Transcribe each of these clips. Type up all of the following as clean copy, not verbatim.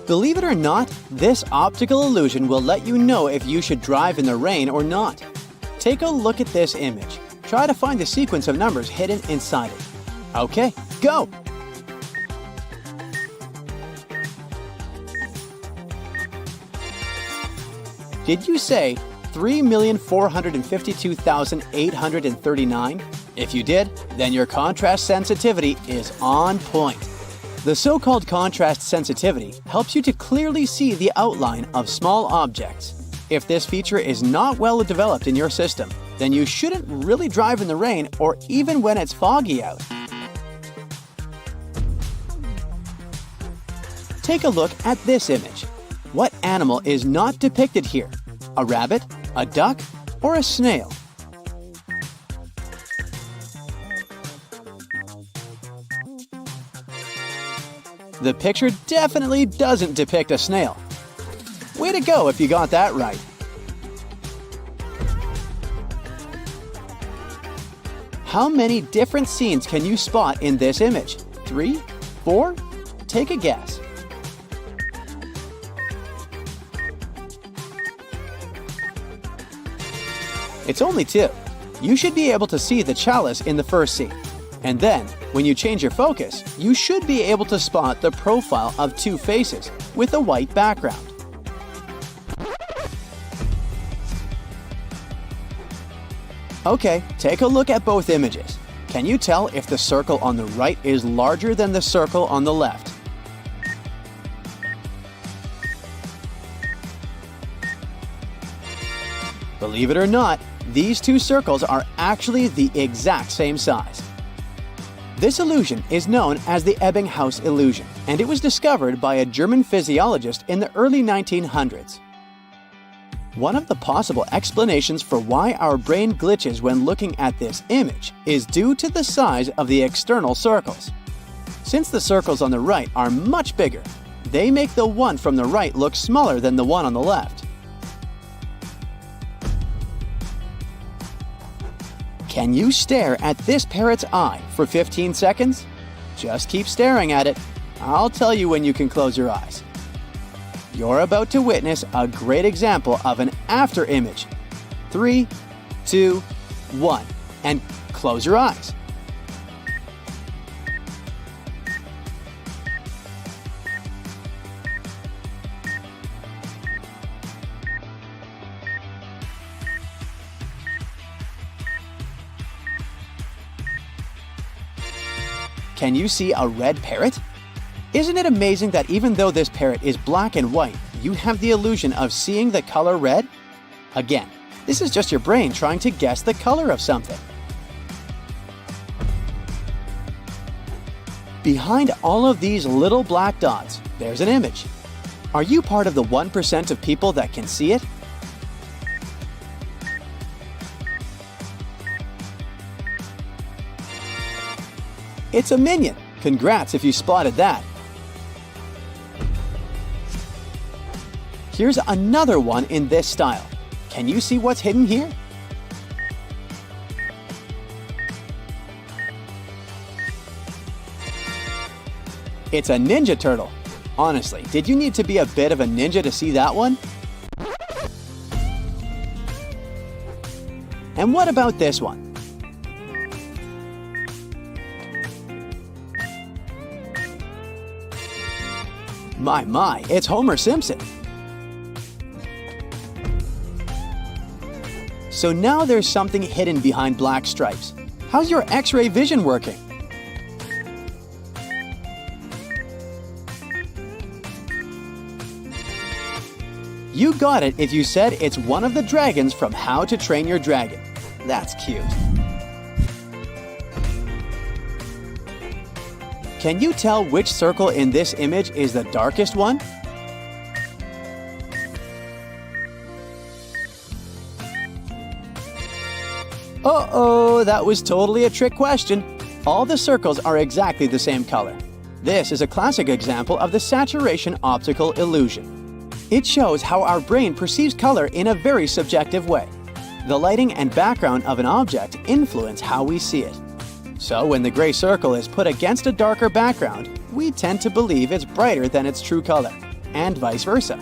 Believe it or not, this optical illusion will let you know if you should drive in the rain or not. Take a look at this image. Try to find the sequence of numbers hidden inside it. Okay, go! Did you say 3,452,839? If you did, then your contrast sensitivity is on point. The so-called contrast sensitivity helps you to clearly see the outline of small objects. If this feature is not well developed in your system, then you shouldn't really drive in the rain or even when it's foggy out. Take a look at this image. What animal is not depicted here? A rabbit, a duck, or a snail? The picture definitely doesn't depict a snail. Way to go if you got that right. How many different scenes can you spot in this image? 3? 4? Take a guess. It's only 2. You should be able to see the chalice in the first scene. And then, when you change your focus, you should be able to spot the profile of 2 faces with a white background. Okay, take a look at both images. Can you tell if the circle on the right is larger than the circle on the left? Believe it or not, these 2 circles are actually the exact same size. This illusion is known as the Ebbinghaus illusion, and it was discovered by a German physiologist in the early 1900s. One of the possible explanations for why our brain glitches when looking at this image is due to the size of the external circles. Since the circles on the right are much bigger, they make the one from the right look smaller than the one on the left. Can you stare at this parrot's eye for 15 seconds? Just keep staring at it. I'll tell you when you can close your eyes. You're about to witness a great example of an after image. 3, 2, 1, and close your eyes. Can you see a red parrot? Isn't it amazing that even though this parrot is black and white, you have the illusion of seeing the color red? Again, this is just your brain trying to guess the color of something. Behind all of these little black dots, there's an image. Are you part of the 1% of people that can see it? It's a minion. Congrats if you spotted that. Here's another one in this style. Can you see what's hidden here? It's a ninja turtle. Honestly, did you need to be a bit of a ninja to see that one? And what about this one? My, it's Homer Simpson. So now there's something hidden behind black stripes. How's your X-ray vision working? You got it if you said it's one of the dragons from How to Train Your Dragon. That's cute. Can you tell which circle in this image is the darkest one? Uh-oh, that was totally a trick question. All the circles are exactly the same color. This is a classic example of the saturation optical illusion. It shows how our brain perceives color in a very subjective way. The lighting and background of an object influence how we see it. So when the gray circle is put against a darker background, we tend to believe it's brighter than its true color, and vice versa.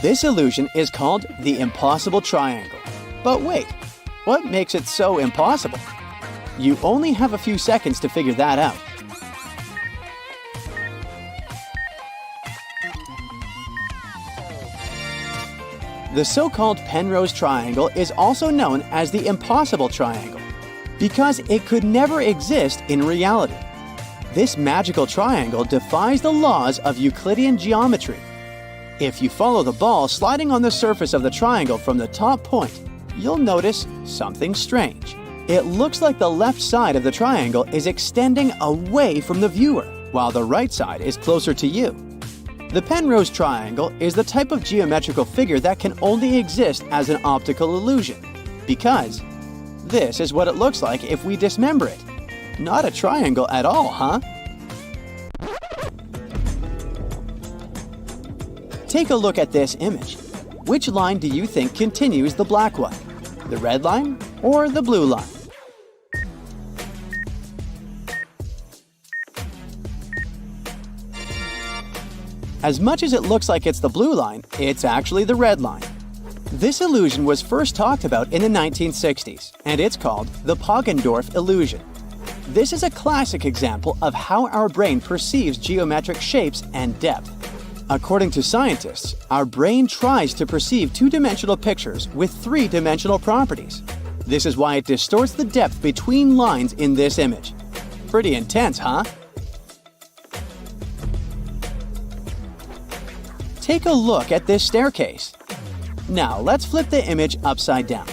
This illusion is called the impossible triangle. But wait, what makes it so impossible? You only have a few seconds to figure that out. The so-called Penrose triangle is also known as the impossible triangle because it could never exist in reality. This magical triangle defies the laws of Euclidean geometry. If you follow the ball sliding on the surface of the triangle from the top point, you'll notice something strange. It looks like the left side of the triangle is extending away from the viewer, while the right side is closer to you. The Penrose triangle is the type of geometrical figure that can only exist as an optical illusion, because this is what it looks like if we dismember it. Not a triangle at all, huh? Take a look at this image. Which line do you think continues the black one? The red line or the blue line? As much as it looks like it's the blue line, it's actually the red line. This illusion was first talked about in the 1960s, and it's called the Poggendorff illusion. This is a classic example of how our brain perceives geometric shapes and depth. According to scientists, our brain tries to perceive two-dimensional pictures with three-dimensional properties. This is why it distorts the depth between lines in this image. Pretty intense, huh? Take a look at this staircase. Now let's flip the image upside down.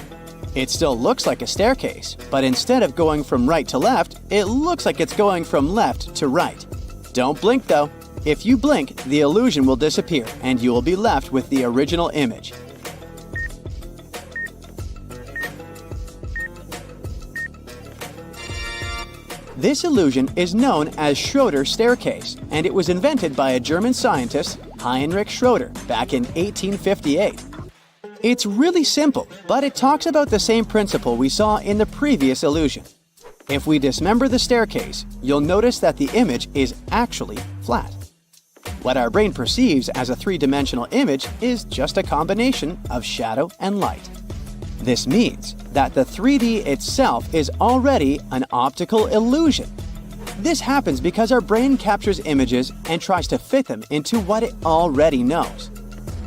It still looks like a staircase, but instead of going from right to left, it looks like it's going from left to right. Don't blink though. If you blink, the illusion will disappear and you will be left with the original image. This illusion is known as Schroeder's staircase, and it was invented by a German scientist, Heinrich Schroeder, back in 1858. It's really simple, but it talks about the same principle we saw in the previous illusion. If we dismember the staircase, you'll notice that the image is actually flat. What our brain perceives as a three-dimensional image is just a combination of shadow and light. This means that the 3D itself is already an optical illusion. This happens because our brain captures images and tries to fit them into what it already knows.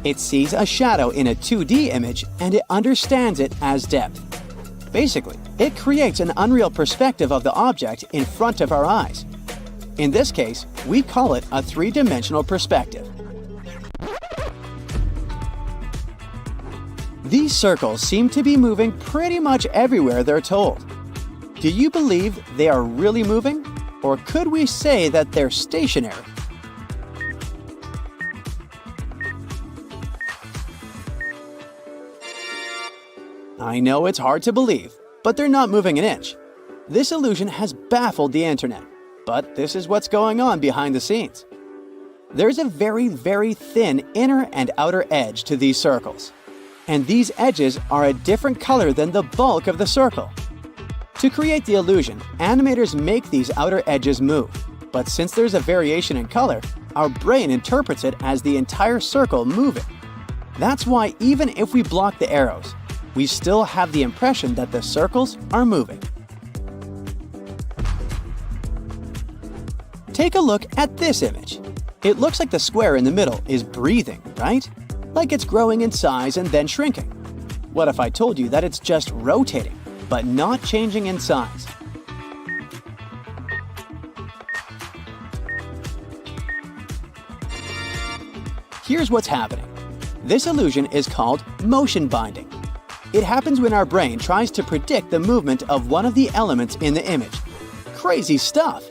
It sees a shadow in a 2D image and it understands it as depth. Basically, it creates an unreal perspective of the object in front of our eyes. In this case, we call it a three-dimensional perspective. These circles seem to be moving pretty much everywhere they're told. Do you believe they are really moving? Or could we say that they're stationary? I know it's hard to believe, but they're not moving an inch. This illusion has baffled the internet, but this is what's going on behind the scenes. There's a very, very thin inner and outer edge to these circles. And these edges are a different color than the bulk of the circle. To create the illusion, animators make these outer edges move. But since there's a variation in color, our brain interprets it as the entire circle moving. That's why even if we block the arrows, we still have the impression that the circles are moving. Take a look at this image. It looks like the square in the middle is breathing, right? Like it's growing in size and then shrinking. What if I told you that it's just rotating, but not changing in size? Here's what's happening. This illusion is called motion binding. It happens when our brain tries to predict the movement of one of the elements in the image. Crazy stuff!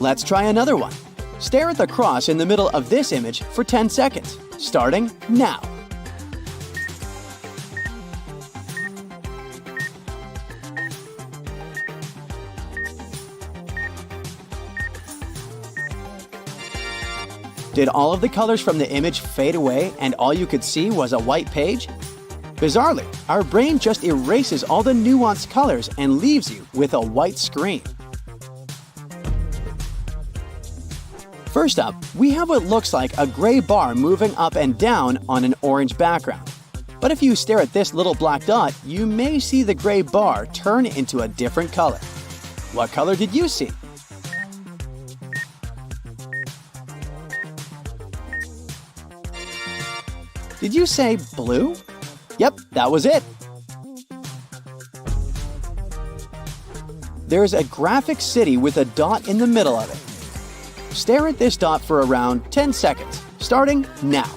Let's try another one. Stare at the cross in the middle of this image for 10 seconds, starting now. Did all of the colors from the image fade away and all you could see was a white page? Bizarrely, our brain just erases all the nuanced colors and leaves you with a white screen. First up, we have what looks like a gray bar moving up and down on an orange background. But if you stare at this little black dot, you may see the gray bar turn into a different color. What color did you see? Did you say blue? Yep, that was it. There's a graphic city with a dot in the middle of it. Stare at this dot for around 10 seconds, starting now.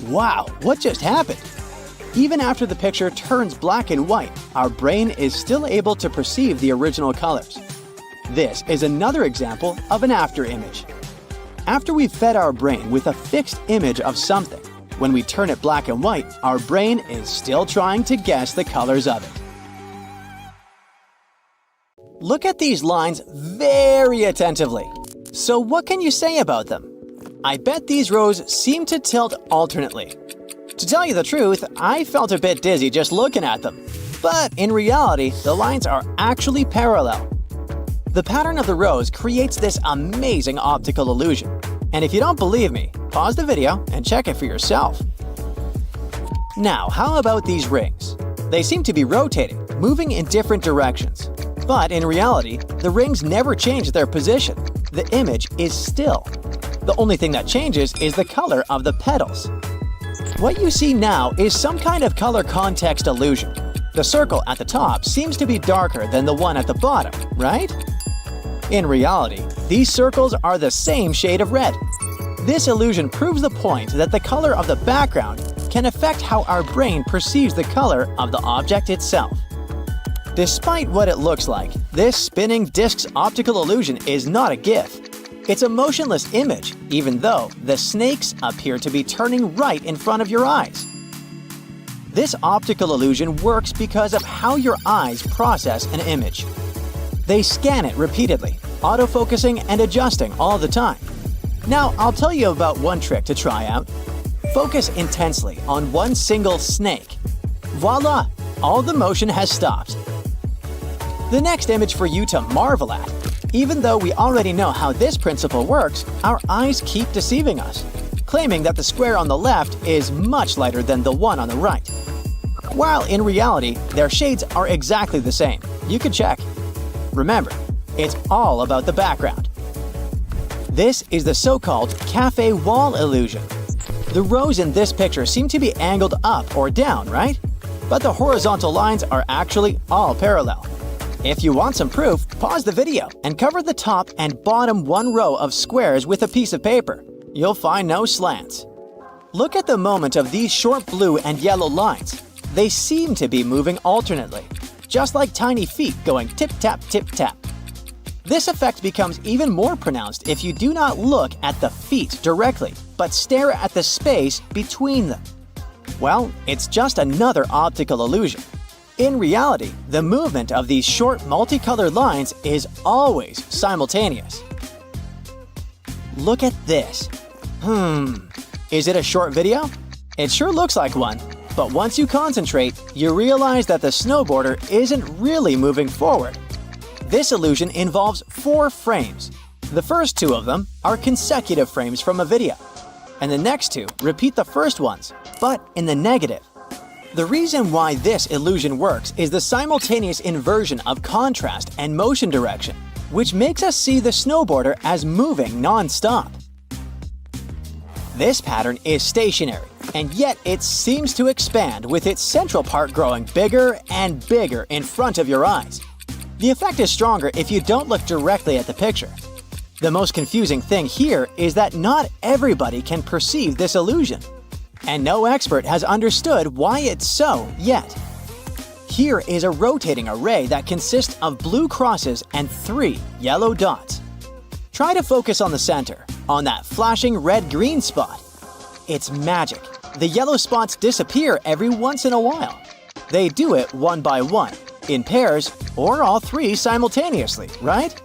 Wow, what just happened? Even after the picture turns black and white, our brain is still able to perceive the original colors. This is another example of an after image. After we've fed our brain with a fixed image of something, when we turn it black and white, our brain is still trying to guess the colors of it. Look at these lines very attentively. So what can you say about them? I bet these rows seem to tilt alternately. To tell you the truth, I felt a bit dizzy just looking at them. But in reality, the lines are actually parallel. The pattern of the rows creates this amazing optical illusion. And if you don't believe me, pause the video and check it for yourself. Now, how about these rings? They seem to be rotating, moving in different directions. But in reality, the rings never change their position. The image is still. The only thing that changes is the color of the petals. What you see now is some kind of color context illusion. The circle at the top seems to be darker than the one at the bottom, right? In reality, these circles are the same shade of red. This illusion proves the point that the color of the background can affect how our brain perceives the color of the object itself. Despite what it looks like, this spinning disk's optical illusion is not a GIF. It's a motionless image, even though the snakes appear to be turning right in front of your eyes. This optical illusion works because of how your eyes process an image. They scan it repeatedly, autofocusing and adjusting all the time. Now, I'll tell you about one trick to try out. Focus intensely on one single snake. Voila! All the motion has stopped. The next image for you to marvel at. Even though we already know how this principle works, our eyes keep deceiving us, claiming that the square on the left is much lighter than the one on the right. While in reality, their shades are exactly the same. You can check. Remember, it's all about the background. This is the so-called cafe wall illusion. The rows in this picture seem to be angled up or down, right? But the horizontal lines are actually all parallel. If you want some proof, pause the video and cover the top and bottom one row of squares with a piece of paper. You'll find no slants. Look at the moment of these short blue and yellow lines. They seem to be moving alternately, just like tiny feet going tip-tap, tip-tap. This effect becomes even more pronounced if you do not look at the feet directly, but stare at the space between them. Well, it's just another optical illusion. In reality, the movement of these short multicolored lines is always simultaneous. Look at this. Is it a short video? It sure looks like one, but once you concentrate, you realize that the snowboarder isn't really moving forward. This illusion involves 4 frames. The first 2 of them are consecutive frames from a video, and the next 2 repeat the first ones, but in the negative. The reason why this illusion works is the simultaneous inversion of contrast and motion direction, which makes us see the snowboarder as moving non-stop. This pattern is stationary, and yet it seems to expand with its central part growing bigger and bigger in front of your eyes. The effect is stronger if you don't look directly at the picture. The most confusing thing here is that not everybody can perceive this illusion, and no expert has understood why it's so yet. Here is a rotating array that consists of blue crosses and 3 yellow dots. Try to focus on the center, on that flashing red-green spot. It's magic. the yellow spots disappear every once in a while. They do it one by one, in pairs, or all three simultaneously, right?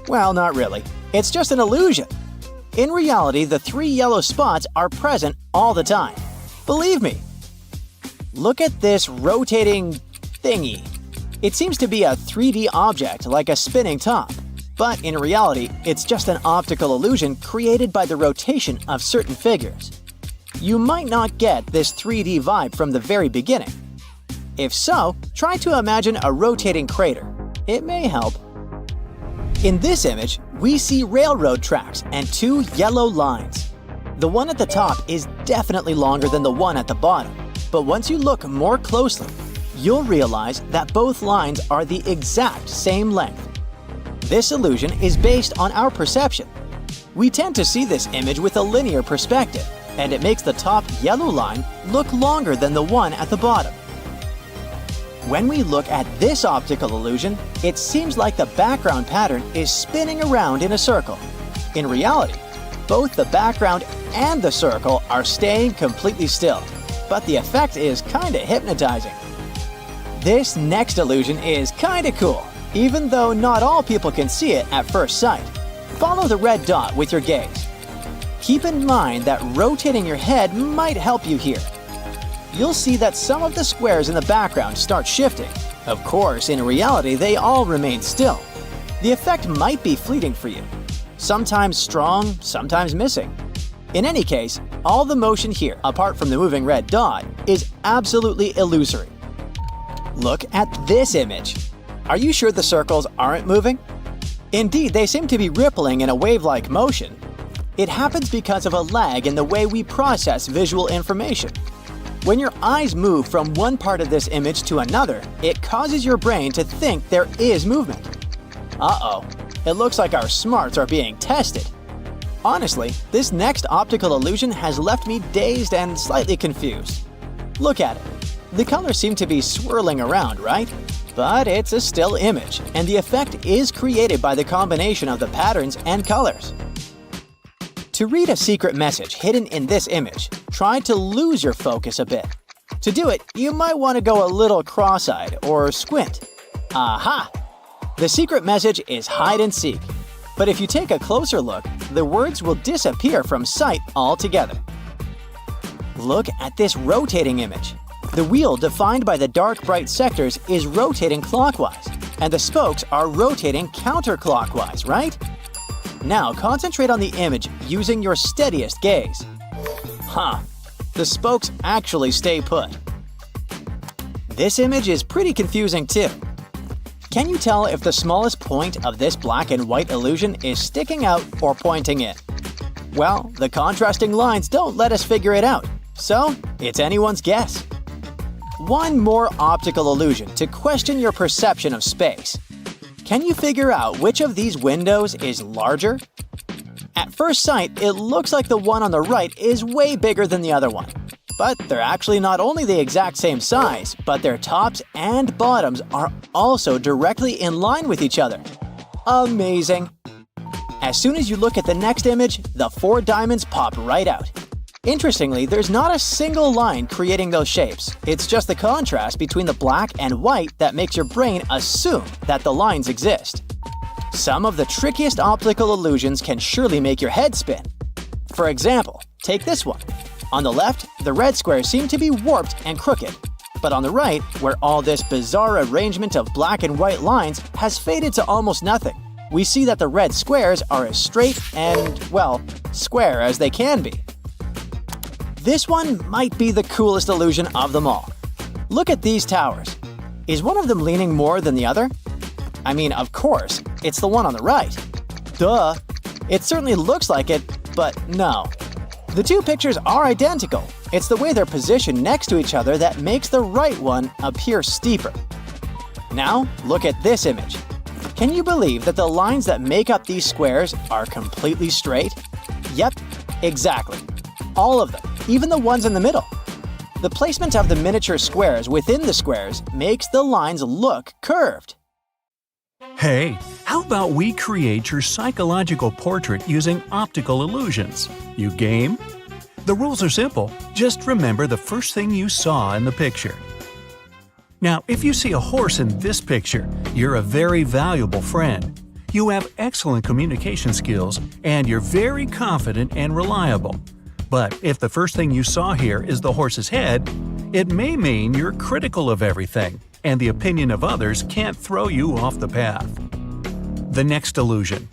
Well, not really. It's just an illusion. In reality, the three yellow spots are present all the time. Believe me. Look at this rotating thingy. It seems to be a 3D object like a spinning top. But in reality, it's just an optical illusion created by the rotation of certain figures. You might not get this 3D vibe from the very beginning. If so, try to imagine a rotating crater. It may help. In this image, we see railroad tracks and two yellow lines. The one at the top is definitely longer than the one at the bottom, but once you look more closely, you'll realize that both lines are the exact same length. This illusion is based on our perception. We tend to see this image with a linear perspective, and it makes the top yellow line look longer than the one at the bottom. When we look at this optical illusion, it seems like the background pattern is spinning around in a circle. In reality, both the background and the circle are staying completely still, but the effect is kinda hypnotizing. This next illusion is kinda cool, even though not all people can see it at first sight. Follow the red dot with your gaze. Keep in mind that rotating your head might help you here. You'll see that some of the squares in the background start shifting. Of course, in reality, they all remain still. The effect might be fleeting for you. Sometimes strong, sometimes missing. In any case, all the motion here, apart from the moving red dot, is absolutely illusory. Look at this image. Are you sure the circles aren't moving? Indeed, they seem to be rippling in a wave-like motion. It happens because of a lag in the way we process visual information. When your eyes move from one part of this image to another, it causes your brain to think there is movement. Uh-oh, it looks like our smarts are being tested. Honestly, this next optical illusion has left me dazed and slightly confused. Look at it. The colors seem to be swirling around, right? But it's a still image, and the effect is created by the combination of the patterns and colors. To read a secret message hidden in this image, try to lose your focus a bit. To do it, you might want to go a little cross-eyed or squint. Aha! The secret message is hide and seek. But if you take a closer look, the words will disappear from sight altogether. Look at this rotating image. The wheel defined by the dark bright sectors is rotating clockwise, and the spokes are rotating counterclockwise, right? Now concentrate on the image using your steadiest gaze. The spokes actually stay put. This image is pretty confusing too. Can you tell if the smallest point of this black and white illusion is sticking out or pointing in? Well, the contrasting lines don't let us figure it out, so it's anyone's guess. One more optical illusion to question your perception of space. Can you figure out which of these windows is larger? At first sight, it looks like the one on the right is way bigger than the other one. But they're actually not only the exact same size, but their tops and bottoms are also directly in line with each other. Amazing! As soon as you look at the next image, the four diamonds pop right out. Interestingly, there's not a single line creating those shapes. It's just the contrast between the black and white that makes your brain assume that the lines exist. Some of the trickiest optical illusions can surely make your head spin. For example, take this one. On the left, the red squares seem to be warped and crooked. But on the right, where all this bizarre arrangement of black and white lines has faded to almost nothing, we see that the red squares are as straight and, well, square as they can be. This one might be the coolest illusion of them all. Look at these towers. Is one of them leaning more than the other? I mean, of course, it's the one on the right. Duh! It certainly looks like it, but no. The two pictures are identical. It's the way they're positioned next to each other that makes the right one appear steeper. Now, look at this image. Can you believe that the lines that make up these squares are completely straight? Yep, exactly. All of them, even the ones in the middle. The placement of the miniature squares within the squares makes the lines look curved. Hey, how about we create your psychological portrait using optical illusions? You game? The rules are simple. Just remember the first thing you saw in the picture. Now, if you see a horse in this picture, you're a very valuable friend. You have excellent communication skills, and you're very confident and reliable. But if the first thing you saw here is the horse's head, it may mean you're critical of everything, and the opinion of others can't throw you off the path. The next illusion.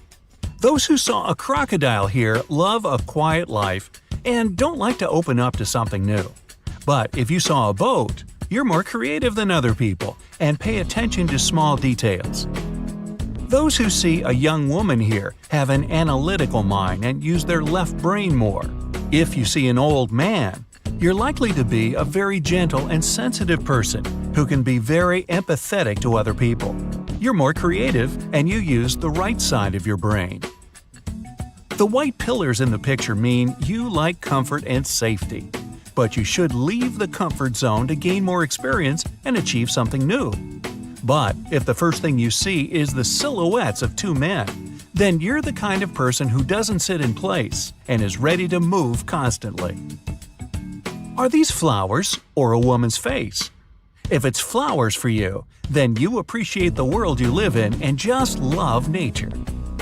Those who saw a crocodile here love a quiet life and don't like to open up to something new. But if you saw a boat, you're more creative than other people and pay attention to small details. Those who see a young woman here have an analytical mind and use their left brain more. If you see an old man, you're likely to be a very gentle and sensitive person who can be very empathetic to other people. You're more creative and you use the right side of your brain. The white pillars in the picture mean you like comfort and safety, but you should leave the comfort zone to gain more experience and achieve something new. But if the first thing you see is the silhouettes of two men, then you're the kind of person who doesn't sit in place and is ready to move constantly. Are these flowers or a woman's face? If it's flowers for you, then you appreciate the world you live in and just love nature.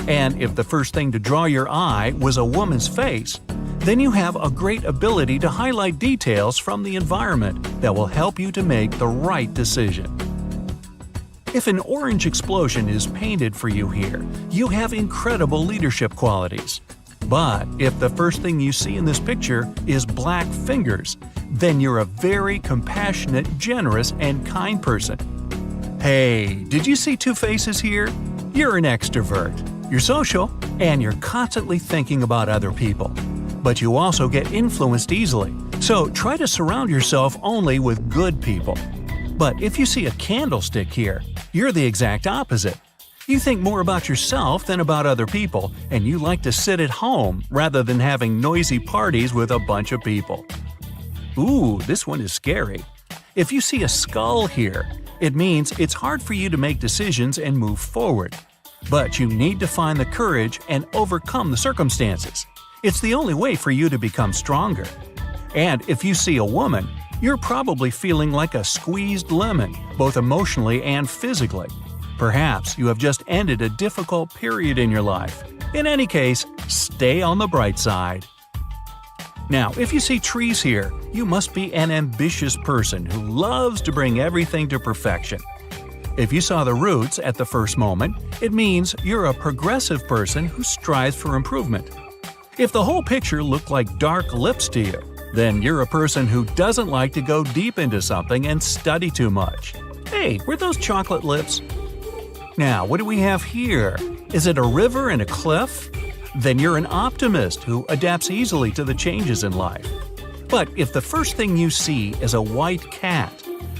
And if the first thing to draw your eye was a woman's face, then you have a great ability to highlight details from the environment that will help you to make the right decision. If an orange explosion is painted for you here, you have incredible leadership qualities. But if the first thing you see in this picture is black fingers, then you're a very compassionate, generous, and kind person. Hey, did you see two faces here? You're an extrovert. You're social, and you're constantly thinking about other people. But you also get influenced easily, so try to surround yourself only with good people. But if you see a candlestick here, you're the exact opposite. You think more about yourself than about other people, and you like to sit at home rather than having noisy parties with a bunch of people. Ooh, this one is scary. If you see a skull here, it means it's hard for you to make decisions and move forward. But you need to find the courage and overcome the circumstances. It's the only way for you to become stronger. And if you see a woman, you're probably feeling like a squeezed lemon, both emotionally and physically. Perhaps you have just ended a difficult period in your life. In any case, stay on the bright side. Now, if you see trees here, you must be an ambitious person who loves to bring everything to perfection. If you saw the roots at the first moment, it means you're a progressive person who strives for improvement. If the whole picture looked like dark lips to you, then you're a person who doesn't like to go deep into something and study too much. Hey, were those chocolate lips? Now, what do we have here? Is it a river and a cliff? Then you're an optimist who adapts easily to the changes in life. But if the first thing you see is a white cat,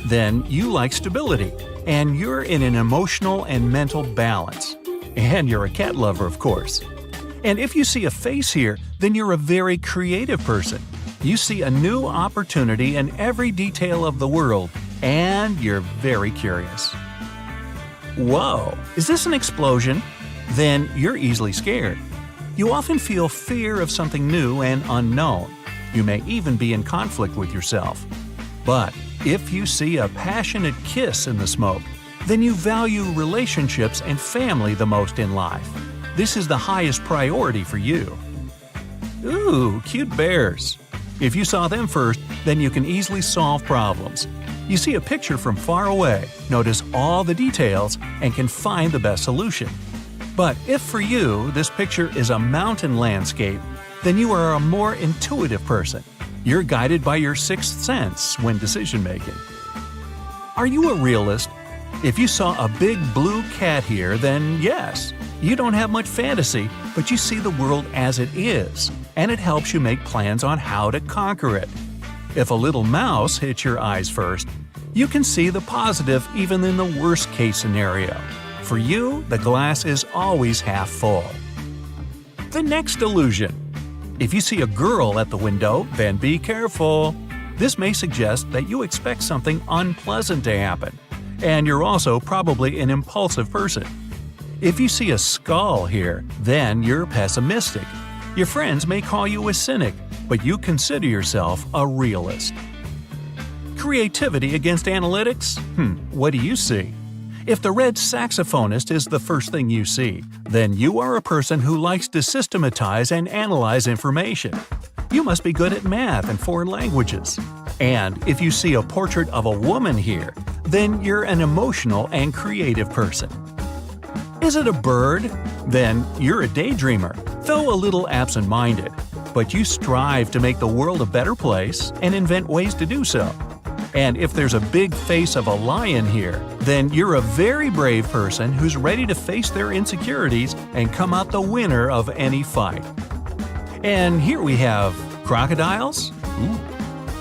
then you like stability, and you're in an emotional and mental balance. And you're a cat lover, of course. And if you see a face here, then you're a very creative person. You see a new opportunity in every detail of the world, and you're very curious. Whoa, is this an explosion? Then you're easily scared. You often feel fear of something new and unknown. You may even be in conflict with yourself. But if you see a passionate kiss in the smoke, then you value relationships and family the most in life. This is the highest priority for you. Ooh, cute bears. If you saw them first, then you can easily solve problems. You see a picture from far away, notice all the details, and can find the best solution. But if for you this picture is a mountain landscape, then you are a more intuitive person. You're guided by your sixth sense when decision-making. Are you a realist? If you saw a big blue cat here, then yes, you don't have much fantasy, but you see the world as it is, and it helps you make plans on how to conquer it. If a little mouse hits your eyes first, you can see the positive even in the worst-case scenario. For you, the glass is always half full. The next illusion. If you see a girl at the window, then be careful. This may suggest that you expect something unpleasant to happen, and you're also probably an impulsive person. If you see a skull here, then you're pessimistic. Your friends may call you a cynic, but you consider yourself a realist. Creativity against analytics? What do you see? If the red saxophonist is the first thing you see, then you are a person who likes to systematize and analyze information. You must be good at math and foreign languages. And if you see a portrait of a woman here, then you're an emotional and creative person. Is it a bird? Then you're a daydreamer, though a little absent-minded. But you strive to make the world a better place and invent ways to do so. And if there's a big face of a lion here, then you're a very brave person who's ready to face their insecurities and come out the winner of any fight. And here we have crocodiles?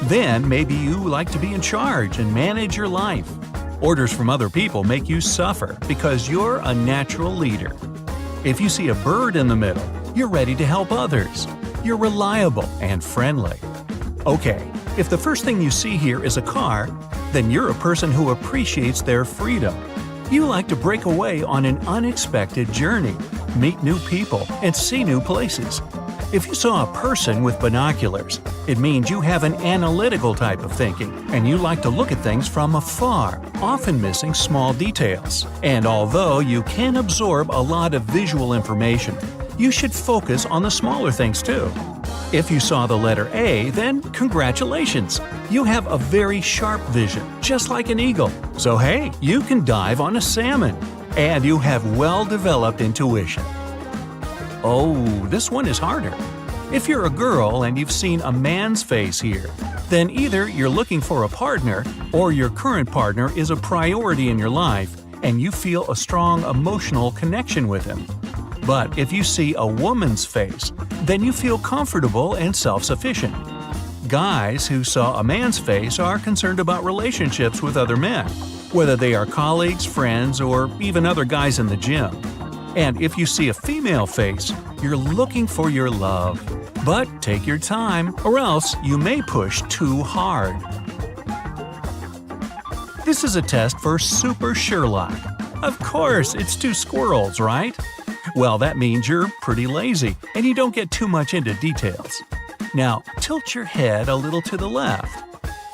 Then maybe you like to be in charge and manage your life. Orders from other people make you suffer because you're a natural leader. If you see a bird in the middle, you're ready to help others. You're reliable and friendly. Okay, if the first thing you see here is a car, then you're a person who appreciates their freedom. You like to break away on an unexpected journey, meet new people, and see new places. If you saw a person with binoculars, it means you have an analytical type of thinking, and you like to look at things from afar, often missing small details. And although you can absorb a lot of visual information, you should focus on the smaller things too. If you saw the letter A, then congratulations! You have a very sharp vision, just like an eagle. So hey, you can dive on a salmon. And you have well-developed intuition. Oh, this one is harder. If you're a girl and you've seen a man's face here, then either you're looking for a partner or your current partner is a priority in your life and you feel a strong emotional connection with him. But if you see a woman's face, then you feel comfortable and self-sufficient. Guys who saw a man's face are concerned about relationships with other men, whether they are colleagues, friends, or even other guys in the gym. And if you see a female face, you're looking for your love. But take your time, or else you may push too hard. This is a test for Super Sherlock. Of course, it's two squirrels, right? Well, that means you're pretty lazy and you don't get too much into details. Now, tilt your head a little to the left.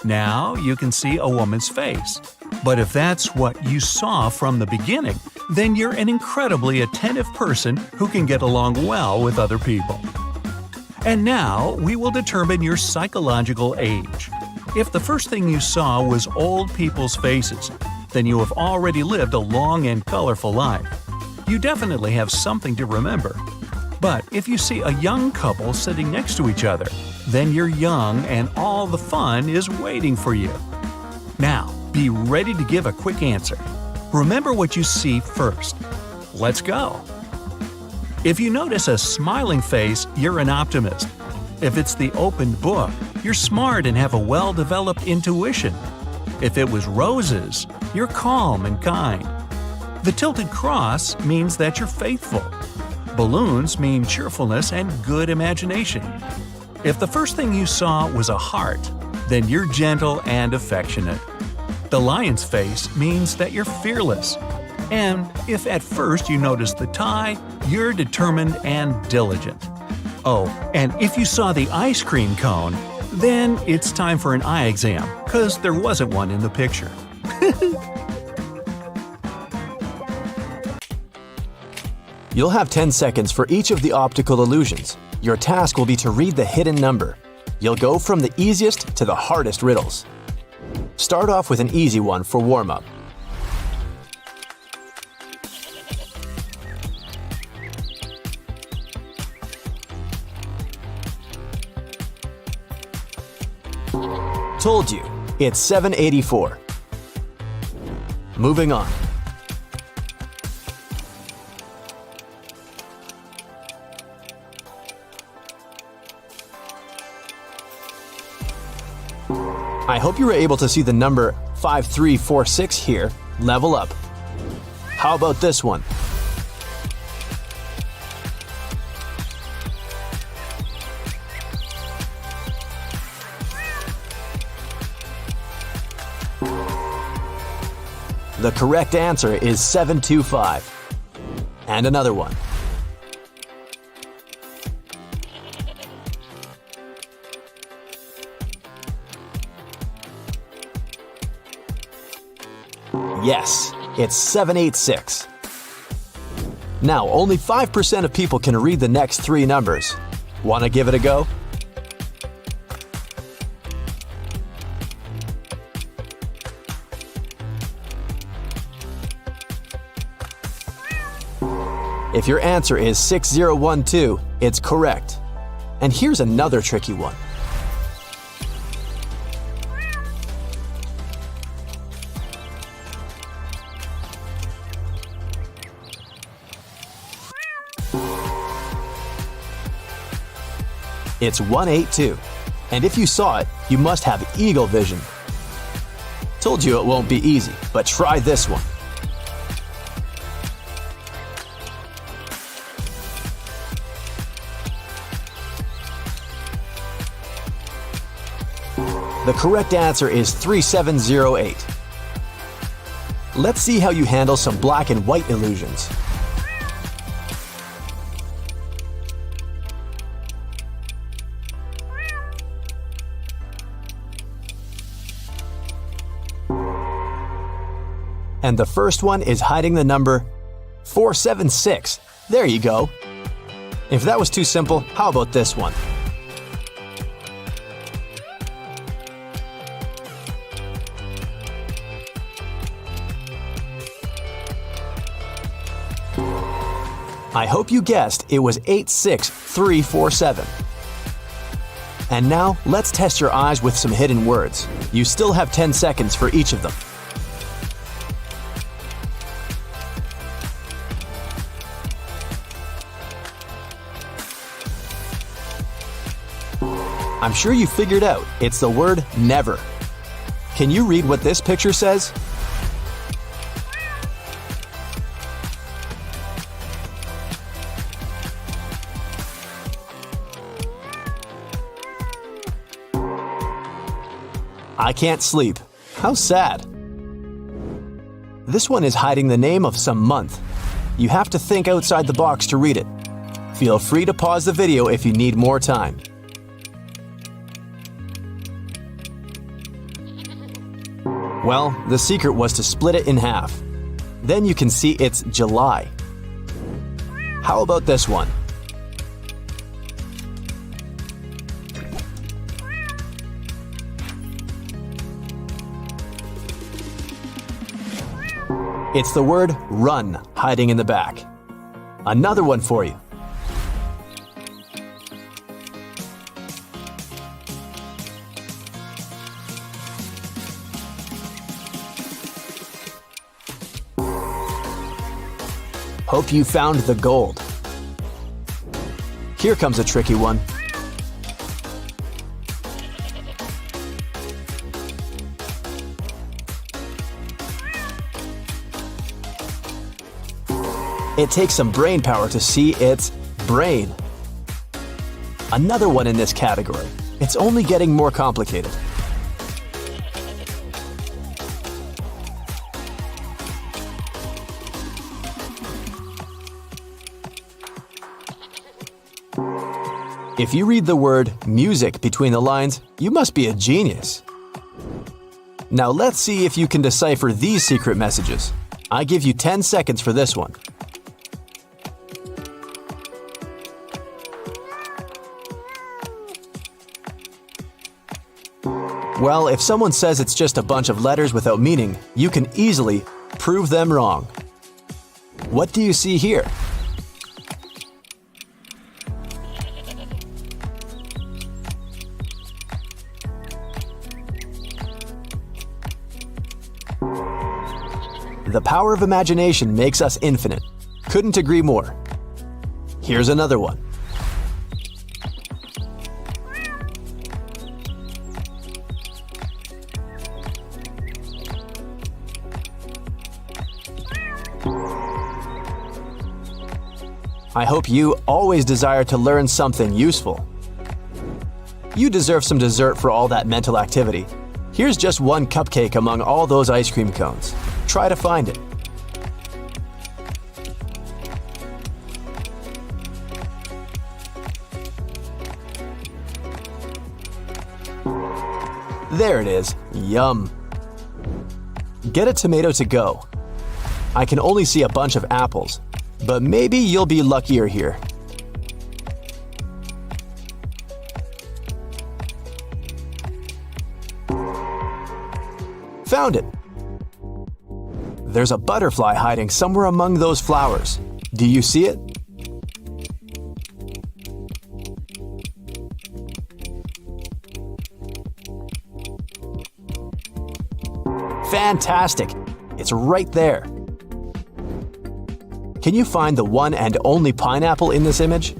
Now you can see a woman's face. But if that's what you saw from the beginning, then you're an incredibly attentive person who can get along well with other people. And now we will determine your psychological age. If the first thing you saw was old people's faces, then you have already lived a long and colorful life. You definitely have something to remember. But if you see a young couple sitting next to each other, then you're young and all the fun is waiting for you. Now, be ready to give a quick answer. Remember what you see first. Let's go! If you notice a smiling face, you're an optimist. If it's the open book, you're smart and have a well-developed intuition. If it was roses, you're calm and kind. The tilted cross means that you're faithful. Balloons mean cheerfulness and good imagination. If the first thing you saw was a heart, then you're gentle and affectionate. The lion's face means that you're fearless. And if at first you noticed the tie, you're determined and diligent. Oh, and if you saw the ice cream cone, then it's time for an eye exam, because there wasn't one in the picture. You'll have 10 seconds for each of the optical illusions. Your task will be to read the hidden number. You'll go from the easiest to the hardest riddles. Start off with an easy one for warm-up. Told you, it's 784. Moving on. I hope you were able to see the number 5346 here, level up. How about this one? The correct answer is 725. And another one. Yes, it's 786. Now, only 5% of people can read the next three numbers. Want to give it a go? If your answer is 6012, it's correct. And here's another tricky one. It's 182. And if you saw it, you must have eagle vision. Told you it won't be easy, but try this one. The correct answer is 3708. Let's see how you handle some black and white illusions. And the first one is hiding the number 476. There you go. If that was too simple, how about this one? I hope you guessed it was 86347. And now, let's test your eyes with some hidden words. You still have 10 seconds for each of them. I'm sure you figured out it's the word never. Can you read what this picture says? I can't sleep. How sad. This one is hiding the name of some month. You have to think outside the box to read it. Feel free to pause the video if you need more time. Well, the secret was to split it in half. Then you can see it's July. How about this one? It's the word run hiding in the back. Another one for you. Hope you found the gold. Here comes a tricky one. It takes some brain power to see its brain. Another one in this category. It's only getting more complicated. If you read the word music between the lines, you must be a genius. Now let's see if you can decipher these secret messages. I give you 10 seconds for this one. Well, if someone says it's just a bunch of letters without meaning, you can easily prove them wrong. What do you see here? The power of imagination makes us infinite. Couldn't agree more. Here's another one. I hope you always desire to learn something useful. You deserve some dessert for all that mental activity. Here's just one cupcake among all those ice cream cones. Try to find it. There it is. Yum. Get a tomato to go. I can only see a bunch of apples, but maybe you'll be luckier here. Found it! There's a butterfly hiding somewhere among those flowers. Do you see it? Fantastic! It's right there. Can you find the one and only pineapple in this image?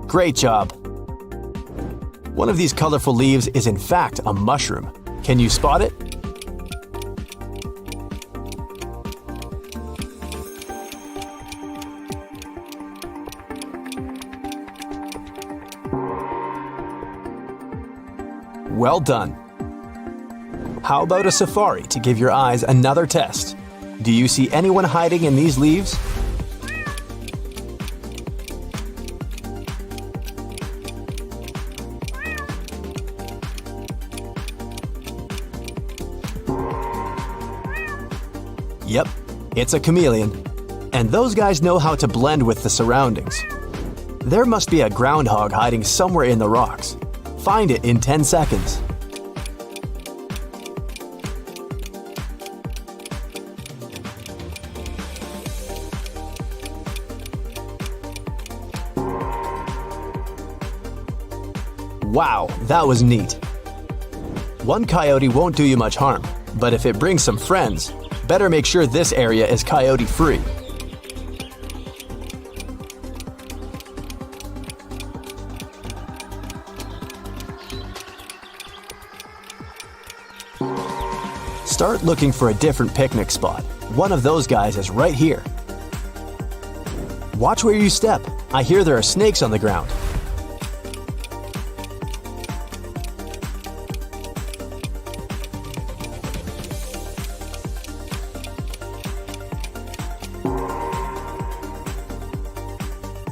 Great job! One of these colorful leaves is in fact a mushroom. Can you spot it? Well done! How about a safari to give your eyes another test? Do you see anyone hiding in these leaves? Yep, it's a chameleon. And those guys know how to blend with the surroundings. There must be a groundhog hiding somewhere in the rocks. Find it in 10 seconds. Wow, that was neat. One coyote won't do you much harm, but if it brings some friends, better make sure this area is coyote-free. Start looking for a different picnic spot. One of those guys is right here. Watch where you step. I hear there are snakes on the ground.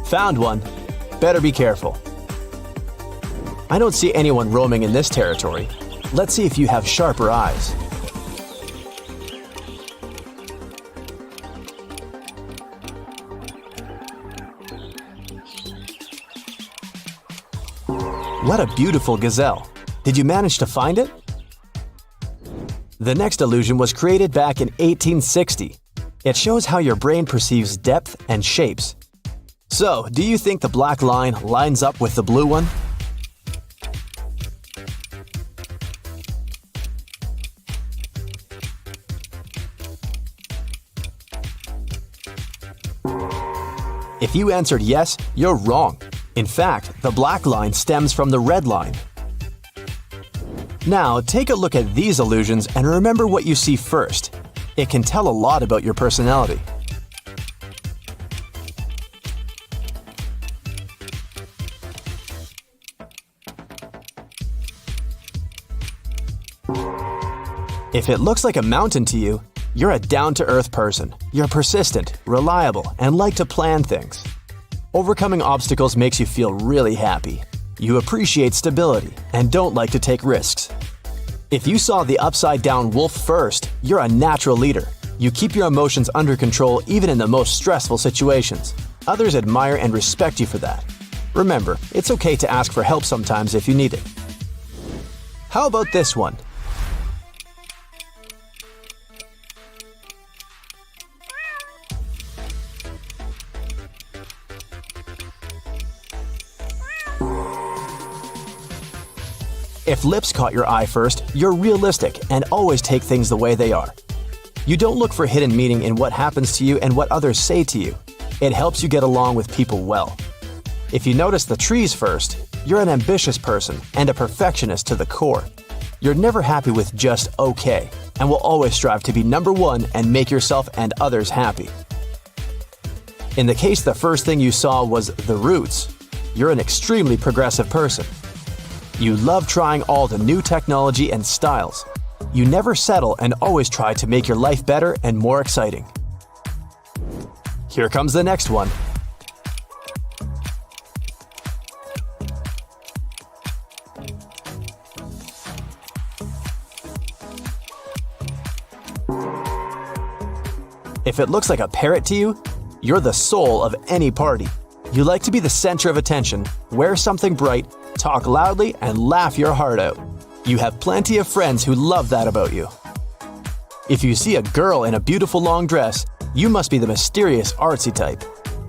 Found one. Better be careful. I don't see anyone roaming in this territory. Let's see if you have sharper eyes. What a beautiful gazelle. Did you manage to find it? The next illusion was created back in 1860. It shows how your brain perceives depth and shapes. So, do you think the black line lines up with the blue one? If you answered yes, you're wrong. In fact, the black line stems from the red line. Now, take a look at these illusions and remember what you see first. It can tell a lot about your personality. If it looks like a mountain to you, you're a down-to-earth person. You're persistent, reliable, and like to plan things. Overcoming obstacles makes you feel really happy. You appreciate stability and don't like to take risks. If you saw the upside-down wolf first, you're a natural leader. You keep your emotions under control even in the most stressful situations. Others admire and respect you for that. Remember, it's okay to ask for help sometimes if you need it. How about this one? If lips caught your eye first, you're realistic and always take things the way they are. You don't look for hidden meaning in what happens to you and what others say to you. It helps you get along with people well. If you notice the trees first, you're an ambitious person and a perfectionist to the core. You're never happy with just okay, and will always strive to be number one and make yourself and others happy. In the case the first thing you saw was the roots, you're an extremely progressive person. You love trying all the new technology and styles. You never settle and always try to make your life better and more exciting. Here comes the next one. If it looks like a parrot to you, you're the soul of any party. You like to be the center of attention, wear something bright, talk loudly, and laugh your heart out. You have plenty of friends who love that about you. If you see a girl in a beautiful long dress, you must be the mysterious artsy type.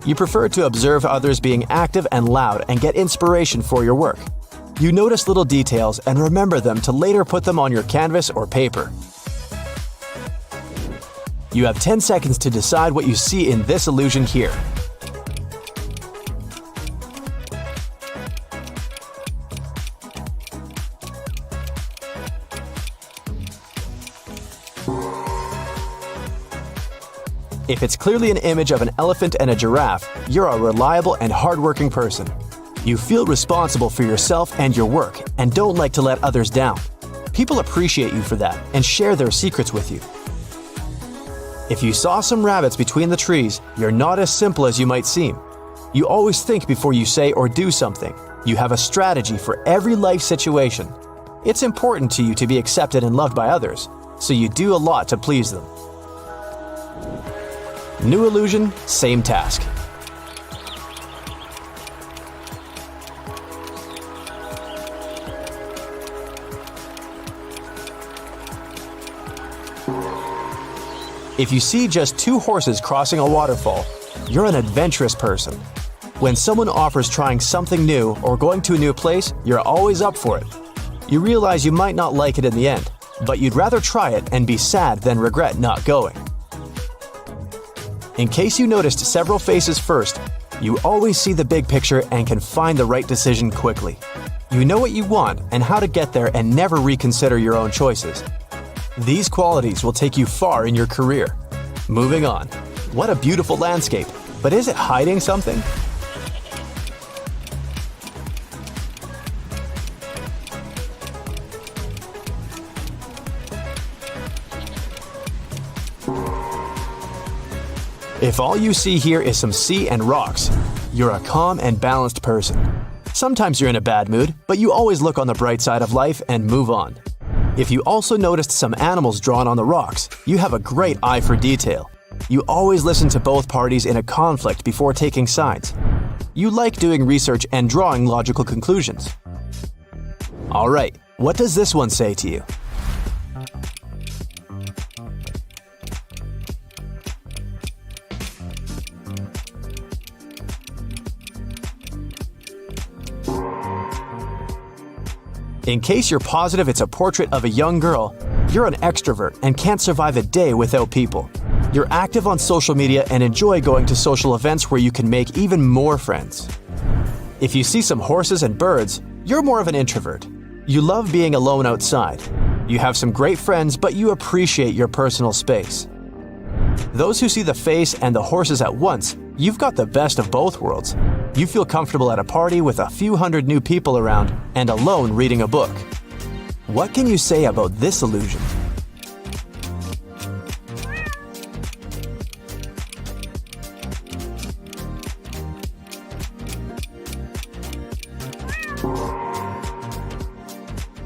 You prefer to observe others being active and loud and get inspiration for your work. You notice little details and remember them to later put them on your canvas or paper. You have 10 seconds to decide what you see in this illusion here. If it's clearly an image of an elephant and a giraffe, you're a reliable and hardworking person. You feel responsible for yourself and your work and don't like to let others down. People appreciate you for that and share their secrets with you. If you saw some rabbits between the trees, you're not as simple as you might seem. You always think before you say or do something. You have a strategy for every life situation. It's important to you to be accepted and loved by others, so you do a lot to please them. New illusion, same task. If you see just two horses crossing a waterfall, you're an adventurous person. When someone offers trying something new or going to a new place, you're always up for it. You realize you might not like it in the end, but you'd rather try it and be sad than regret not going. In case you noticed several faces first, you always see the big picture and can find the right decision quickly. You know what you want and how to get there and never reconsider your own choices. These qualities will take you far in your career. Moving on. What a beautiful landscape, but is it hiding something? If all you see here is some sea and rocks, you're a calm and balanced person. Sometimes you're in a bad mood, but you always look on the bright side of life and move on. If you also noticed some animals drawn on the rocks, you have a great eye for detail. You always listen to both parties in a conflict before taking sides. You like doing research and drawing logical conclusions. Alright, what does this one say to you? In case you're positive it's a portrait of a young girl, you're an extrovert and can't survive a day without people. You're active on social media and enjoy going to social events where you can make even more friends. If you see some horses and birds, you're more of an introvert. You love being alone outside. You have some great friends, but you appreciate your personal space. Those who see the face and the horses at once, you've got the best of both worlds. You feel comfortable at a party with a few hundred new people around and alone reading a book. What can you say about this illusion?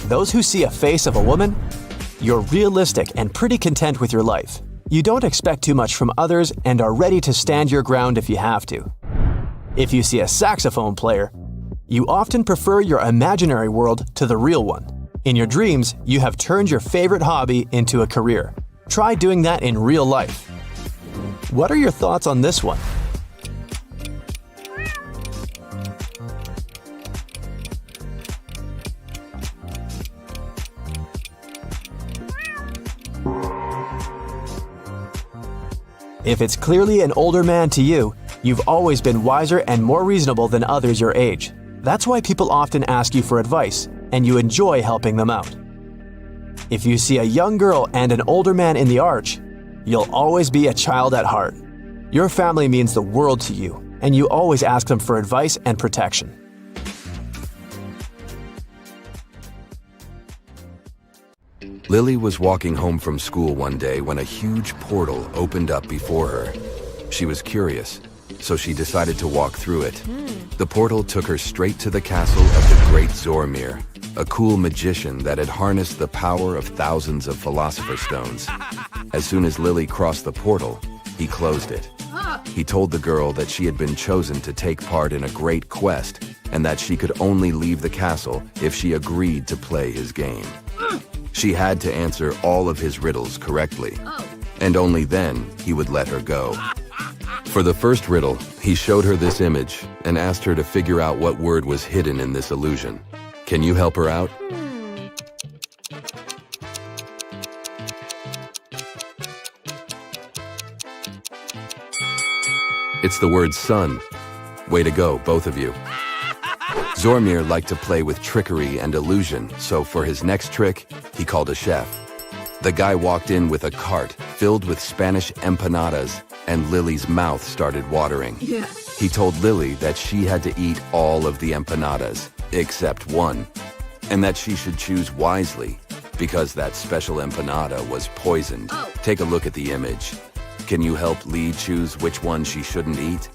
Those who see a face of a woman, you're realistic and pretty content with your life. You don't expect too much from others and are ready to stand your ground if you have to. If you see a saxophone player, you often prefer your imaginary world to the real one. In your dreams, you have turned your favorite hobby into a career. Try doing that in real life. What are your thoughts on this one? If it's clearly an older man to you, you've always been wiser and more reasonable than others your age. That's why people often ask you for advice, and you enjoy helping them out. If you see a young girl and an older man in the arch, you'll always be a child at heart. Your family means the world to you, and you always ask them for advice and protection. Lily was walking home from school one day when a huge portal opened up before her. She was curious, so she decided to walk through it. The portal took her straight to the castle of the great Zormir, a cool magician that had harnessed the power of thousands of Philosopher's Stones. As soon as Lily crossed the portal, he closed it. He told the girl that she had been chosen to take part in a great quest and that she could only leave the castle if she agreed to play his game. She had to answer all of his riddles correctly, and only then he would let her go. For the first riddle, he showed her this image and asked her to figure out what word was hidden in this illusion. Can you help her out? It's the word sun. Way to go, both of you. Zormir liked to play with trickery and illusion, so for his next trick, he called a chef. The guy walked in with a cart filled with Spanish empanadas, and Lily's mouth started watering. He told Lily that she had to eat all of the empanadas, except one, and that she should choose wisely, because that special empanada was poisoned. Take a look at the image. Can you help Lee choose which one she shouldn't eat?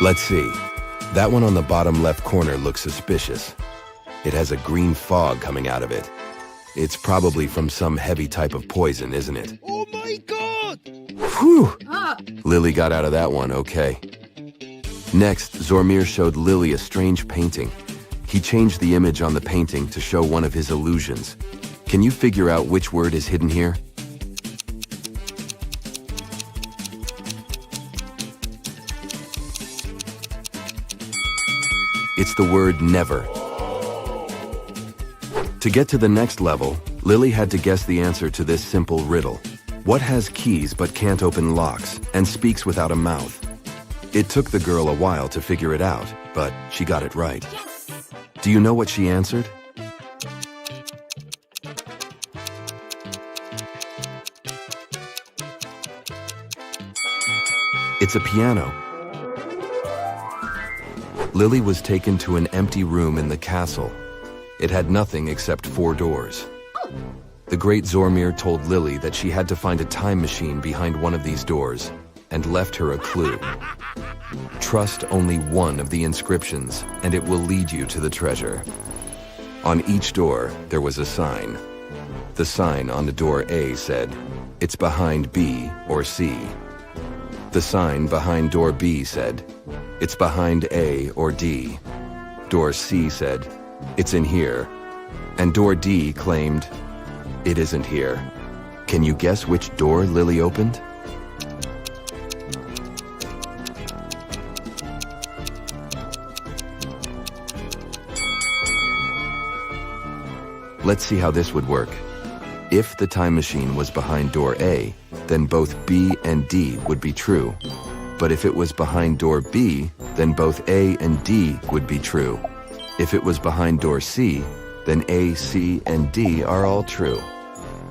Let's see. That one on the bottom left corner looks suspicious. It has a green fog coming out of it. It's probably from some heavy type of poison, isn't it? Oh my God! Whew! Lily got out of that one, okay. Next, Zormir showed Lily a strange painting. He changed the image on the painting to show one of his illusions. Can you figure out which word is hidden here? It's the word never. To get to the next level, Lily had to guess the answer to this simple riddle. What has keys but can't open locks and speaks without a mouth? It took the girl a while to figure it out, but she got it right. Do you know what she answered? It's a piano. Lily was taken to an empty room in the castle. It had nothing except 4 doors. The great Zormir told Lily that she had to find a time machine behind one of these doors and left her a clue. Trust only one of the inscriptions and it will lead you to the treasure. On each door, there was a sign. The sign on the door A said, "It's behind B or C." The sign behind door B said, "It's behind A or D." Door C said, "It's in here." And door D claimed, "It isn't here." Can you guess which door Lily opened? Let's see how this would work. If the time machine was behind door A, then both B and D would be true. But if it was behind door B, then both A and D would be true. If it was behind door C, then A, C, and D are all true.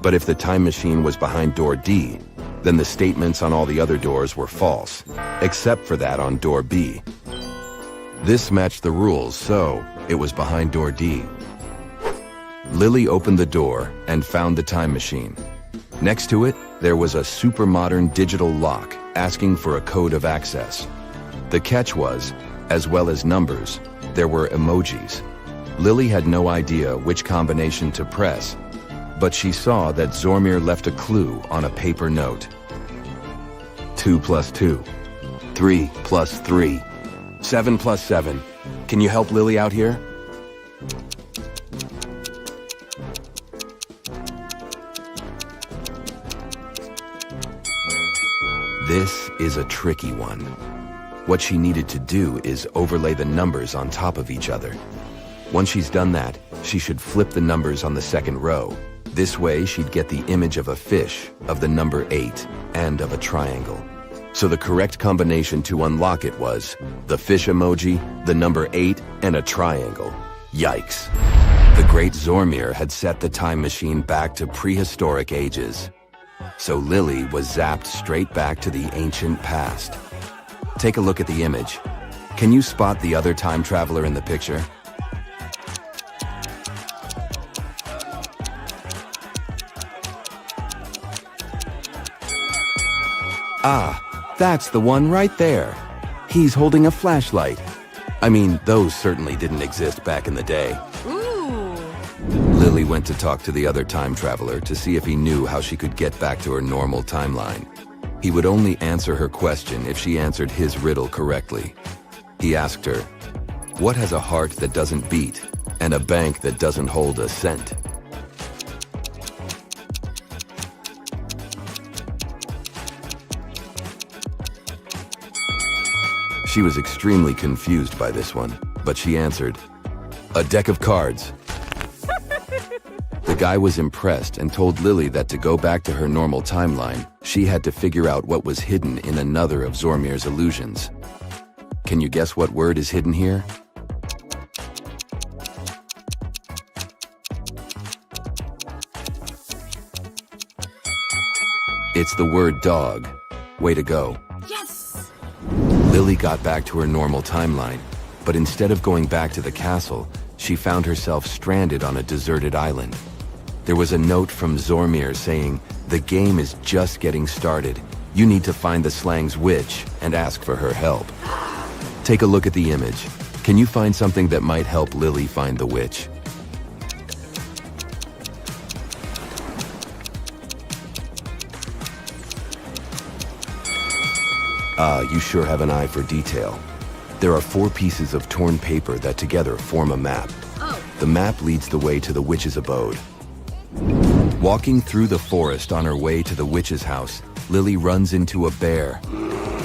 But if the time machine was behind door D, then the statements on all the other doors were false, except for that on door B. This matched the rules, so it was behind door D. Lily opened the door and found the time machine. Next to it, there was a super modern digital lock asking for a code of access. The catch was, as well as numbers, there were emojis. Lily had no idea which combination to press, but she saw that Zormir left a clue on a paper note. 2 plus 2. 3 plus 3. 7 plus 7. Can you help Lily out here? This is a tricky one. What she needed to do is overlay the numbers on top of each other. Once she's done that, she should flip the numbers on the second row. This way, she'd get the image of a fish, of the number 8, and of a triangle. So the correct combination to unlock it was the fish emoji, the number 8, and a triangle. Yikes. The great Zormir had set the time machine back to prehistoric ages. So Lily was zapped straight back to the ancient past. Take a look at the image. Can you spot the other time traveler in the picture? Ah, that's the one right there. He's holding a flashlight. I mean, those certainly didn't exist back in the day. Ooh. Lily went to talk to the other time traveler to see if he knew how she could get back to her normal timeline. He would only answer her question if she answered his riddle correctly. He asked her, "What has a heart that doesn't beat and a bank that doesn't hold a cent?" She was extremely confused by this one, but she answered, "A deck of cards." The guy was impressed and told Lily that to go back to her normal timeline, she had to figure out what was hidden in another of Zormir's illusions. Can you guess what word is hidden here? It's the word dog. Way to go. Yes! Lily got back to her normal timeline, but instead of going back to the castle, she found herself stranded on a deserted island. There was a note from Zormir saying, "The game is just getting started. You need to find the slang's witch and ask for her help." Take a look at the image. Can you find something that might help Lily find the witch? You sure have an eye for detail. There are 4 pieces of torn paper that together form a map. Oh. The map leads the way to the witch's abode. Walking through the forest on her way to the witch's house, Lily runs into a bear.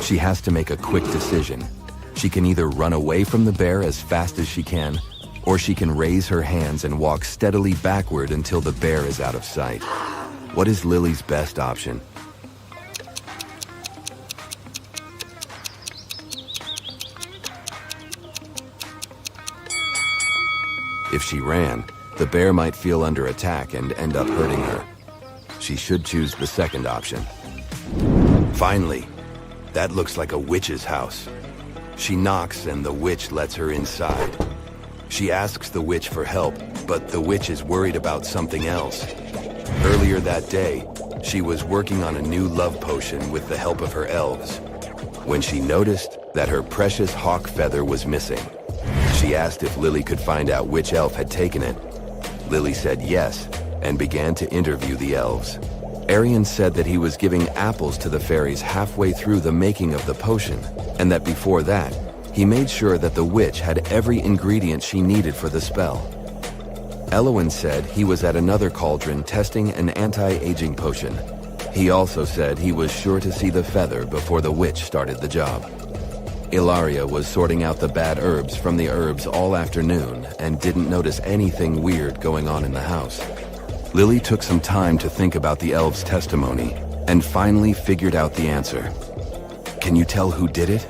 She has to make a quick decision. She can either run away from the bear as fast as she can, or she can raise her hands and walk steadily backward until the bear is out of sight. What is Lily's best option? If she ran, the bear might feel under attack and end up hurting her. She should choose the second option. Finally, that looks like a witch's house. She knocks and the witch lets her inside. She asks the witch for help, but the witch is worried about something else. Earlier that day, she was working on a new love potion with the help of her elves, when she noticed that her precious hawk feather was missing. She asked if Lily could find out which elf had taken it. Lily said yes, and began to interview the elves. Arian said that he was giving apples to the fairies halfway through the making of the potion, and that before that, he made sure that the witch had every ingredient she needed for the spell. Elowen said he was at another cauldron testing an anti-aging potion. He also said he was sure to see the feather before the witch started the job. Ilaria was sorting out the bad herbs from the herbs all afternoon and didn't notice anything weird going on in the house. Lily took some time to think about the elves' testimony and finally figured out the answer. Can you tell who did it?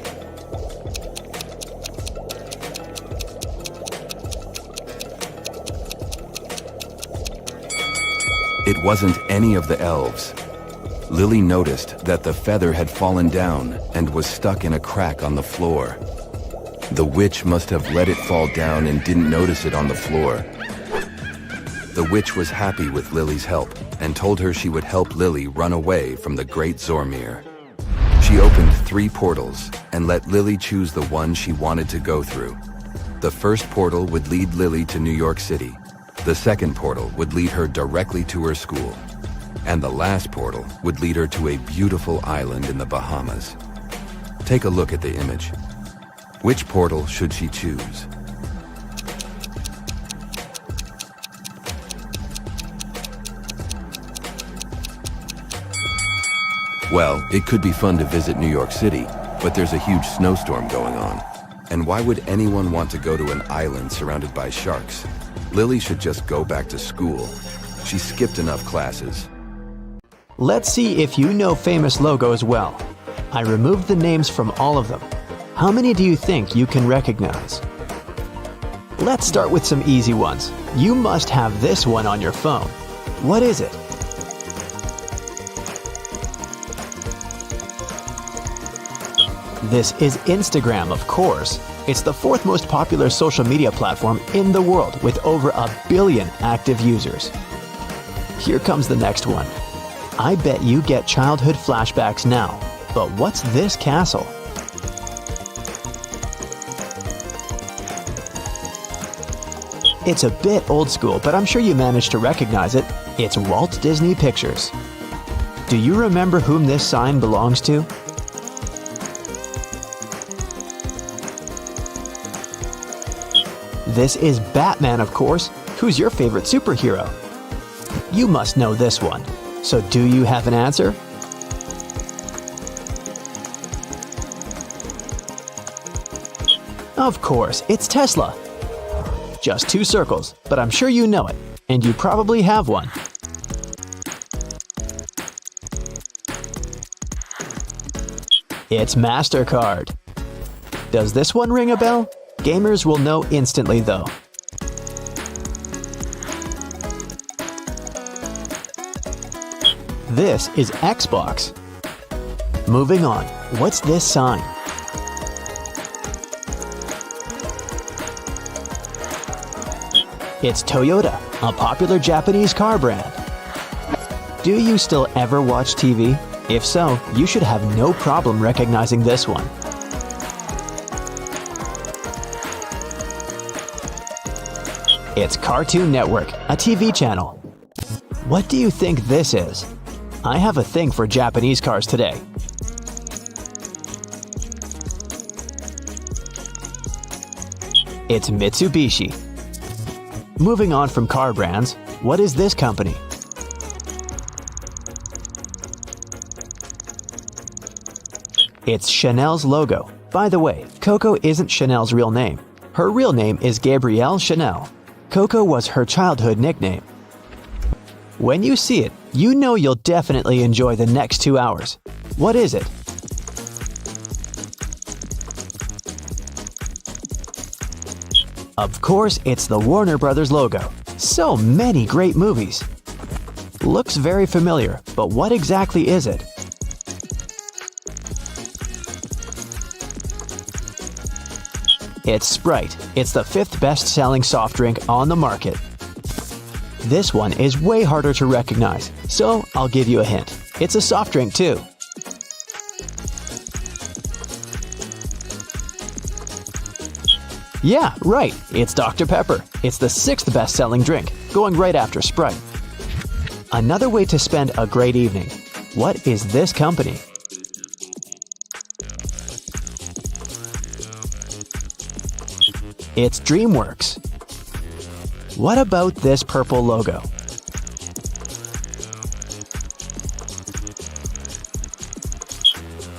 It wasn't any of the elves. Lily noticed that the feather had fallen down and was stuck in a crack on the floor. The witch must have let it fall down and didn't notice it on the floor. The witch was happy with Lily's help and told her she would help Lily run away from the great Zormir. She opened 3 portals and let Lily choose the one she wanted to go through. The first portal would lead Lily to New York City. The second portal would lead her directly to her school. And the last portal would lead her to a beautiful island in the Bahamas. Take a look at the image. Which portal should she choose? Well, it could be fun to visit New York City, but there's a huge snowstorm going on. And why would anyone want to go to an island surrounded by sharks? Lily should just go back to school. She skipped enough classes. Let's see if you know famous logos well. I removed the names from all of them. How many do you think you can recognize? Let's start with some easy ones. You must have this one on your phone. What is it? This is Instagram, of course. It's the 4th most popular social media platform in the world with over 1 billion active users. Here comes the next one. I bet you get childhood flashbacks now. But what's this castle? It's a bit old school, but I'm sure you managed to recognize it. It's Walt Disney Pictures. Do you remember whom this sign belongs to? This is Batman, of course. Who's your favorite superhero? You must know this one. So do you have an answer? Of course, it's Tesla. Just 2 circles, but I'm sure you know it, and you probably have one. It's MasterCard. Does this one ring a bell? Gamers will know instantly though. This is Xbox. Moving on, what's this sign? It's Toyota, a popular Japanese car brand. Do you still ever watch TV? If so, you should have no problem recognizing this one. It's Cartoon Network, a TV channel. What do you think this is? I have a thing for Japanese cars today. It's Mitsubishi. Moving on from car brands, what is this company? It's Chanel's logo. By the way, Coco isn't Chanel's real name. Her real name is Gabrielle Chanel. Coco was her childhood nickname. When you see it, you know you'll definitely enjoy the next 2 hours. What is it? Of course, it's the Warner Brothers logo. So many great movies. Looks very familiar, but what exactly is it? It's Sprite. It's the 5th best-selling soft drink on the market. This one is way harder to recognize, so I'll give you a hint. It's a soft drink too. Yeah, right, it's Dr. Pepper. It's the 6th best-selling drink, going right after Sprite. Another way to spend a great evening. What is this company? It's DreamWorks. What about this purple logo?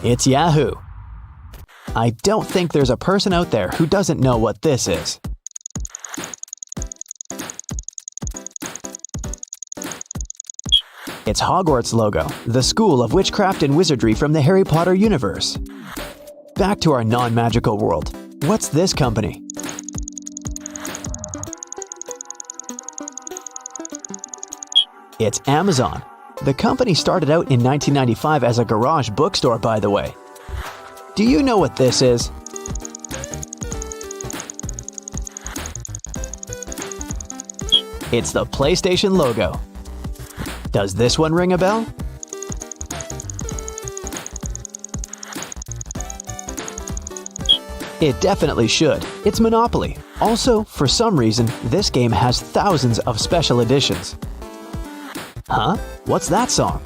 It's Yahoo! I don't think there's a person out there who doesn't know what this is. It's Hogwarts logo, the school of witchcraft and wizardry from the Harry Potter universe. Back to our non-magical world. What's this company? It's Amazon. The company started out in 1995 as a garage bookstore, by the way. Do you know what this is? It's the PlayStation logo. Does this one ring a bell? It definitely should. It's Monopoly. Also, for some reason, this game has thousands of special editions. Huh? What's that song?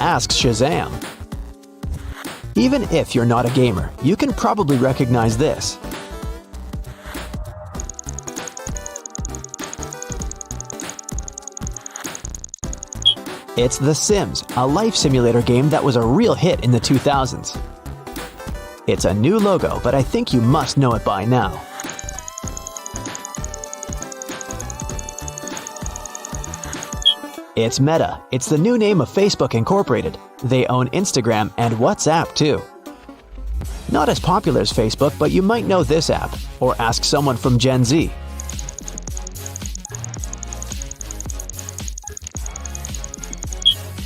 Ask Shazam. Even if you're not a gamer, you can probably recognize this. It's The Sims, a life simulator game that was a real hit in the 2000s. It's a new logo, but I think you must know it by now. It's Meta. It's the new name of Facebook Incorporated. They own Instagram and WhatsApp too. Not as popular as Facebook, but you might know this app, or ask someone from Gen Z.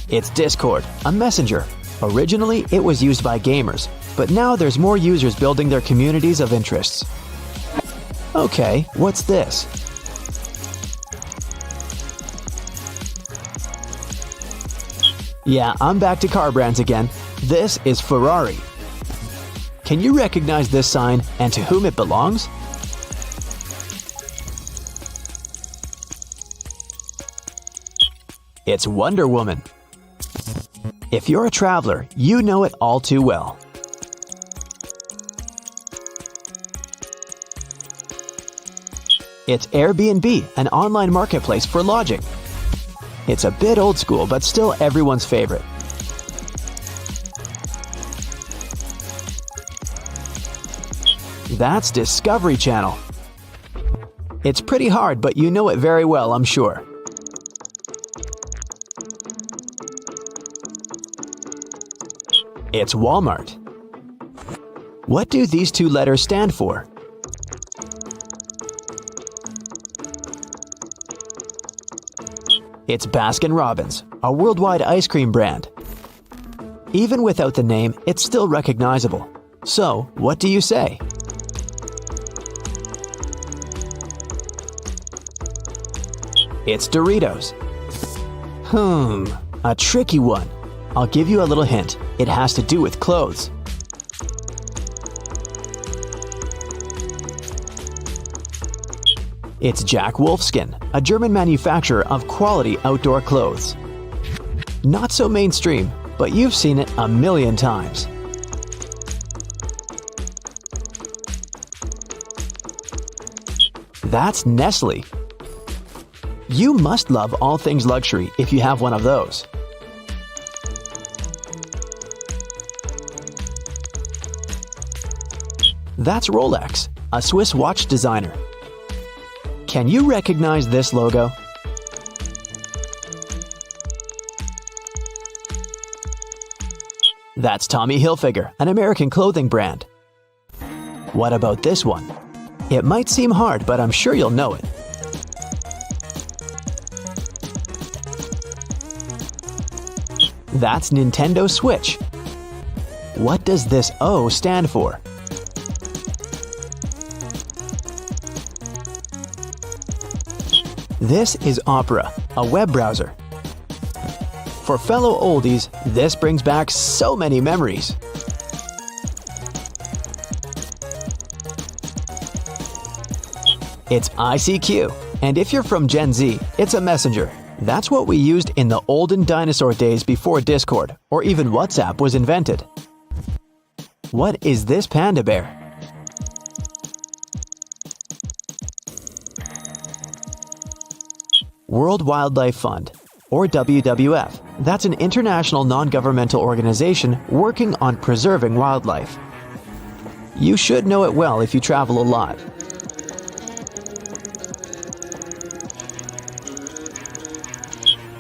It's Discord, a messenger. Originally, it was used by gamers, but now there's more users building their communities of interests. Okay, what's this? Yeah, I'm back to car brands again. This is Ferrari. Can you recognize this sign and to whom it belongs? It's Wonder Woman. If you're a traveler, you know it all too well. It's Airbnb, an online marketplace for lodging. It's a bit old school, but still everyone's favorite. That's Discovery Channel. It's pretty hard, but you know it very well, I'm sure. It's Walmart. What do these two letters stand for? It's Baskin-Robbins, a worldwide ice cream brand. Even without the name, it's still recognizable. So, what do you say? It's Doritos. A tricky one. I'll give you a little hint. It has to do with clothes. It's Jack Wolfskin, a German manufacturer of quality outdoor clothes. Not so mainstream, but you've seen it a million times. That's Nestle. You must love all things luxury if you have one of those. That's Rolex, a Swiss watch designer. Can you recognize this logo? That's Tommy Hilfiger, an American clothing brand. What about this one? It might seem hard, but I'm sure you'll know it. That's Nintendo Switch. What does this O stand for? This is Opera, a web browser. For fellow oldies, this brings back so many memories. It's ICQ, and if you're from Gen Z, it's a messenger. That's what we used in the olden dinosaur days before Discord, or even WhatsApp was invented. What is this panda bear? World Wildlife Fund, or WWF. That's an international non-governmental organization working on preserving wildlife. You should know it well if you travel a lot.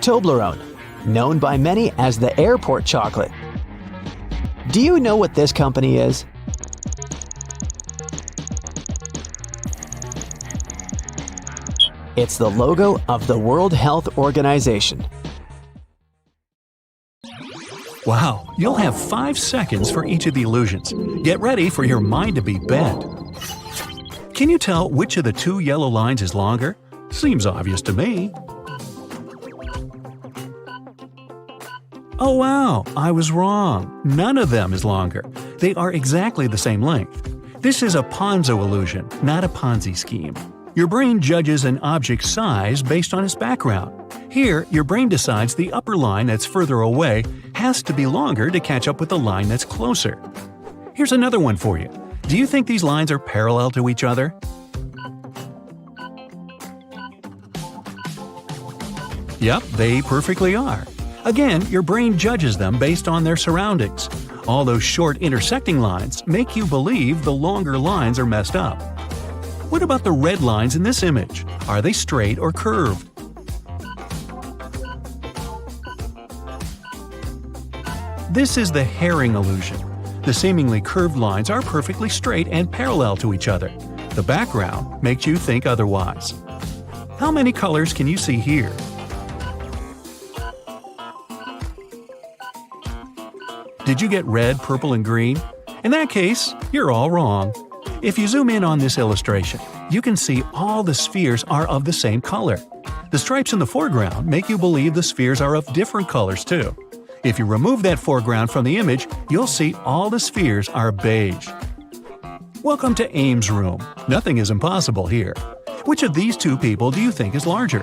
Toblerone, known by many as the airport chocolate. Do you know what this company is? It's the logo of the World Health Organization. Wow, you'll have 5 seconds for each of the illusions. Get ready for your mind to be bent. Can you tell which of the 2 yellow lines is longer? Seems obvious to me. Oh wow, I was wrong. None of them is longer. They are exactly the same length. This is a Ponzo illusion, not a Ponzi scheme. Your brain judges an object's size based on its background. Here, your brain decides the upper line that's further away has to be longer to catch up with the line that's closer. Here's another one for you. Do you think these lines are parallel to each other? Yep, they perfectly are. Again, your brain judges them based on their surroundings. All those short intersecting lines make you believe the longer lines are messed up. What about the red lines in this image? Are they straight or curved? This is the herring illusion. The seemingly curved lines are perfectly straight and parallel to each other. The background makes you think otherwise. How many colors can you see here? Did you get red, purple, and green? In that case, you're all wrong. If you zoom in on this illustration, you can see all the spheres are of the same color. The stripes in the foreground make you believe the spheres are of different colors too. If you remove that foreground from the image, you'll see all the spheres are beige. Welcome to Ames' room. Nothing is impossible here. Which of these two people do you think is larger?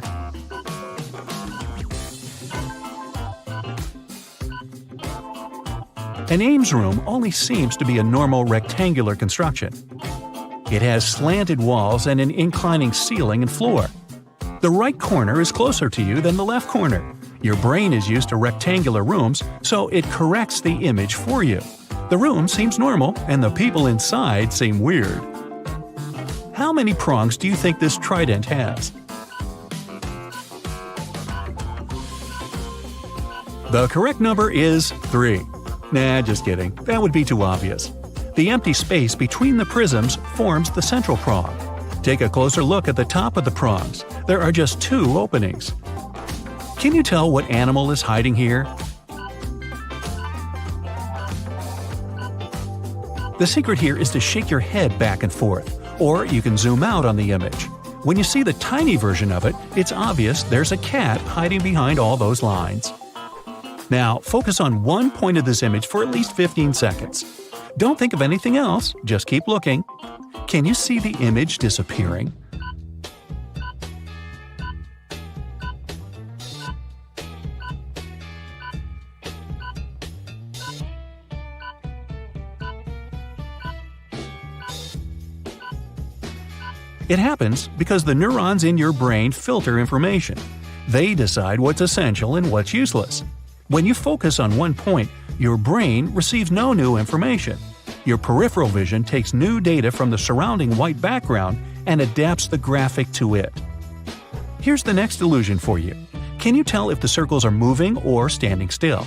An Ames room only seems to be a normal rectangular construction. It has slanted walls and an inclining ceiling and floor. The right corner is closer to you than the left corner. Your brain is used to rectangular rooms, so it corrects the image for you. The room seems normal, and the people inside seem weird. How many prongs do you think this trident has? The correct number is 3. Nah, just kidding. That would be too obvious. The empty space between the prisms forms the central prong. Take a closer look at the top of the prongs. There are just 2 openings. Can you tell what animal is hiding here? The secret here is to shake your head back and forth, or you can zoom out on the image. When you see the tiny version of it, it's obvious there's a cat hiding behind all those lines. Now, focus on one point of this image for at least 15 seconds. Don't think of anything else, just keep looking. Can you see the image disappearing? It happens because the neurons in your brain filter information. They decide what's essential and what's useless. When you focus on one point, your brain receives no new information. Your peripheral vision takes new data from the surrounding white background and adapts the graphic to it. Here's the next illusion for you. Can you tell if the circles are moving or standing still?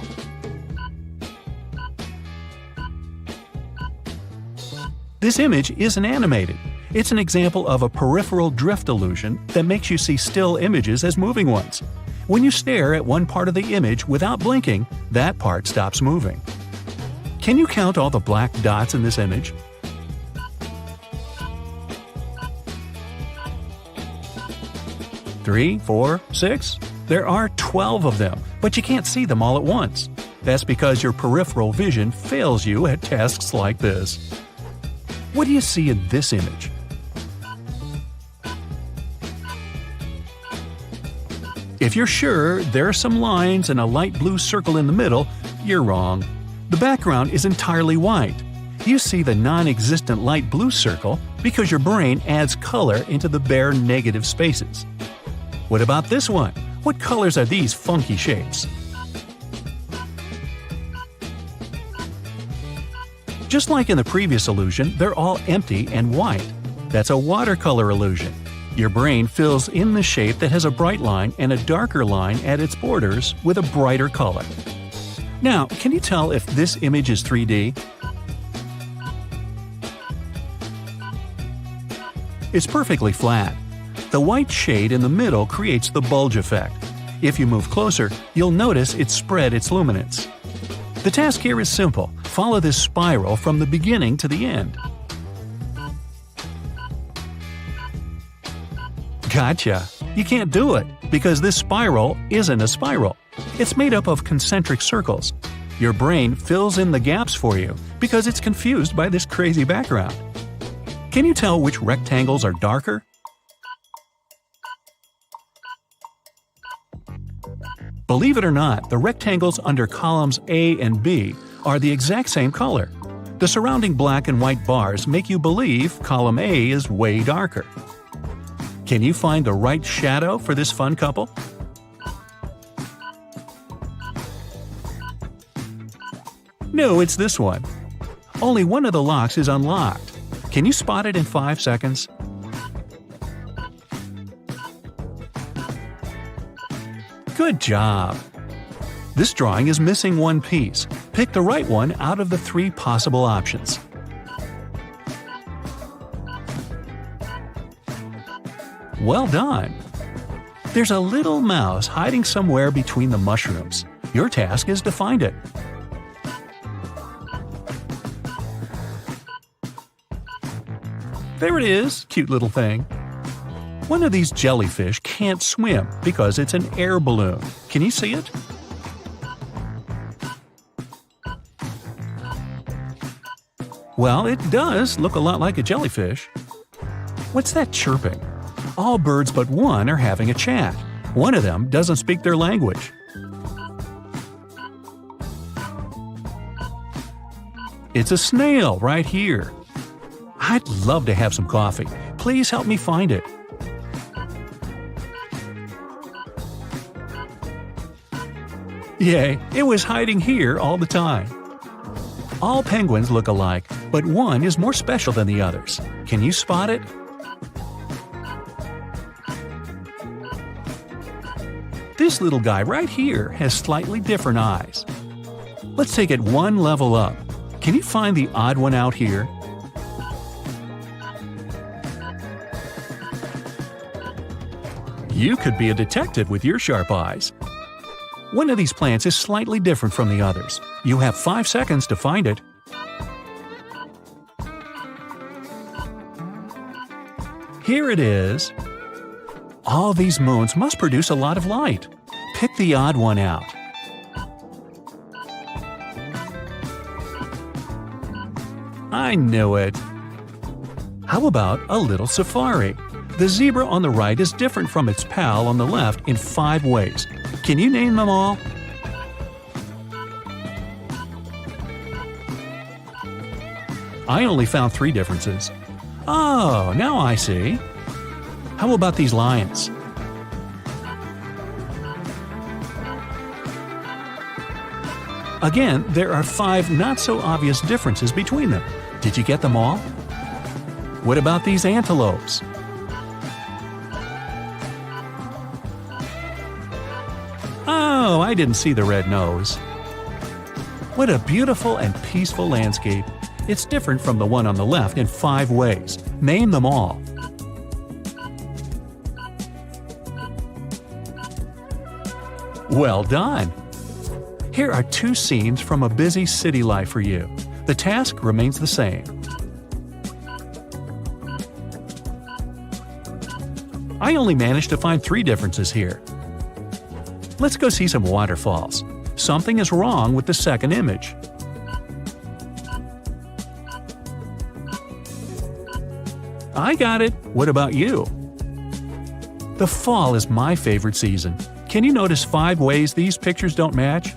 This image isn't animated. It's an example of a peripheral drift illusion that makes you see still images as moving ones. When you stare at one part of the image without blinking, that part stops moving. Can you count all the black dots in this image? Three, 4, 6? There are 12 of them, but you can't see them all at once. That's because your peripheral vision fails you at tasks like this. What do you see in this image? If you're sure there are some lines and a light blue circle in the middle, you're wrong. The background is entirely white. You see the non-existent light blue circle because your brain adds color into the bare negative spaces. What about this one? What colors are these funky shapes? Just like in the previous illusion, they're all empty and white. That's a watercolor illusion. Your brain fills in the shape that has a bright line and a darker line at its borders with a brighter color. Now, can you tell if this image is 3D? It's perfectly flat. The white shade in the middle creates the bulge effect. If you move closer, you'll notice it spread its luminance. The task here is simple. Follow this spiral from the beginning to the end. Gotcha! You can't do it, because this spiral isn't a spiral. It's made up of concentric circles. Your brain fills in the gaps for you because it's confused by this crazy background. Can you tell which rectangles are darker? Believe it or not, the rectangles under columns A and B are the exact same color. The surrounding black and white bars make you believe column A is way darker. Can you find the right shadow for this fun couple? No, it's this one. Only one of the locks is unlocked. Can you spot it in 5 seconds? Good job! This drawing is missing one piece. Pick the right one out of the 3 possible options. Well done! There's a little mouse hiding somewhere between the mushrooms. Your task is to find it. There it is, cute little thing. One of these jellyfish can't swim because it's an air balloon. Can you see it? Well, it does look a lot like a jellyfish. What's that chirping? All birds but one are having a chat. One of them doesn't speak their language. It's a snail right here. I'd love to have some coffee. Please help me find it. Yay, it was hiding here all the time. All penguins look alike, but one is more special than the others. Can you spot it? This little guy right here has slightly different eyes. Let's take it one level up. Can you find the odd one out here? You could be a detective with your sharp eyes. One of these plants is slightly different from the others. You have 5 seconds to find it. Here it is. All these moons must produce a lot of light. Pick the odd one out. I knew it. How about a little safari? The zebra on the right is different from its pal on the left in 5 ways. Can you name them all? I only found 3 differences. Oh, now I see. How about these lions? Again, there are 5 not-so-obvious differences between them. Did you get them all? What about these antelopes? Oh, I didn't see the red nose. What a beautiful and peaceful landscape. It's different from the one on the left in 5 ways. Name them all. Well done! Here are 2 scenes from a busy city life for you. The task remains the same. I only managed to find 3 differences here. Let's go see some waterfalls. Something is wrong with the second image. I got it. What about you? The fall is my favorite season. Can you notice 5 ways these pictures don't match?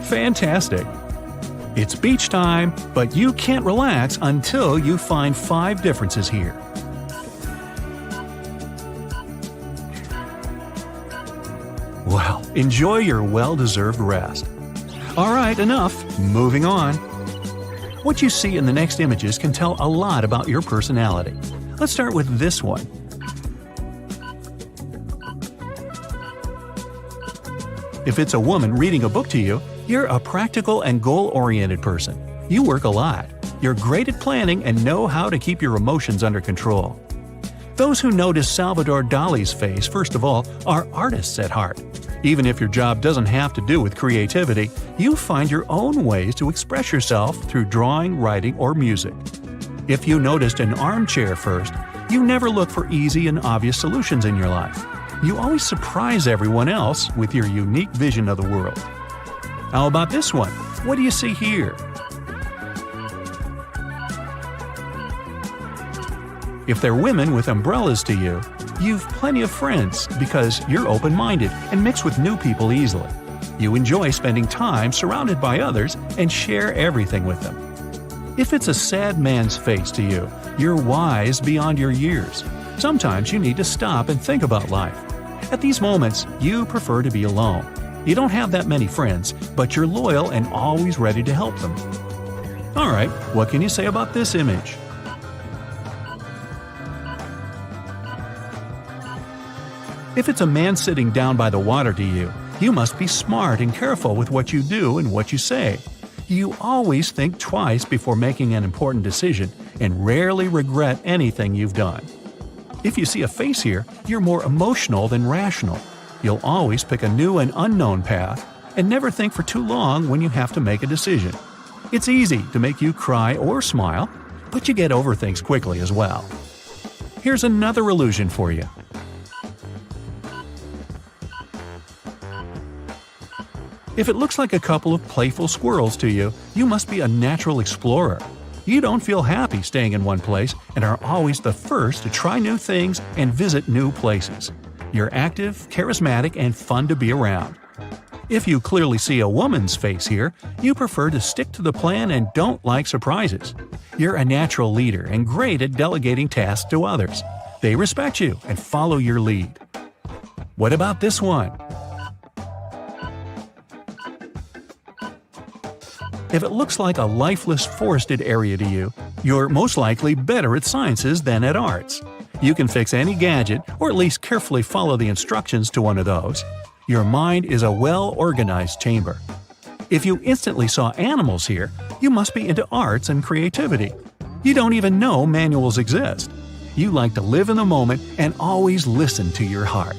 Fantastic! It's beach time, but you can't relax until you find 5 differences here. Well, enjoy your well-deserved rest. All right, enough. Moving on. What you see in the next images can tell a lot about your personality. Let's start with this one. If it's a woman reading a book to you, you're a practical and goal-oriented person. You work a lot. You're great at planning and know how to keep your emotions under control. Those who notice Salvador Dali's face, first of all, are artists at heart. Even if your job doesn't have to do with creativity, you find your own ways to express yourself through drawing, writing, or music. If you noticed an armchair first, you never look for easy and obvious solutions in your life. You always surprise everyone else with your unique vision of the world. How about this one? What do you see here? If they're women with umbrellas to you, you've plenty of friends because you're open-minded and mix with new people easily. You enjoy spending time surrounded by others and share everything with them. If it's a sad man's face to you, you're wise beyond your years. Sometimes you need to stop and think about life. At these moments, you prefer to be alone. You don't have that many friends, but you're loyal and always ready to help them. All right, what can you say about this image? If it's a man sitting down by the water to you, you must be smart and careful with what you do and what you say. You always think twice before making an important decision and rarely regret anything you've done. If you see a face here, you're more emotional than rational. You'll always pick a new and unknown path and never think for too long when you have to make a decision. It's easy to make you cry or smile, but you get over things quickly as well. Here's another illusion for you. If it looks like a couple of playful squirrels to you, you must be a natural explorer. You don't feel happy staying in one place and are always the first to try new things and visit new places. You're active, charismatic, and fun to be around. If you clearly see a woman's face here, you prefer to stick to the plan and don't like surprises. You're a natural leader and great at delegating tasks to others. They respect you and follow your lead. What about this one? If it looks like a lifeless forested area to you, you're most likely better at sciences than at arts. You can fix any gadget, or at least carefully follow the instructions to one of those. Your mind is a well-organized chamber. If you instantly saw animals here, you must be into arts and creativity. You don't even know manuals exist. You like to live in the moment and always listen to your heart.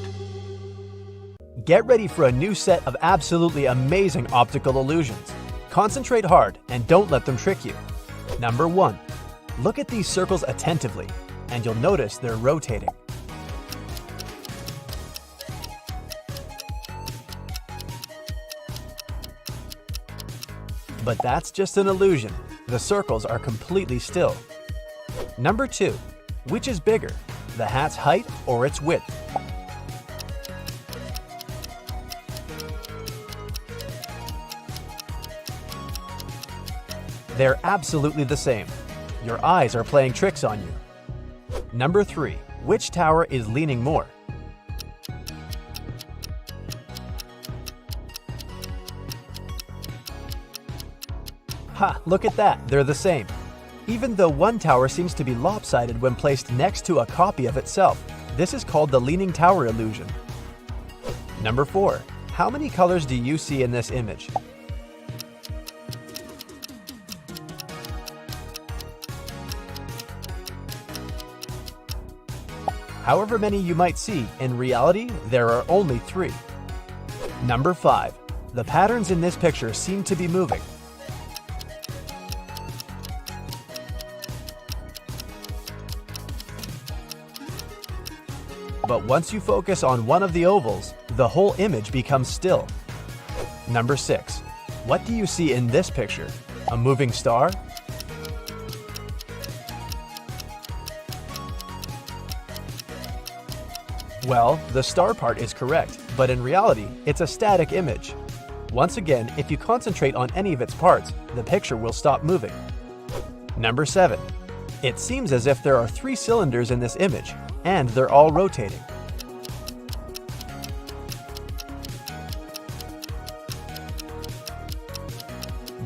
Get ready for a new set of absolutely amazing optical illusions. Concentrate hard and don't let them trick you. Number 1. Look at these circles attentively, and you'll notice they're rotating. But that's just an illusion. The circles are completely still. Number 2. Which is bigger, the hat's height or its width? They're absolutely the same. Your eyes are playing tricks on you. Number 3. Which tower is leaning more? Ha! Look at that, they're the same. Even though one tower seems to be lopsided when placed next to a copy of itself, this is called the leaning tower illusion. Number 4. How many colors do you see in this image? However many you might see, in reality, there are only 3. Number 5. The patterns in this picture seem to be moving. But once you focus on one of the ovals, the whole image becomes still. Number 6. What do you see in this picture? A moving star? Well, the star part is correct, but in reality, it's a static image. Once again, if you concentrate on any of its parts, the picture will stop moving. Number 7. It seems as if there are 3 cylinders in this image, and they're all rotating.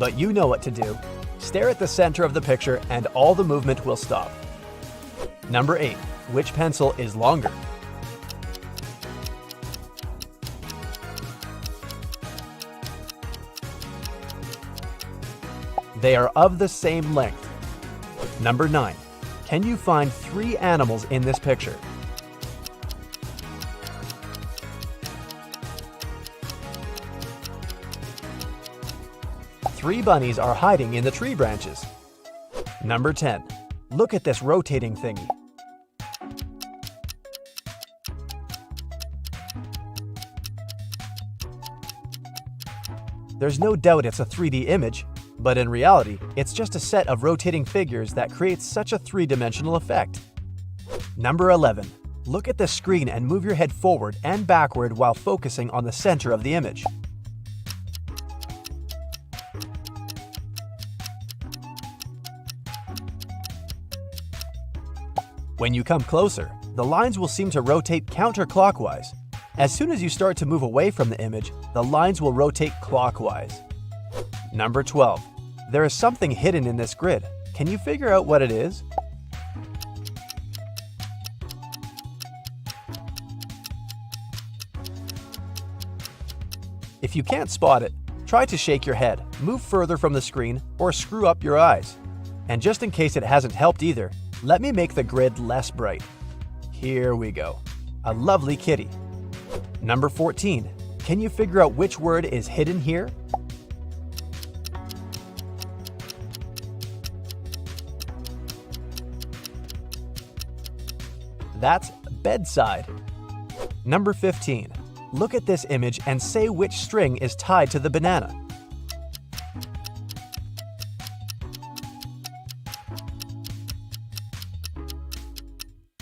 But you know what to do. Stare at the center of the picture and all the movement will stop. Number 8. Which pencil is longer? They are of the same length. Number 9. Can you find 3 animals in this picture? Three bunnies are hiding in the tree branches. Number 10. Look at this rotating thingy. There's no doubt it's a 3D image, but in reality, it's just a set of rotating figures that creates such a 3-dimensional effect. Number 11. Look at the screen and move your head forward and backward while focusing on the center of the image. When you come closer, the lines will seem to rotate counterclockwise. As soon as you start to move away from the image, the lines will rotate clockwise. Number 12. There is something hidden in this grid. Can you figure out what it is? If you can't spot it, try to shake your head, move further from the screen, or screw up your eyes. And just in case it hasn't helped either, let me make the grid less bright. Here we go. A lovely kitty. Number 14. Can you figure out which word is hidden here? That's bedside. Number 15. Look at this image and say which string is tied to the banana.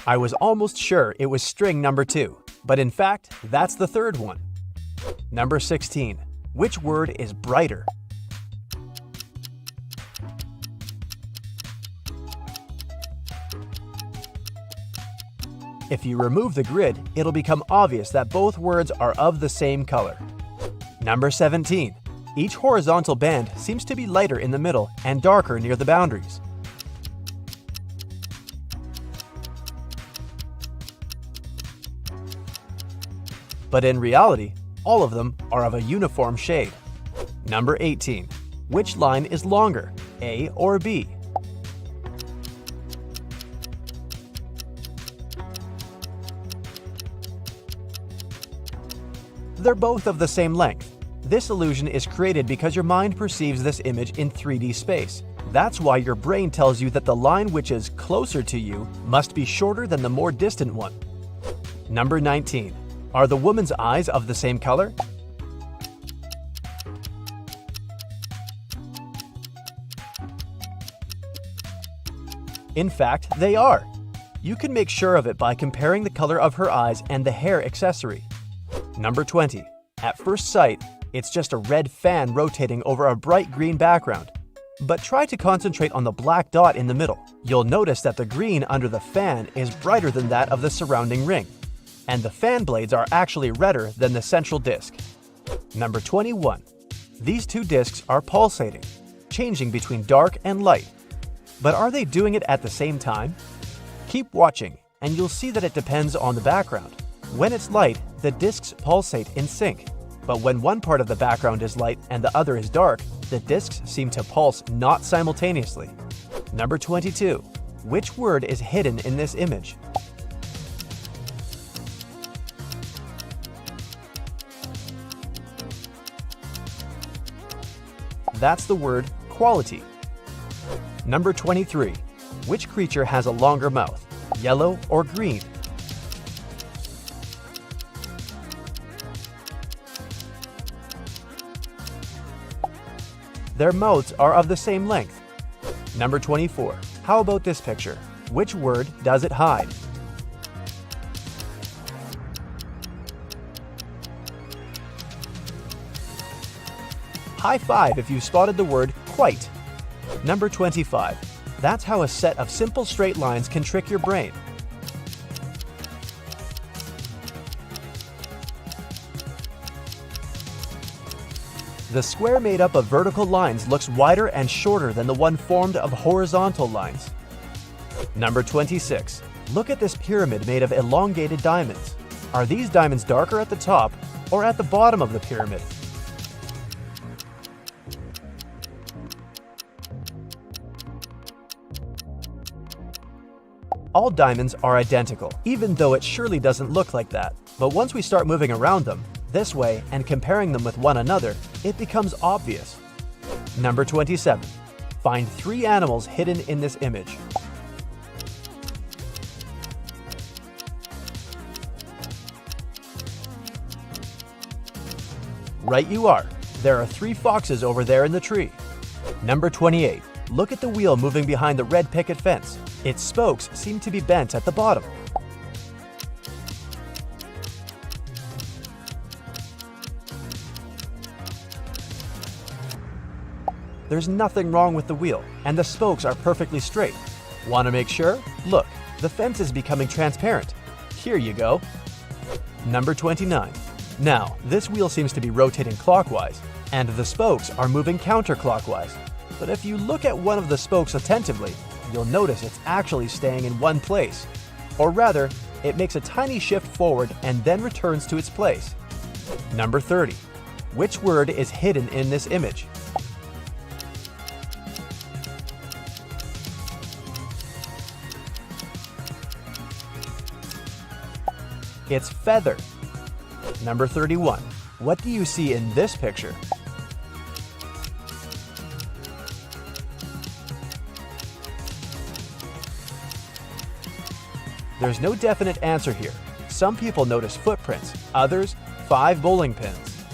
I was almost sure it was string number 2, but in fact, that's the third one. Number 16. Which word is brighter? If you remove the grid, it'll become obvious that both words are of the same color. Number 17. Each horizontal band seems to be lighter in the middle and darker near the boundaries. But in reality, all of them are of a uniform shade. Number 18. Which line is longer, A or B? They're both of the same length. This illusion is created because your mind perceives this image in 3D space. That's why your brain tells you that the line which is closer to you must be shorter than the more distant one. Number 19. Are the woman's eyes of the same color? In fact, they are. You can make sure of it by comparing the color of her eyes and the hair accessory. Number 20. At first sight, it's just a red fan rotating over a bright green background. But try to concentrate on the black dot in the middle. You'll notice that the green under the fan is brighter than that of the surrounding ring. And the fan blades are actually redder than the central disc. Number 21. These two discs are pulsating, changing between dark and light. But are they doing it at the same time? Keep watching, and you'll see that it depends on the background. When it's light, the discs pulsate in sync. But when one part of the background is light and the other is dark, the discs seem to pulse not simultaneously. Number 22. Which word is hidden in this image? That's the word quality. Number 23. Which creature has a longer mouth, yellow or green? Their mouths are of the same length. Number 24. How about this picture? Which word does it hide? High five if you spotted the word quite. Number 25. That's how a set of simple straight lines can trick your brain. The square made up of vertical lines looks wider and shorter than the one formed of horizontal lines. Number 26. Look at this pyramid made of elongated diamonds. Are these diamonds darker at the top or at the bottom of the pyramid? All diamonds are identical, even though it surely doesn't look like that. But once we start moving around them, this way, and comparing them with one another, it becomes obvious. Number 27. Find 3 animals hidden in this image. Right you are. There are 3 foxes over there in the tree. Number 28. Look at the wheel moving behind the red picket fence. Its spokes seem to be bent at the bottom. There's nothing wrong with the wheel, and the spokes are perfectly straight. Want to make sure? Look, the fence is becoming transparent. Here you go. Number 29. Now, this wheel seems to be rotating clockwise, and the spokes are moving counterclockwise. But if you look at one of the spokes attentively, you'll notice it's actually staying in one place. Or rather, it makes a tiny shift forward and then returns to its place. Number 30. Which word is hidden in this image? It's feather. Number 31. What do you see in this picture? There's no definite answer here. Some people notice footprints, others 5 bowling pins.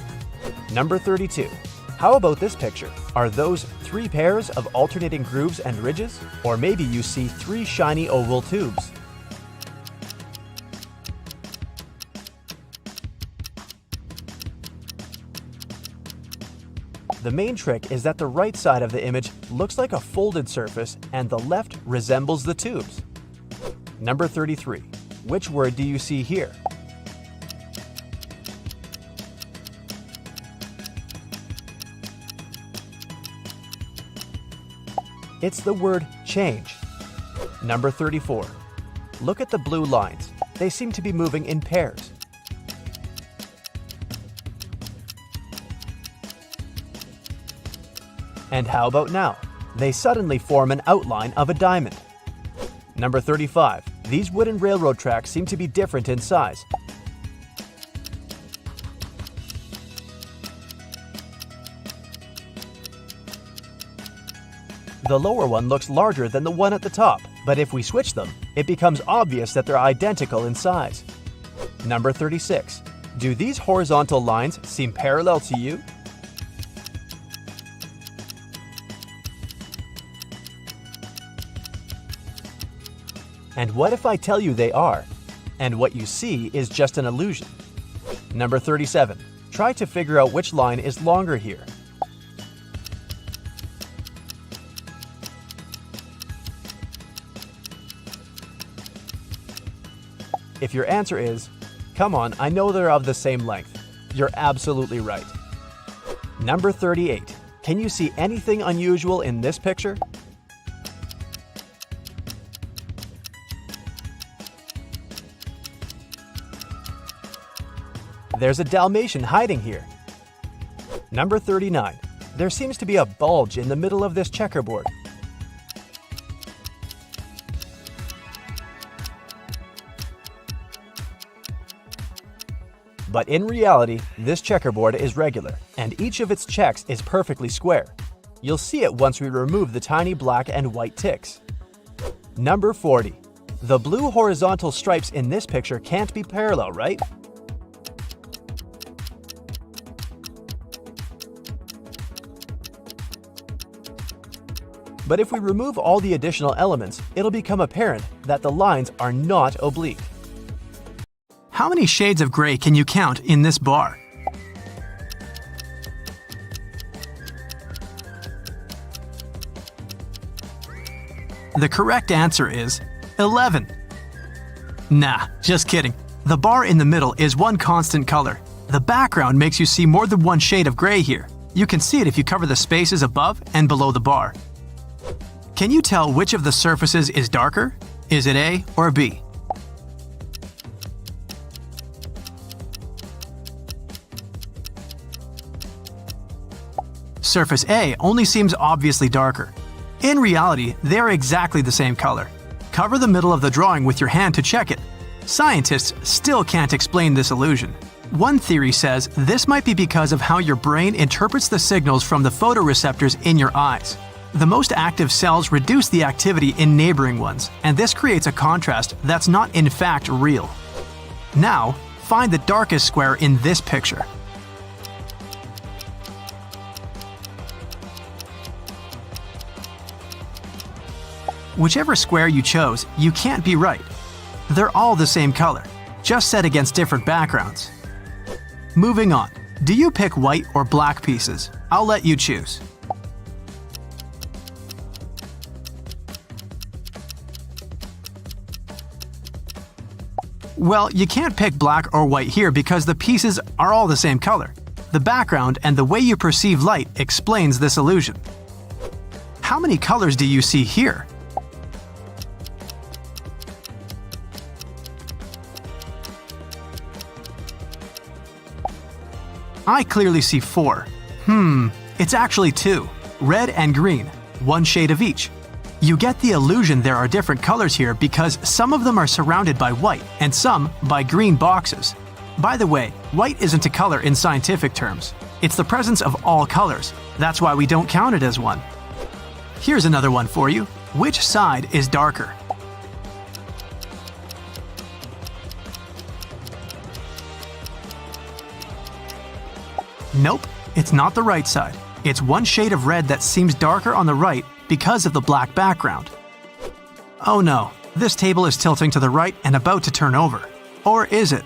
Number 32. How about this picture? Are those 3 pairs of alternating grooves and ridges? Or maybe you see 3 shiny oval tubes. The main trick is that the right side of the image looks like a folded surface and the left resembles the tubes. Number 33. Which word do you see here? It's the word change. Number 34. Look at the blue lines. They seem to be moving in pairs. And how about now? They suddenly form an outline of a diamond. Number 35. These wooden railroad tracks seem to be different in size. The lower one looks larger than the one at the top, but if we switch them, it becomes obvious that they're identical in size. Number 36. Do these horizontal lines seem parallel to you? And what if I tell you they are, and what you see is just an illusion? Number 37. Try to figure out which line is longer here. If your answer is, come on, I know they're of the same length, you're absolutely right. Number 38. Can you see anything unusual in this picture? There's a Dalmatian hiding here. Number 39. There seems to be a bulge in the middle of this checkerboard. But in reality, this checkerboard is regular, and each of its checks is perfectly square. You'll see it once we remove the tiny black and white ticks. Number 40. The blue horizontal stripes in this picture can't be parallel, right? But if we remove all the additional elements, it'll become apparent that the lines are not oblique. How many shades of gray can you count in this bar? The correct answer is 11. Nah, just kidding. The bar in the middle is one constant color. The background makes you see more than one shade of gray here. You can see it if you cover the spaces above and below the bar. Can you tell which of the surfaces is darker? Is it A or B? Surface A only seems obviously darker. In reality, they are exactly the same color. Cover the middle of the drawing with your hand to check it. Scientists still can't explain this illusion. One theory says this might be because of how your brain interprets the signals from the photoreceptors in your eyes. The most active cells reduce the activity in neighboring ones, and this creates a contrast that's not in fact real. Now, find the darkest square in this picture. Whichever square you chose, you can't be right. They're all the same color, just set against different backgrounds. Moving on. Do you pick white or black pieces? I'll let you choose. Well, you can't pick black or white here because the pieces are all the same color. The background and the way you perceive light explains this illusion. How many colors do you see here? I clearly see 4. It's actually 2. Red and green, one shade of each. You get the illusion there are different colors here because some of them are surrounded by white and some by green boxes. By the way, white isn't a color in scientific terms. It's the presence of all colors. That's why we don't count it as one. Here's another one for you. Which side is darker? Nope, it's not the right side. It's one shade of red that seems darker on the right because of the black background. Oh no, this table is tilting to the right and about to turn over. Or is it?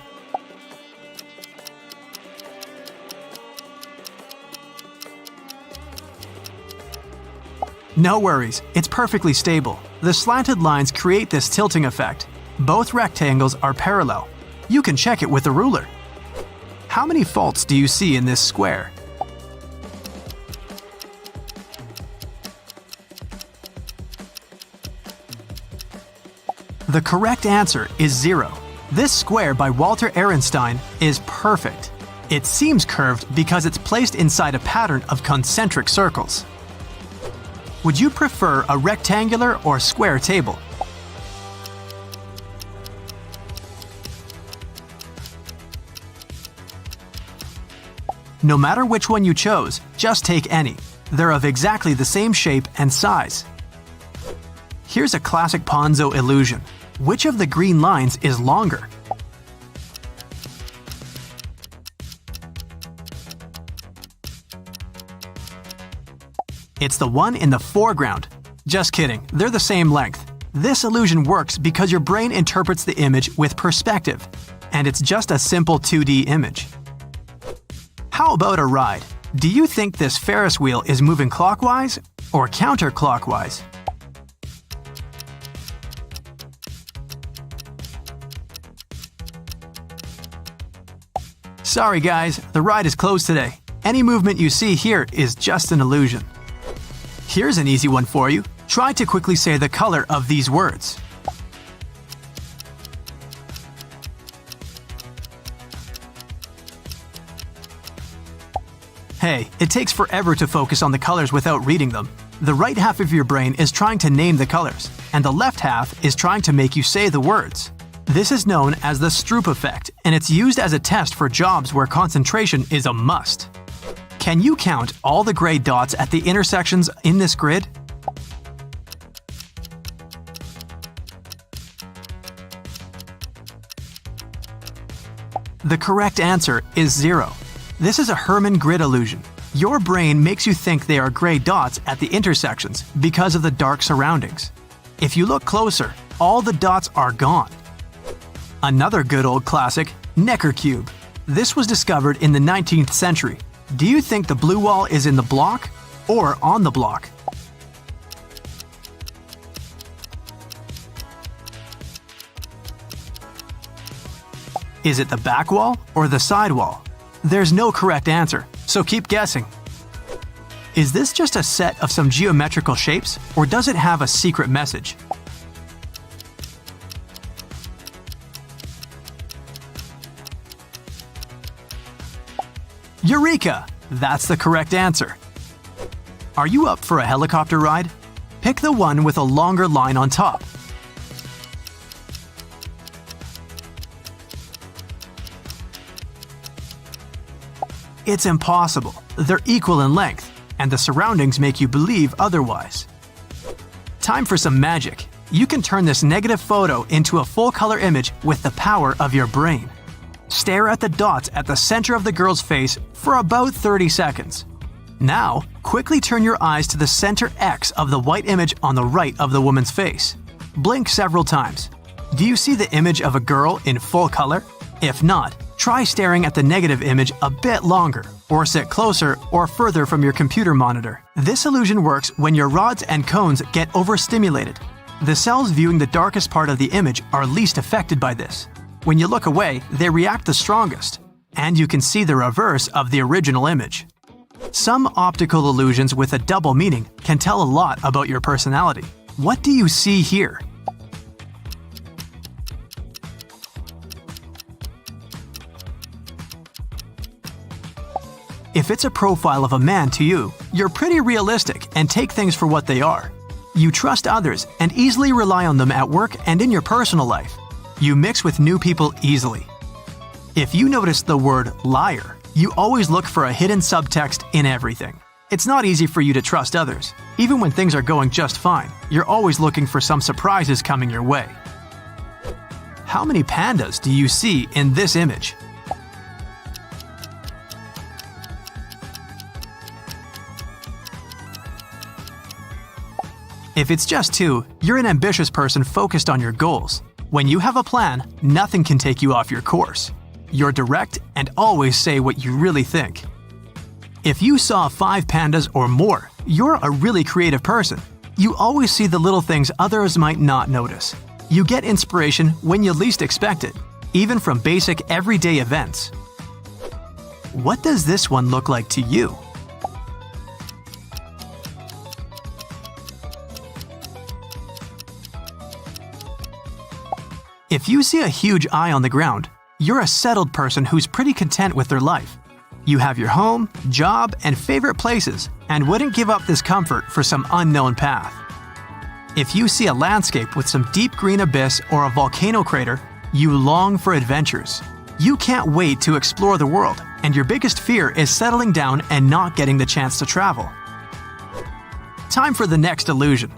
No worries, it's perfectly stable. The slanted lines create this tilting effect. Both rectangles are parallel. You can check it with a ruler. How many faults do you see in this square? The correct answer is 0. This square by Walter Ehrenstein is perfect. It seems curved because it's placed inside a pattern of concentric circles. Would you prefer a rectangular or square table? No matter which one you chose, just take any. They're of exactly the same shape and size. Here's a classic Ponzo illusion. Which of the green lines is longer? It's the one in the foreground. Just kidding, they're the same length. This illusion works because your brain interprets the image with perspective, and it's just a simple 2D image. How about a ride? Do you think this Ferris wheel is moving clockwise or counterclockwise? Sorry guys, the ride is closed today. Any movement you see here is just an illusion. Here's an easy one for you. Try to quickly say the color of these words. Hey, it takes forever to focus on the colors without reading them. The right half of your brain is trying to name the colors, and the left half is trying to make you say the words. This is known as the Stroop effect, and it's used as a test for jobs where concentration is a must. Can you count all the gray dots at the intersections in this grid? The correct answer is 0. This is a Hermann grid illusion. Your brain makes you think they are gray dots at the intersections because of the dark surroundings. If you look closer, all the dots are gone. Another good old classic, Necker cube. This was discovered in the 19th century. Do you think the blue wall is in the block or on the block? Is it the back wall or the side wall? There's no correct answer, so keep guessing. Is this just a set of some geometrical shapes, or does it have a secret message? Eureka! That's the correct answer. Are you up for a helicopter ride? Pick the one with a longer line on top. It's impossible. They're equal in length, and the surroundings make you believe otherwise. Time for some magic. You can turn this negative photo into a full-color image with the power of your brain. Stare at the dots at the center of the girl's face for about 30 seconds. Now, quickly turn your eyes to the center X of the white image on the right of the woman's face. Blink several times. Do you see the image of a girl in full color? If not, try staring at the negative image a bit longer, or sit closer or further from your computer monitor. This illusion works when your rods and cones get overstimulated. The cells viewing the darkest part of the image are least affected by this. When you look away, they react the strongest, and you can see the reverse of the original image. Some optical illusions with a double meaning can tell a lot about your personality. What do you see here? If it's a profile of a man to you, you're pretty realistic and take things for what they are. You trust others and easily rely on them at work and in your personal life. You mix with new people easily. If you notice the word liar, you always look for a hidden subtext in everything. It's not easy for you to trust others. Even when things are going just fine, you're always looking for some surprises coming your way. How many pandas do you see in this image? If it's just 2, you're an ambitious person focused on your goals. When you have a plan, nothing can take you off your course. You're direct and always say what you really think. If you saw 5 pandas or more, you're a really creative person. You always see the little things others might not notice. You get inspiration when you least expect it, even from basic everyday events. What does this one look like to you? If you see a huge eye on the ground, you're a settled person who's pretty content with their life. You have your home, job, and favorite places, and wouldn't give up this comfort for some unknown path. If you see a landscape with some deep green abyss or a volcano crater, you long for adventures. You can't wait to explore the world, and your biggest fear is settling down and not getting the chance to travel. Time for the next illusion.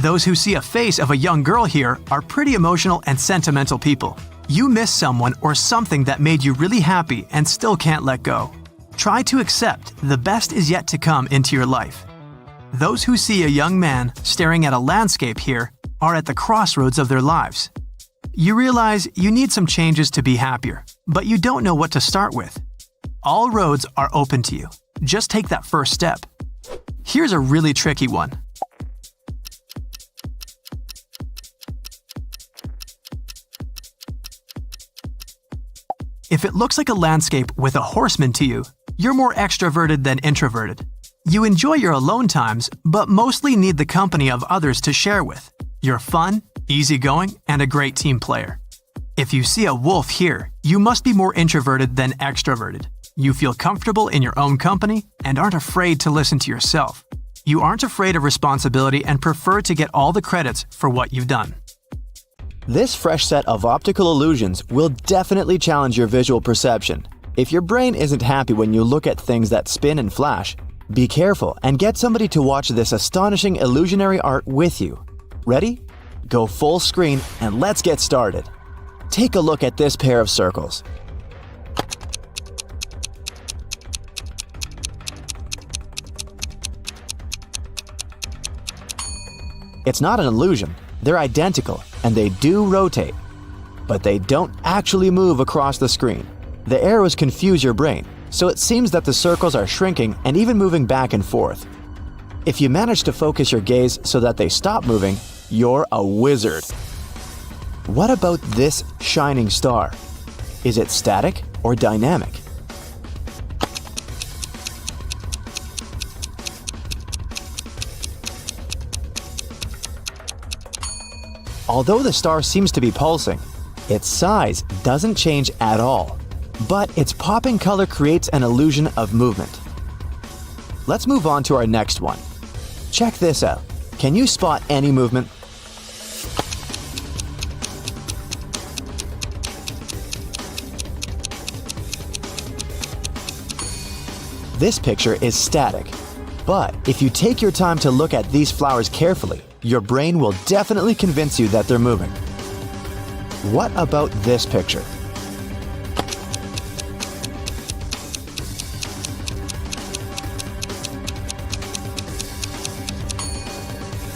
Those who see a face of a young girl here are pretty emotional and sentimental people. You miss someone or something that made you really happy and still can't let go. Try to accept the best is yet to come into your life. Those who see a young man staring at a landscape here are at the crossroads of their lives. You realize you need some changes to be happier, but you don't know what to start with. All roads are open to you. Just take that first step. Here's a really tricky one. If it looks like a landscape with a horseman to you, you're more extroverted than introverted. You enjoy your alone times, but mostly need the company of others to share with. You're fun, easygoing, and a great team player. If you see a wolf here, you must be more introverted than extroverted. You feel comfortable in your own company and aren't afraid to listen to yourself. You aren't afraid of responsibility and prefer to get all the credits for what you've done. This fresh set of optical illusions will definitely challenge your visual perception. If your brain isn't happy when you look at things that spin and flash, be careful and get somebody to watch this astonishing illusionary art with you. Ready? Go full screen and let's get started. Take a look at this pair of circles. It's not an illusion. They're identical, and they do rotate. But they don't actually move across the screen. The arrows confuse your brain, so it seems that the circles are shrinking and even moving back and forth. If you manage to focus your gaze so that they stop moving, you're a wizard. What about this shining star? Is it static or dynamic? Although the star seems to be pulsing, its size doesn't change at all, but its popping color creates an illusion of movement. Let's move on to our next one. Check this out. Can you spot any movement? This picture is static, but if you take your time to look at these flowers carefully, your brain will definitely convince you that they're moving. What about this picture?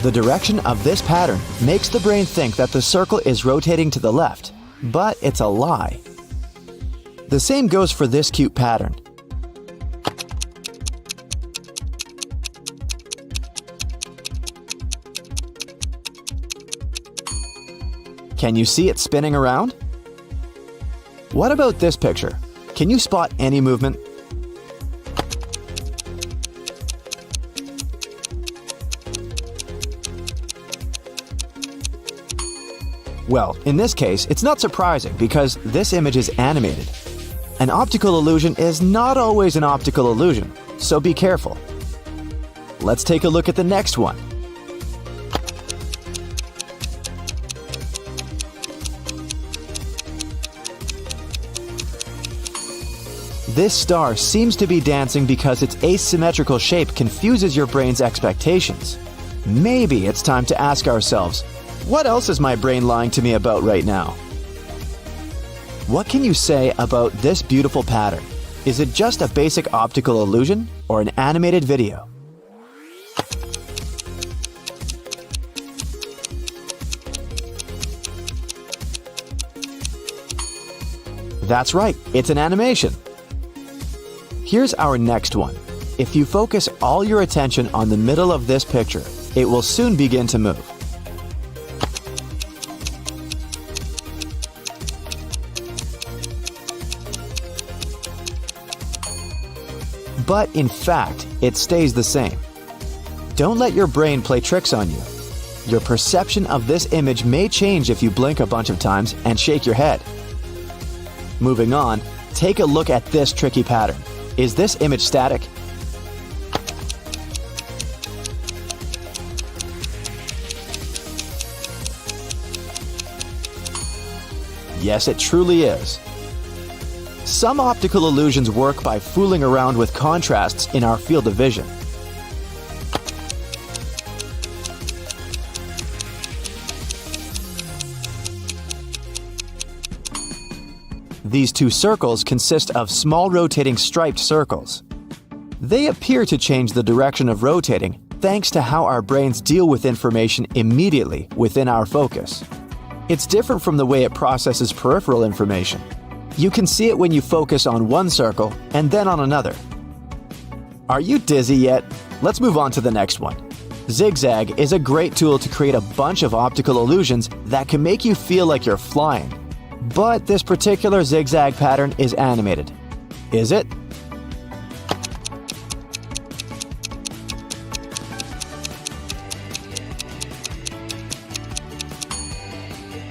The direction of this pattern makes the brain think that the circle is rotating to the left, but it's a lie. The same goes for this cute pattern. Can you see it spinning around? What about this picture? Can you spot any movement? Well, in this case, it's not surprising because this image is animated. An optical illusion is not always an optical illusion, so be careful. Let's take a look at the next one. This star seems to be dancing because its asymmetrical shape confuses your brain's expectations. Maybe it's time to ask ourselves, what else is my brain lying to me about right now? What can you say about this beautiful pattern? Is it just a basic optical illusion or an animated video? That's right, it's an animation. Here's our next one. If you focus all your attention on the middle of this picture, it will soon begin to move. But in fact, it stays the same. Don't let your brain play tricks on you. Your perception of this image may change if you blink a bunch of times and shake your head. Moving on, take a look at this tricky pattern. Is this image static? Yes, it truly is. Some optical illusions work by fooling around with contrasts in our field of vision. These two circles consist of small rotating striped circles. They appear to change the direction of rotating thanks to how our brains deal with information immediately within our focus. It's different from the way it processes peripheral information. You can see it when you focus on one circle and then on another. Are you dizzy yet? Let's move on to the next one. Zigzag is a great tool to create a bunch of optical illusions that can make you feel like you're flying. But this particular zigzag pattern is animated. Is it?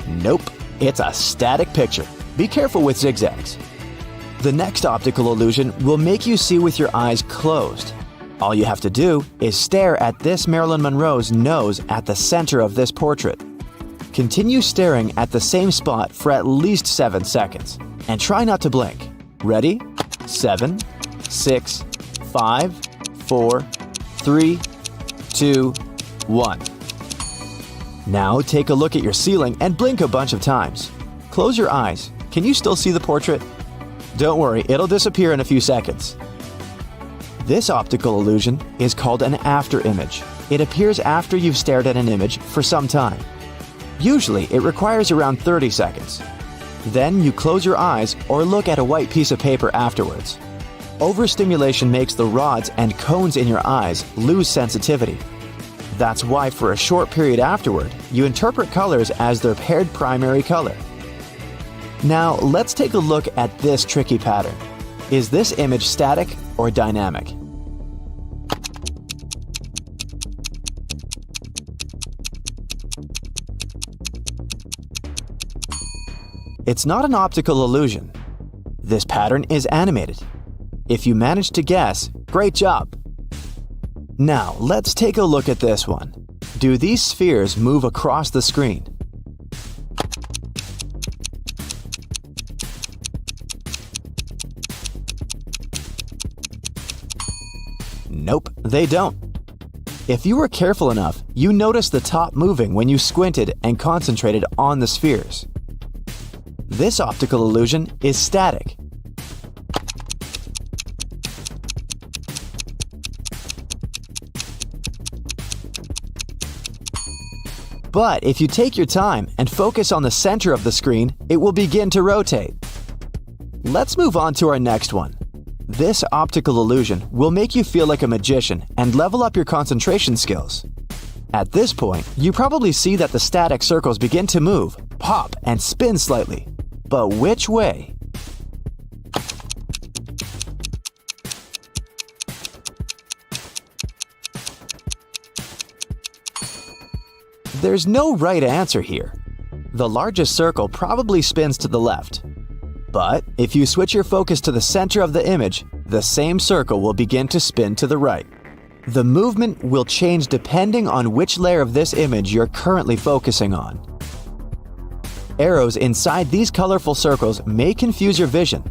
Nope, it's a static picture. Be careful with zigzags. The next optical illusion will make you see with your eyes closed. All you have to do is stare at this Marilyn Monroe's nose at the center of this portrait. Continue staring at the same spot for at least 7 seconds, and try not to blink. Ready? 7, 6, 5, 4, 3, 2, 1. Now take a look at your ceiling and blink a bunch of times. Close your eyes. Can you still see the portrait? Don't worry, it'll disappear in a few seconds. This optical illusion is called an after image. It appears after you've stared at an image for some time. Usually, it requires around 30 seconds. Then you close your eyes or look at a white piece of paper afterwards. Overstimulation makes the rods and cones in your eyes lose sensitivity. That's why for a short period afterward, you interpret colors as their paired primary color. Now, let's take a look at this tricky pattern. Is this image static or dynamic? It's not an optical illusion. This pattern is animated. If you managed to guess, great job! Now, let's take a look at this one. Do these spheres move across the screen? Nope, they don't. If you were careful enough, you noticed the top moving when you squinted and concentrated on the spheres. This optical illusion is static. But if you take your time and focus on the center of the screen, it will begin to rotate. Let's move on to our next one. This optical illusion will make you feel like a magician and level up your concentration skills. At this point, you probably see that the static circles begin to move, pop, and spin slightly. But which way? There's no right answer here. The largest circle probably spins to the left. But if you switch your focus to the center of the image, the same circle will begin to spin to the right. The movement will change depending on which layer of this image you're currently focusing on. Arrows inside these colorful circles may confuse your vision.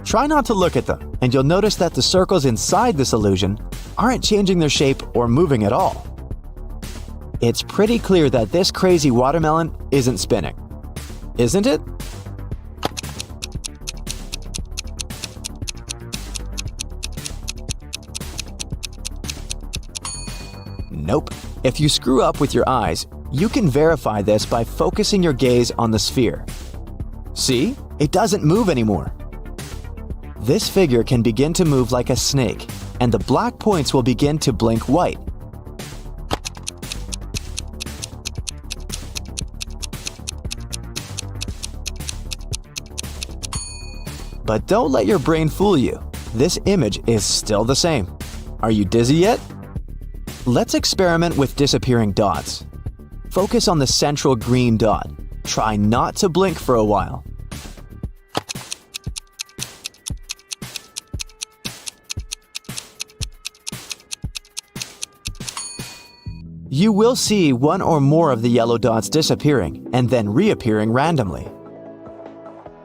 Try not to look at them, and you'll notice that the circles inside this illusion aren't changing their shape or moving at all. It's pretty clear that this crazy watermelon isn't spinning, isn't it? Nope. If you screw up with your eyes, you can verify this by focusing your gaze on the sphere. See? It doesn't move anymore. This figure can begin to move like a snake, and the black points will begin to blink white. But don't let your brain fool you. This image is still the same. Are you dizzy yet? Let's experiment with disappearing dots. Focus on the central green dot. Try not to blink for a while. You will see one or more of the yellow dots disappearing and then reappearing randomly.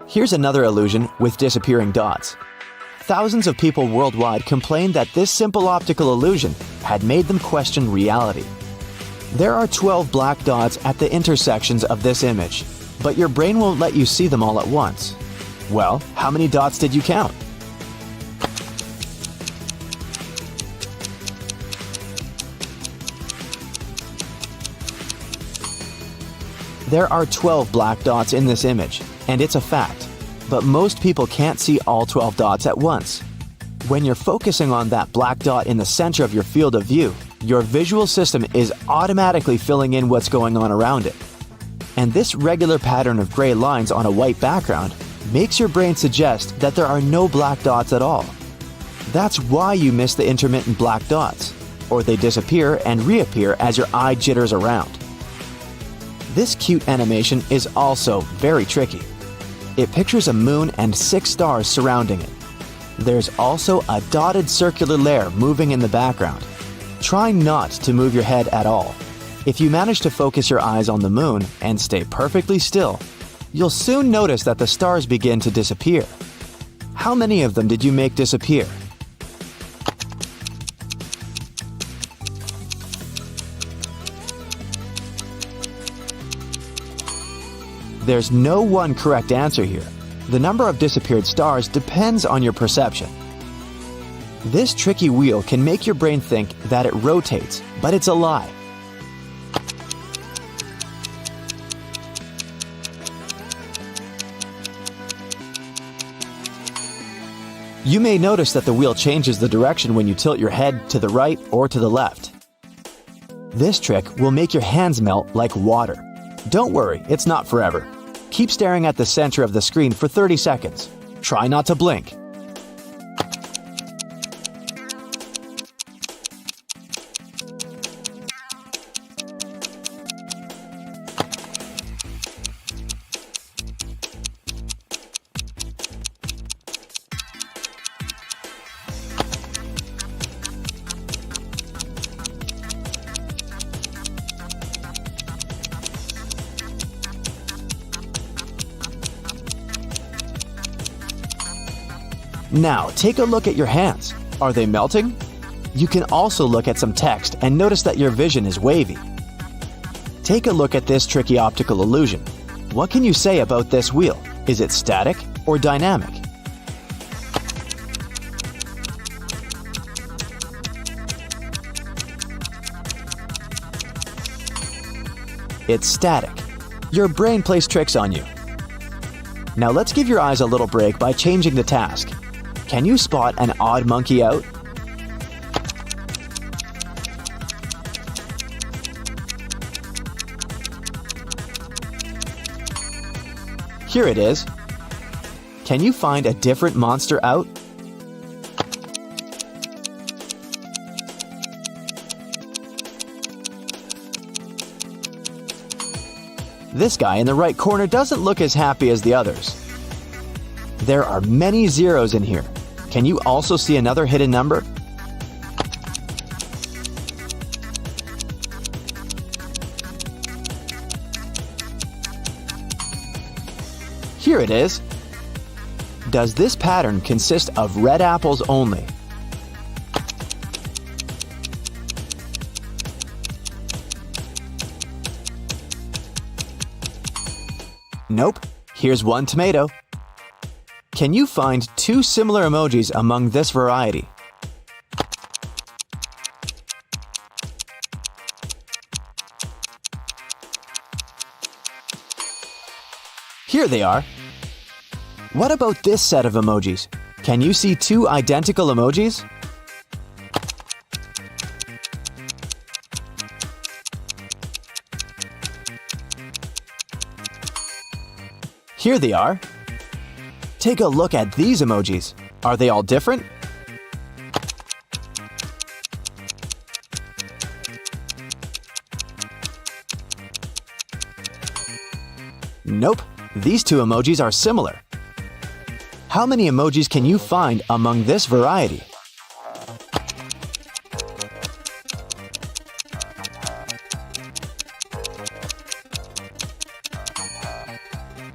Here's another illusion with disappearing dots. Thousands of people worldwide complained that this simple optical illusion had made them question reality. There are 12 black dots at the intersections of this image, but your brain won't let you see them all at once. Well, how many dots did you count? There are 12 black dots in this image, and it's a fact. But most people can't see all 12 dots at once. When you're focusing on that black dot in the center of your field of view, your visual system is automatically filling in what's going on around it. And this regular pattern of gray lines on a white background makes your brain suggest that there are no black dots at all. That's why you miss the intermittent black dots, or they disappear and reappear as your eye jitters around. This cute animation is also very tricky. It pictures a moon and 6 stars surrounding it. There's also a dotted circular layer moving in the background. Try not to move your head at all. If you manage to focus your eyes on the moon and stay perfectly still, you'll soon notice that the stars begin to disappear. How many of them did you make disappear? There's no one correct answer here. The number of disappeared stars depends on your perception. This tricky wheel can make your brain think that it rotates, but it's a lie. You may notice that the wheel changes the direction when you tilt your head to the right or to the left. This trick will make your hands melt like water. Don't worry, it's not forever. Keep staring at the center of the screen for 30 seconds. Try not to blink. Now, take a look at your hands. Are they melting? You can also look at some text and notice that your vision is wavy. Take a look at this tricky optical illusion. What can you say about this wheel? Is it static or dynamic? It's static. Your brain plays tricks on you. Now let's give your eyes a little break by changing the task. Can you spot an odd monkey out? Here it is. Can you find a different monster out? This guy in the right corner doesn't look as happy as the others. There are many zeros in here. Can you also see another hidden number? Here it is. Does this pattern consist of red apples only? Nope. Here's one tomato. Can you find two similar emojis among this variety? Here they are. What about this set of emojis? Can you see two identical emojis? Here they are. Take a look at these emojis. Are they all different? Nope. These two emojis are similar. How many emojis can you find among this variety?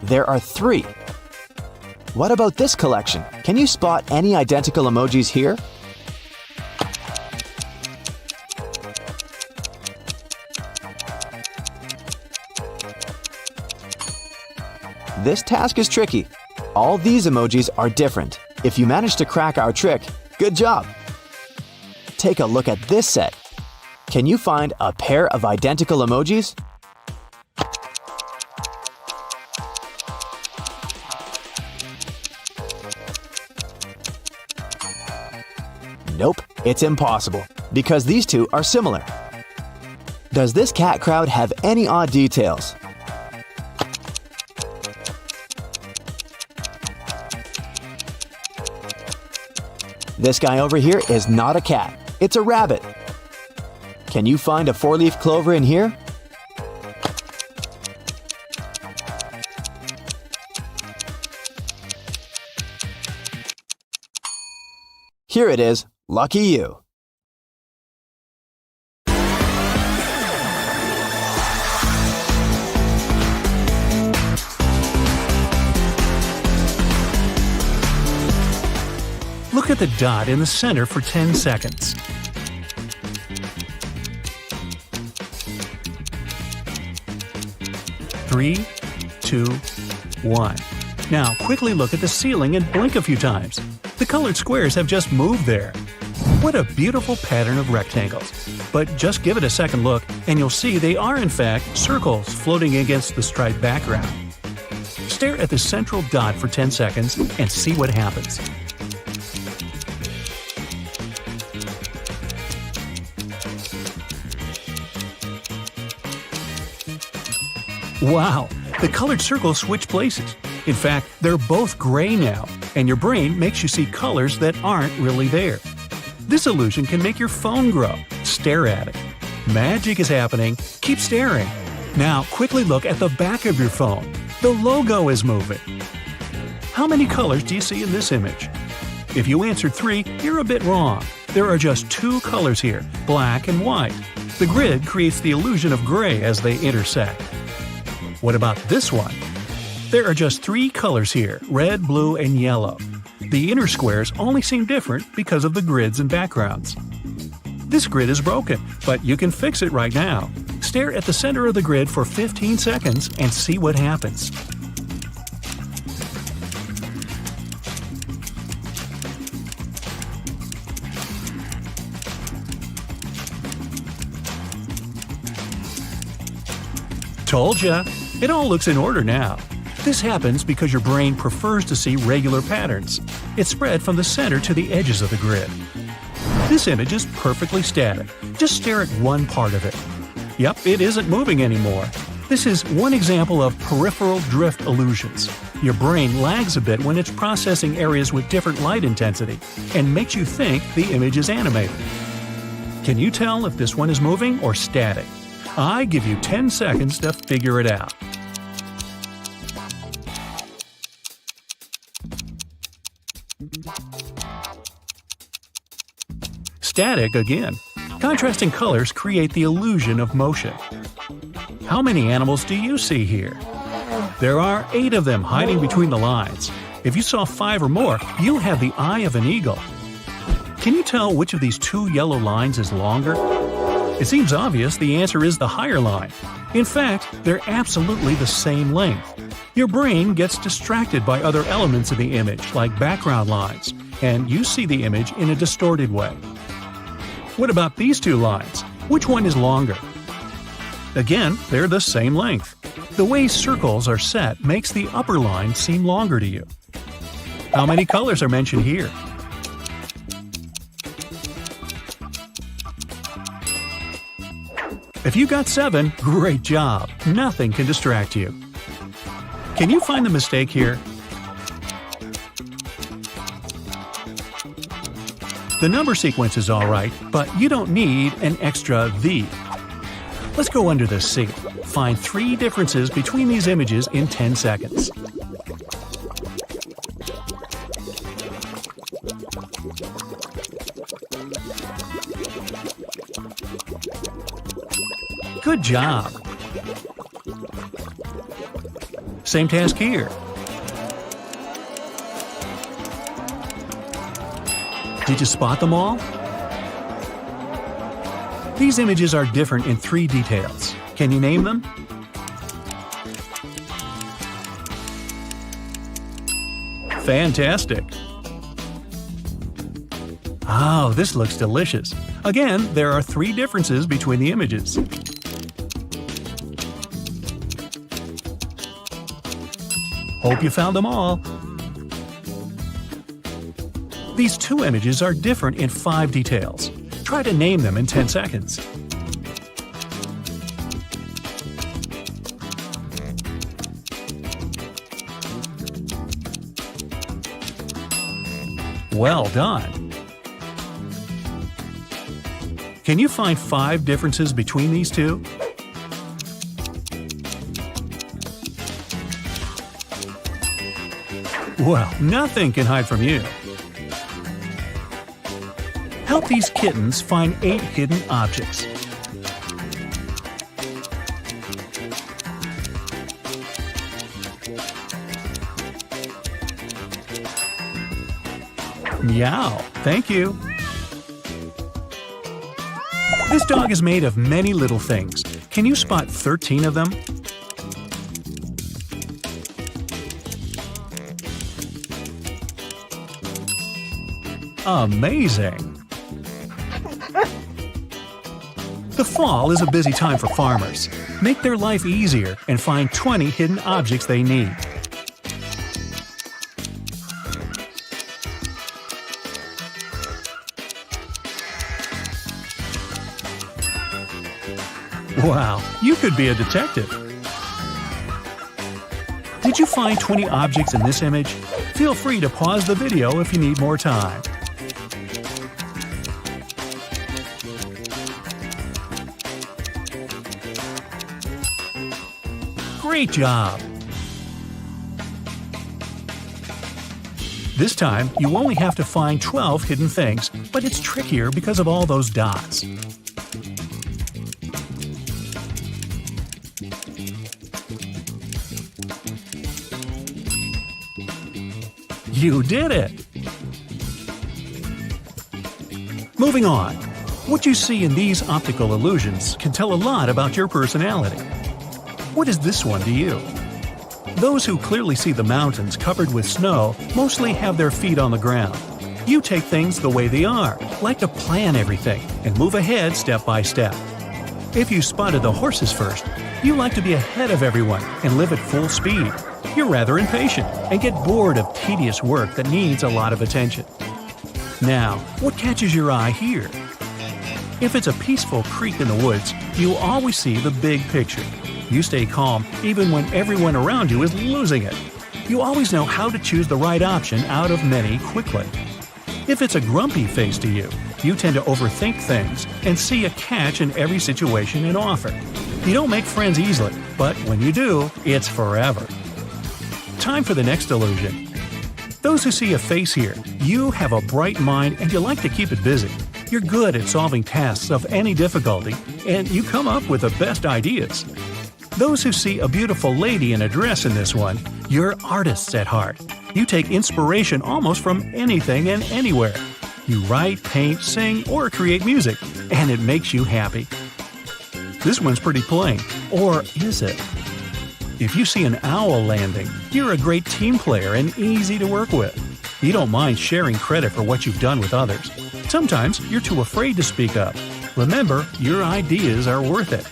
There are 3. What about this collection? Can you spot any identical emojis here? This task is tricky. All these emojis are different. If you manage to crack our trick, good job! Take a look at this set. Can you find a pair of identical emojis? Nope, it's impossible, because these two are similar. Does this cat crowd have any odd details? This guy over here is not a cat, it's a rabbit. Can you find a 4-leaf clover in here? Here it is. Lucky you. Look at the dot in the center for 10 seconds. Three, 2, 1. Now quickly look at the ceiling and blink a few times. The colored squares have just moved there. What a beautiful pattern of rectangles. But just give it a second look and you'll see they are in fact circles floating against the striped background. Stare at the central dot for 10 seconds and see what happens. Wow! The colored circles switch places. In fact, they're both gray now, and your brain makes you see colors that aren't really there. This illusion can make your phone grow. Stare at it. Magic is happening. Keep staring. Now, quickly look at the back of your phone. The logo is moving. How many colors do you see in this image? If you answered 3, you're a bit wrong. There are just 2 colors here, black and white. The grid creates the illusion of gray as they intersect. What about this one? There are just 3 colors here, red, blue, and yellow. The inner squares only seem different because of the grids and backgrounds. This grid is broken, but you can fix it right now. Stare at the center of the grid for 15 seconds and see what happens. Told ya! It all looks in order now. This happens because your brain prefers to see regular patterns. It's spread from the center to the edges of the grid. This image is perfectly static. Just stare at one part of it. Yep, it isn't moving anymore. This is one example of peripheral drift illusions. Your brain lags a bit when it's processing areas with different light intensity and makes you think the image is animated. Can you tell if this one is moving or static? I give you 10 seconds to figure it out. Static again. Contrasting colors create the illusion of motion. How many animals do you see here? There are 8 of them hiding between the lines. If you saw 5 or more, you'll have the eye of an eagle. Can you tell which of these 2 yellow lines is longer? It seems obvious the answer is the higher line. In fact, they're absolutely the same length. Your brain gets distracted by other elements in the image, like background lines, and you see the image in a distorted way. What about these two lines? Which one is longer? Again, they're the same length. The way circles are set makes the upper line seem longer to you. How many colors are mentioned here? If you got 7, great job! Nothing can distract you. Can you find the mistake here? The number sequence is alright, but you don't need an extra "the." Let's go under the C. Find 3 differences between these images in 10 seconds. Good job! Same task here. Did you spot them all? These images are different in 3 details. Can you name them? Fantastic! Oh, this looks delicious. Again, there are 3 differences between the images. Hope you found them all. These 2 images are different in 5 details. Try to name them in 10 seconds. Well done! Can you find 5 differences between these 2? Well, nothing can hide from you. Help these kittens find 8 hidden objects. Meow, thank you. This dog is made of many little things. Can you spot 13 of them? Amazing! The fall is a busy time for farmers. Make their life easier and find 20 hidden objects they need. Wow, you could be a detective! Did you find 20 objects in this image? Feel free to pause the video if you need more time. Great job! This time, you only have to find 12 hidden things, but it's trickier because of all those dots. You did it! Moving on. What you see in these optical illusions can tell a lot about your personality. What is this one to you? Those who clearly see the mountains covered with snow mostly have their feet on the ground. You take things the way they are, like to plan everything, and move ahead step by step. If you spotted the horses first, you like to be ahead of everyone and live at full speed. You're rather impatient and get bored of tedious work that needs a lot of attention. Now, what catches your eye here? If it's a peaceful creek in the woods, you always see the big picture. You stay calm even when everyone around you is losing it. You always know how to choose the right option out of many quickly. If it's a grumpy face to you, you tend to overthink things and see a catch in every situation and offer. You don't make friends easily, but when you do, it's forever. Time for the next illusion. Those who see a face here, you have a bright mind and you like to keep it busy. You're good at solving tasks of any difficulty, and you come up with the best ideas. Those who see a beautiful lady in a dress in this one, you're artists at heart. You take inspiration almost from anything and anywhere. You write, paint, sing, or create music, and it makes you happy. This one's pretty plain, or is it? If you see an owl landing, you're a great team player and easy to work with. You don't mind sharing credit for what you've done with others. Sometimes you're too afraid to speak up. Remember, your ideas are worth it.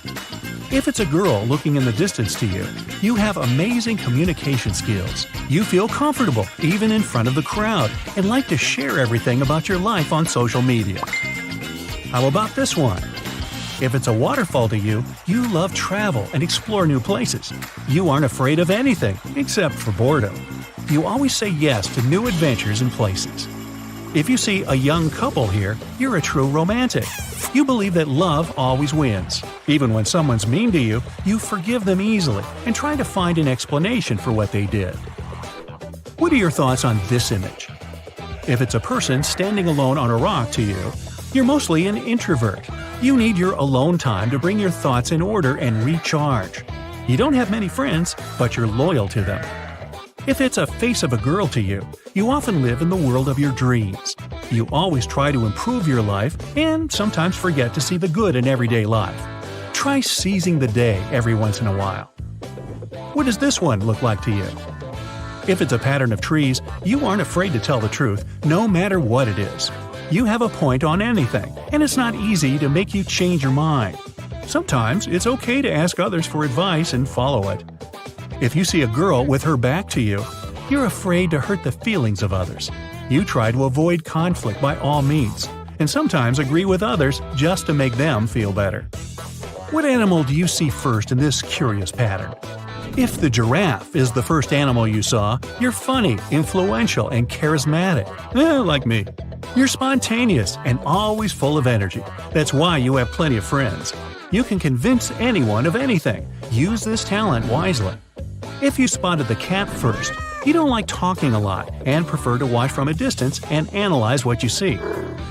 If it's a girl looking in the distance to you, you have amazing communication skills. You feel comfortable even in front of the crowd and like to share everything about your life on social media. How about this one? If it's a waterfall to you, you love travel and explore new places. You aren't afraid of anything except for boredom. You always say yes to new adventures and places. If you see a young couple here, you're a true romantic. You believe that love always wins. Even when someone's mean to you, you forgive them easily and try to find an explanation for what they did. What are your thoughts on this image? If it's a person standing alone on a rock to you, you're mostly an introvert. You need your alone time to bring your thoughts in order and recharge. You don't have many friends, but you're loyal to them. If it's a face of a girl to you, you often live in the world of your dreams. You always try to improve your life and sometimes forget to see the good in everyday life. Try seizing the day every once in a while. What does this one look like to you? If it's a pattern of trees, you aren't afraid to tell the truth, no matter what it is. You have a point on anything, and it's not easy to make you change your mind. Sometimes it's okay to ask others for advice and follow it. If you see a girl with her back to you, you're afraid to hurt the feelings of others. You try to avoid conflict by all means, and sometimes agree with others just to make them feel better. What animal do you see first in this curious pattern? If the giraffe is the first animal you saw, you're funny, influential, and charismatic. Like me. You're spontaneous and always full of energy. That's why you have plenty of friends. You can convince anyone of anything. Use this talent wisely. If you spotted the cat first, you don't like talking a lot and prefer to watch from a distance and analyze what you see.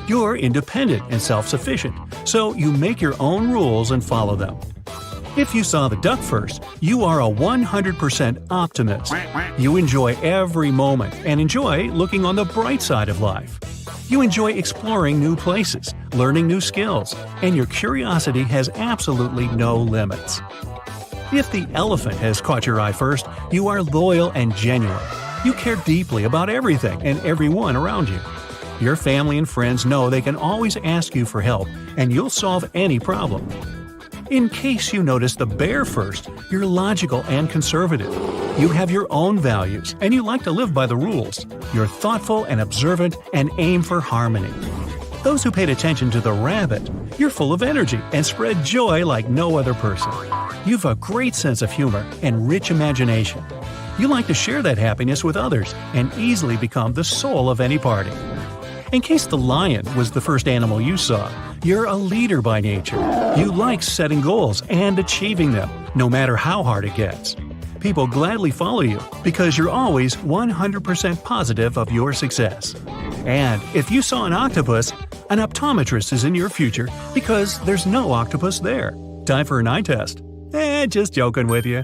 You're independent and self-sufficient, so you make your own rules and follow them. If you saw the duck first, you are a 100% optimist. You enjoy every moment and enjoy looking on the bright side of life. You enjoy exploring new places, learning new skills, and your curiosity has absolutely no limits. If the elephant has caught your eye first, you are loyal and genuine. You care deeply about everything and everyone around you. Your family and friends know they can always ask you for help, and you'll solve any problem. In case you notice the bear first, you're logical and conservative. You have your own values, and you like to live by the rules. You're thoughtful and observant and aim for harmony. Those who paid attention to the rabbit, you're full of energy and spread joy like no other person. You've a great sense of humor and rich imagination. You like to share that happiness with others and easily become the soul of any party. In case the lion was the first animal you saw, you're a leader by nature. You like setting goals and achieving them, no matter how hard it gets. People gladly follow you because you're always 100% positive of your success. And if you saw an octopus, an optometrist is in your future because there's no octopus there. Time for an eye test. Just joking with you.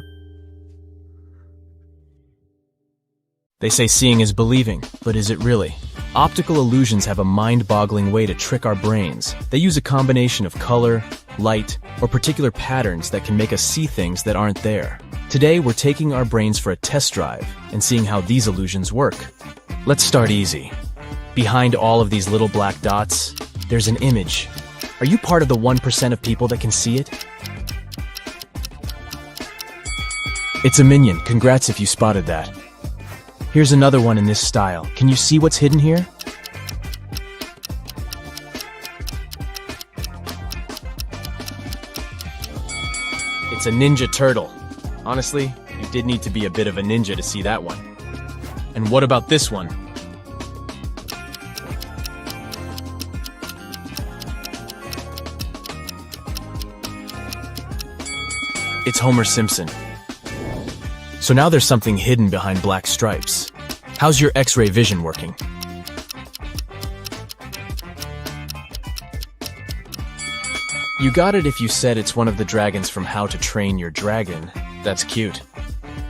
They say seeing is believing, but is it really? Optical illusions have a mind-boggling way to trick our brains. They use a combination of color, light, or particular patterns that can make us see things that aren't there. Today, we're taking our brains for a test drive and seeing how these illusions work. Let's start easy. Behind all of these little black dots, there's an image. Are you part of the 1% of people that can see it? It's a minion. Congrats if you spotted that. Here's another one in this style. Can you see what's hidden here? It's a ninja turtle. Honestly, you did need to be a bit of a ninja to see that one. And what about this one? It's Homer Simpson. So now there's something hidden behind black stripes. How's your X-ray vision working? You got it if you said it's one of the dragons from How to Train Your Dragon. That's cute.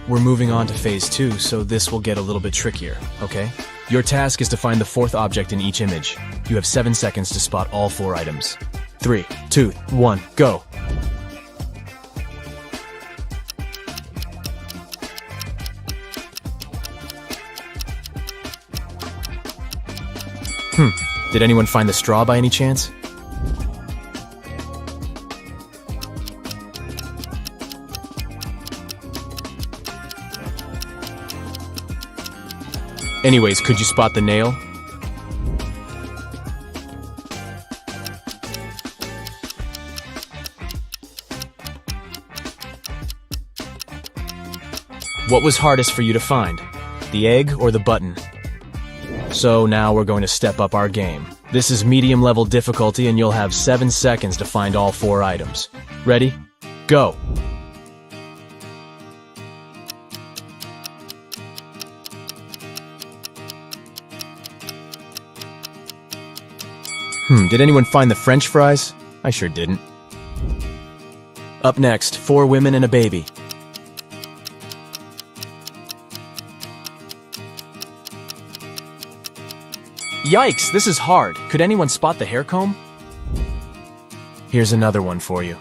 We're moving on to phase 2, so this will get a little bit trickier, okay? Your task is to find the fourth object in each image. You have 7 seconds to spot all 4 items. 3, 2, 1, go! Did anyone find the straw by any chance? Anyways, could you spot the nail? What was hardest for you to find? The egg or the button? So now we're going to step up our game. This is medium level difficulty and you'll have 7 seconds to find all 4 items. Ready? Go! Did anyone find the French fries? I sure didn't. Up next, 4 women and a baby. Yikes, this is hard. Could anyone spot the hair comb? Here's another one for you.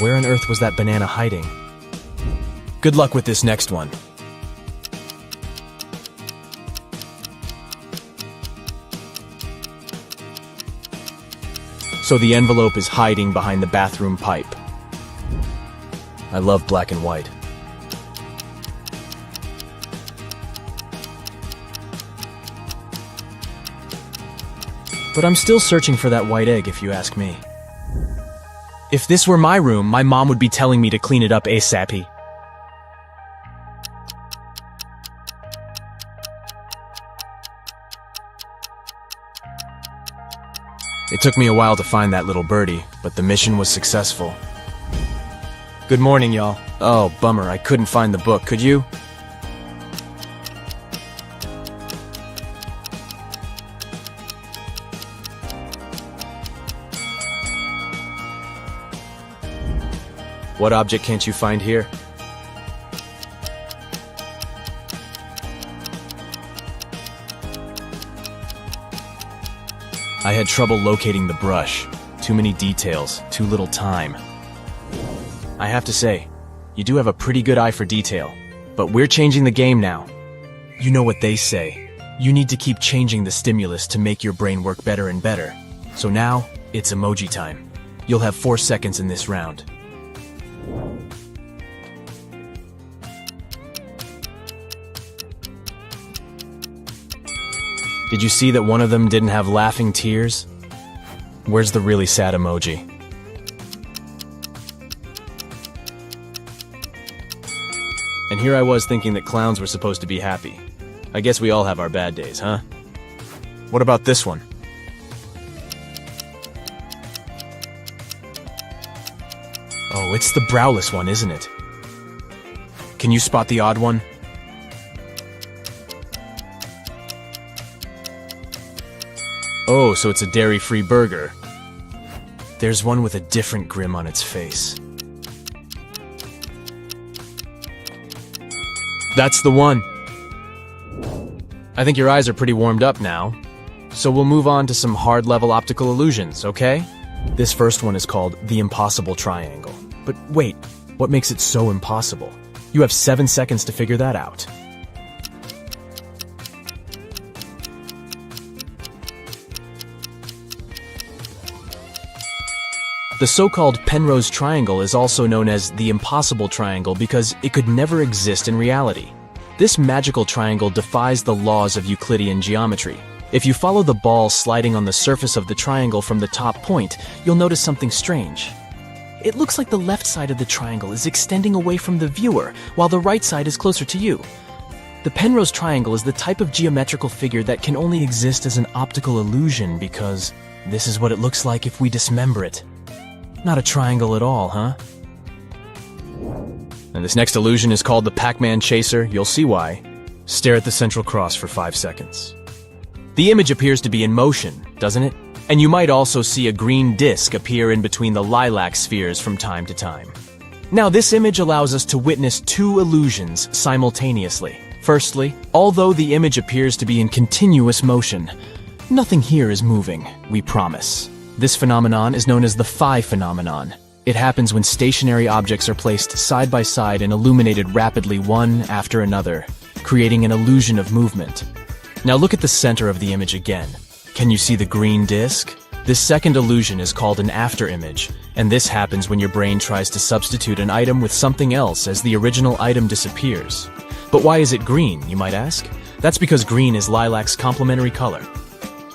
Where on earth was that banana hiding? Good luck with this next one. So the envelope is hiding behind the bathroom pipe. I love black and white. But I'm still searching for that white egg, if you ask me. If this were my room, my mom would be telling me to clean it up ASAP. It took me a while to find that little birdie, but the mission was successful. Good morning, y'all. Oh, bummer, I couldn't find the book, could you? What object can't you find here? I had trouble locating the brush. Too many details, too little time. I have to say, you do have a pretty good eye for detail, but we're changing the game now. You know what they say. You need to keep changing the stimulus to make your brain work better and better. So now, it's emoji time. You'll have 4 seconds in this round. Did you see that one of them didn't have laughing tears? Where's the really sad emoji? And here I was thinking that clowns were supposed to be happy. I guess we all have our bad days, huh? What about this one? Oh, it's the browless one, isn't it? Can you spot the odd one? Oh, so it's a dairy-free burger. There's one with a different grin on its face. That's the one. I think your eyes are pretty warmed up now. So we'll move on to some hard-level optical illusions, okay? This first one is called the impossible triangle. But wait, what makes it so impossible? You have 7 seconds to figure that out. The so-called Penrose triangle is also known as the impossible triangle because it could never exist in reality. This magical triangle defies the laws of Euclidean geometry. If you follow the ball sliding on the surface of the triangle from the top point, you'll notice something strange. It looks like the left side of the triangle is extending away from the viewer, while the right side is closer to you. The Penrose triangle is the type of geometrical figure that can only exist as an optical illusion because this is what it looks like if we dismember it. Not a triangle at all, huh? And this next illusion is called the Pac-Man Chaser. You'll see why. Stare at the central cross for 5 seconds. The image appears to be in motion, doesn't it? And you might also see a green disc appear in between the lilac spheres from time to time. Now, this image allows us to witness 2 illusions simultaneously. Firstly, although the image appears to be in continuous motion, nothing here is moving, we promise. This phenomenon is known as the phi phenomenon. It happens when stationary objects are placed side by side and illuminated rapidly one after another, creating an illusion of movement. Now look at the center of the image again. Can you see the green disk? This second illusion is called an afterimage, and this happens when your brain tries to substitute an item with something else as the original item disappears. But why is it green, you might ask? That's because green is lilac's complementary color.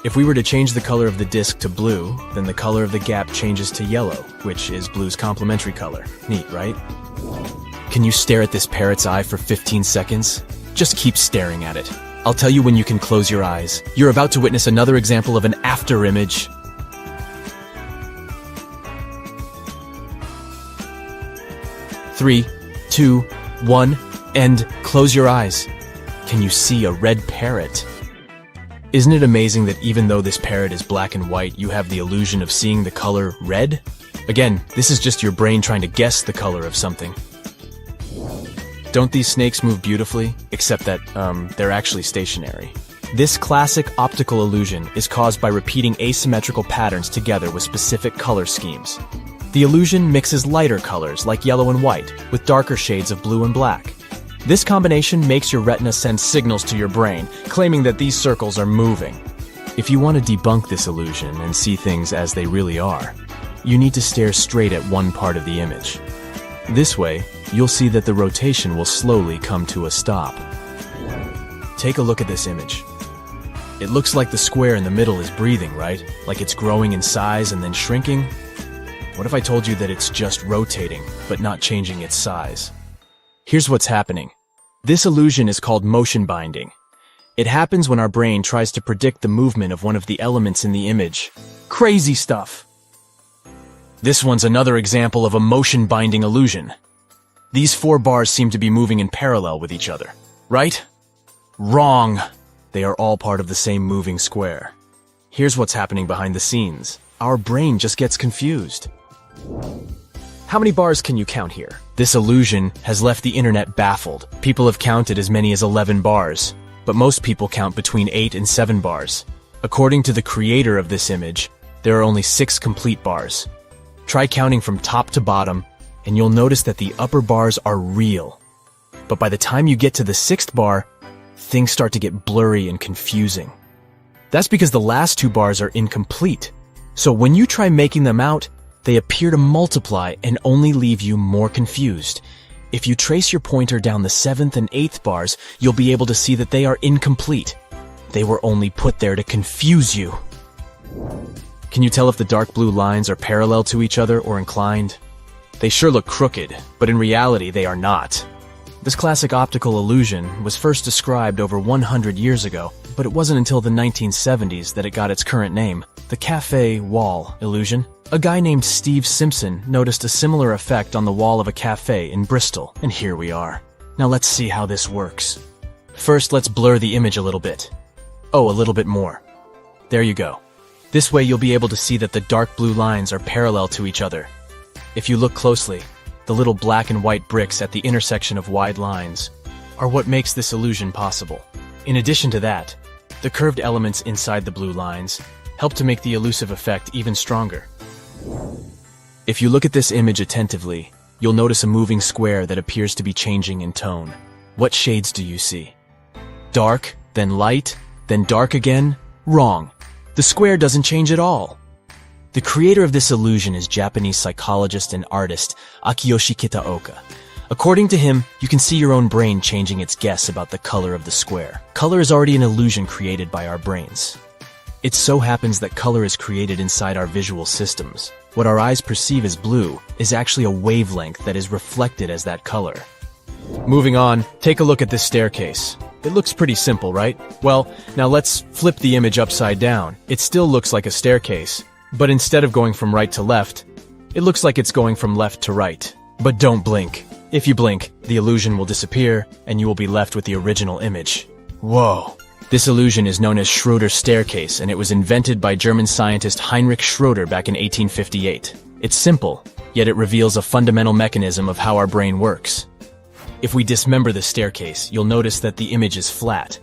If we were to change the color of the disk to blue, then the color of the gap changes to yellow, which is blue's complementary color. Neat, right? Can you stare at this parrot's eye for 15 seconds? Just keep staring at it. I'll tell you when you can close your eyes. You're about to witness another example of an afterimage. 3, 2, 1, and close your eyes. Can you see a red parrot? Isn't it amazing that even though this parrot is black and white, you have the illusion of seeing the color red? Again, this is just your brain trying to guess the color of something. Don't these snakes move beautifully? Except that, they're actually stationary. This classic optical illusion is caused by repeating asymmetrical patterns together with specific color schemes. The illusion mixes lighter colors like yellow and white with darker shades of blue and black. This combination makes your retina send signals to your brain, claiming that these circles are moving. If you want to debunk this illusion and see things as they really are, you need to stare straight at one part of the image. This way, you'll see that the rotation will slowly come to a stop. Take a look at this image. It looks like the square in the middle is breathing, right? Like it's growing in size and then shrinking? What if I told you that it's just rotating, but not changing its size? Here's what's happening. This illusion is called motion binding. It happens when our brain tries to predict the movement of one of the elements in the image. Crazy stuff! This one's another example of a motion binding illusion. These 4 bars seem to be moving in parallel with each other, right? Wrong! They are all part of the same moving square. Here's what's happening behind the scenes. Our brain just gets confused. How many bars can you count here? This illusion has left the internet baffled. People have counted as many as 11 bars, but most people count between 8 and 7 bars. According to the creator of this image, there are only 6 complete bars. Try counting from top to bottom, and you'll notice that the upper bars are real. But by the time you get to the 6th bar, things start to get blurry and confusing. That's because the last 2 bars are incomplete. So when you try making them out, they appear to multiply and only leave you more confused. If you trace your pointer down the 7th and 8th bars, you'll be able to see that they are incomplete. They were only put there to confuse you. Can you tell if the dark blue lines are parallel to each other or inclined? They sure look crooked, but in reality they are not. This classic optical illusion was first described over 100 years ago, but it wasn't until the 1970s that it got its current name, the cafe wall illusion. A guy named Steve Simpson noticed a similar effect on the wall of a cafe in Bristol, and here we are. Now let's see how this works. First, let's blur the image a little bit. Oh, a little bit more. There you go. This way you'll be able to see that the dark blue lines are parallel to each other. If you look closely, the little black and white bricks at the intersection of wide lines are what makes this illusion possible. In addition to that, the curved elements inside the blue lines help to make the elusive effect even stronger. If you look at this image attentively, you'll notice a moving square that appears to be changing in tone. What shades do you see? Dark, then light, then dark again? Wrong. The square doesn't change at all. The creator of this illusion is Japanese psychologist and artist Akiyoshi Kitaoka. According to him, you can see your own brain changing its guess about the color of the square. Color is already an illusion created by our brains. It so happens that color is created inside our visual systems. What our eyes perceive as blue is actually a wavelength that is reflected as that color. Moving on, take a look at this staircase. It looks pretty simple, right? Well, now let's flip the image upside down. It still looks like a staircase, but instead of going from right to left, it looks like it's going from left to right. But don't blink. If you blink, the illusion will disappear, and you will be left with the original image. Whoa! This illusion is known as Schroeder's staircase, and it was invented by German scientist Heinrich Schroeder back in 1858. It's simple, yet it reveals a fundamental mechanism of how our brain works. If we dismember the staircase, you'll notice that the image is flat.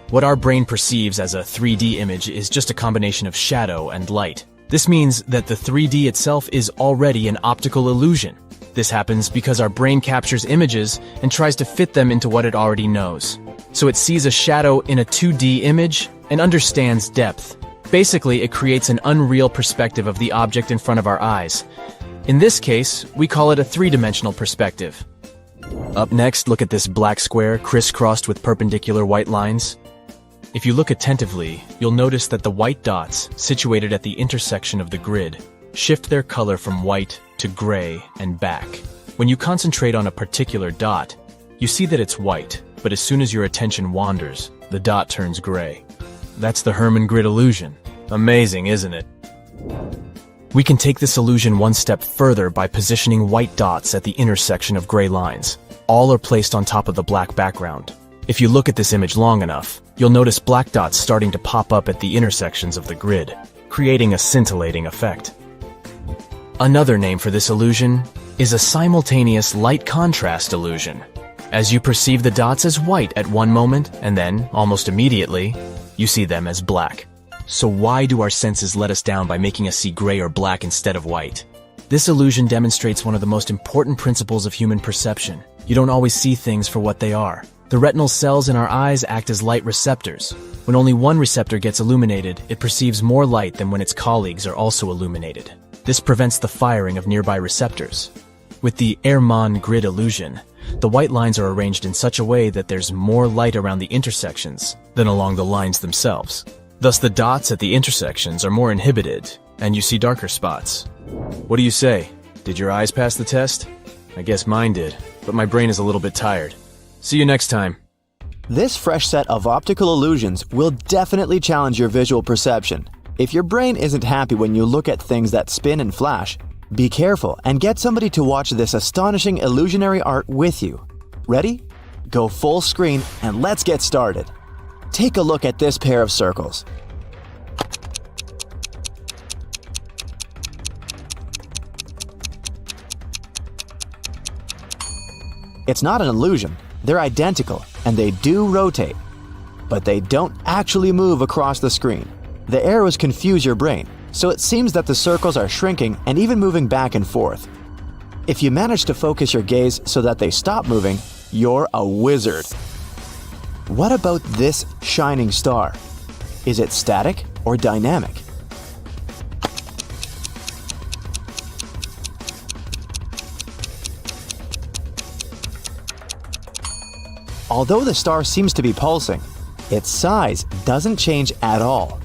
What our brain perceives as a 3D image is just a combination of shadow and light. This means that the 3D itself is already an optical illusion. This happens because our brain captures images and tries to fit them into what it already knows. So it sees a shadow in a 2D image and understands depth. Basically, it creates an unreal perspective of the object in front of our eyes. In this case, we call it a three-dimensional perspective. Up next, look at this black square crisscrossed with perpendicular white lines. If you look attentively, you'll notice that the white dots, situated at the intersection of the grid, shift their color from white to gray and back. When you concentrate on a particular dot, you see that it's white, but as soon as your attention wanders, the dot turns gray. That's the Hermann grid illusion. Amazing, isn't it? We can take this illusion one step further by positioning white dots at the intersection of gray lines. All are placed on top of the black background. If you look at this image long enough, you'll notice black dots starting to pop up at the intersections of the grid, creating a scintillating effect. Another name for this illusion is a simultaneous light contrast illusion. As you perceive the dots as white at one moment, and then, almost immediately, you see them as black. So why do our senses let us down by making us see gray or black instead of white? This illusion demonstrates one of the most important principles of human perception. You don't always see things for what they are. The retinal cells in our eyes act as light receptors. When only one receptor gets illuminated, it perceives more light than when its colleagues are also illuminated. This prevents the firing of nearby receptors. With the Hermann grid illusion, the white lines are arranged in such a way that there's more light around the intersections than along the lines themselves. Thus, the dots at the intersections are more inhibited, and you see darker spots. What do you say? Did your eyes pass the test? I guess mine did, but my brain is a little bit tired. See you next time. This fresh set of optical illusions will definitely challenge your visual perception. If your brain isn't happy when you look at things that spin and flash, be careful and get somebody to watch this astonishing illusionary art with you. Ready? Go full screen and let's get started. Take a look at this pair of circles. It's not an illusion. They're identical, and they do rotate. But they don't actually move across the screen. The arrows confuse your brain, so it seems that the circles are shrinking and even moving back and forth. If you manage to focus your gaze so that they stop moving, you're a wizard. What about this shining star? Is it static or dynamic? Although the star seems to be pulsing, its size doesn't change at all,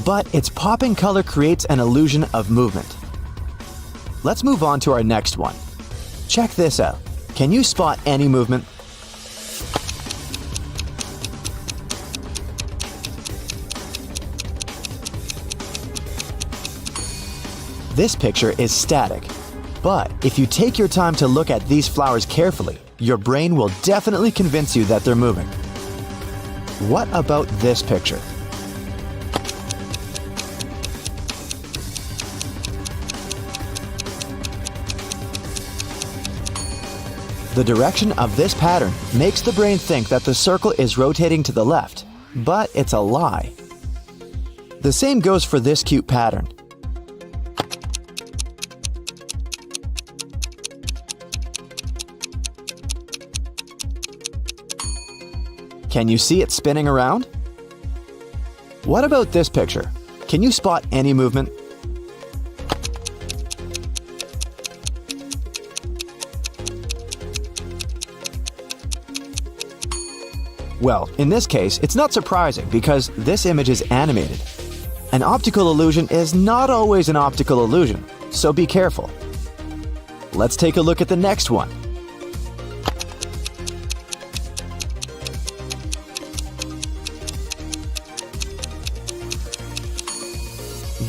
but its popping color creates an illusion of movement. Let's move on to our next one. Check this out. Can you spot any movement? This picture is static, but if you take your time to look at these flowers carefully, your brain will definitely convince you that they're moving. What about this picture? The direction of this pattern makes the brain think that the circle is rotating to the left, but it's a lie. The same goes for this cute pattern. Can you see it spinning around? What about this picture? Can you spot any movement? Well, in this case, it's not surprising because this image is animated. An optical illusion is not always an optical illusion, so be careful. Let's take a look at the next one.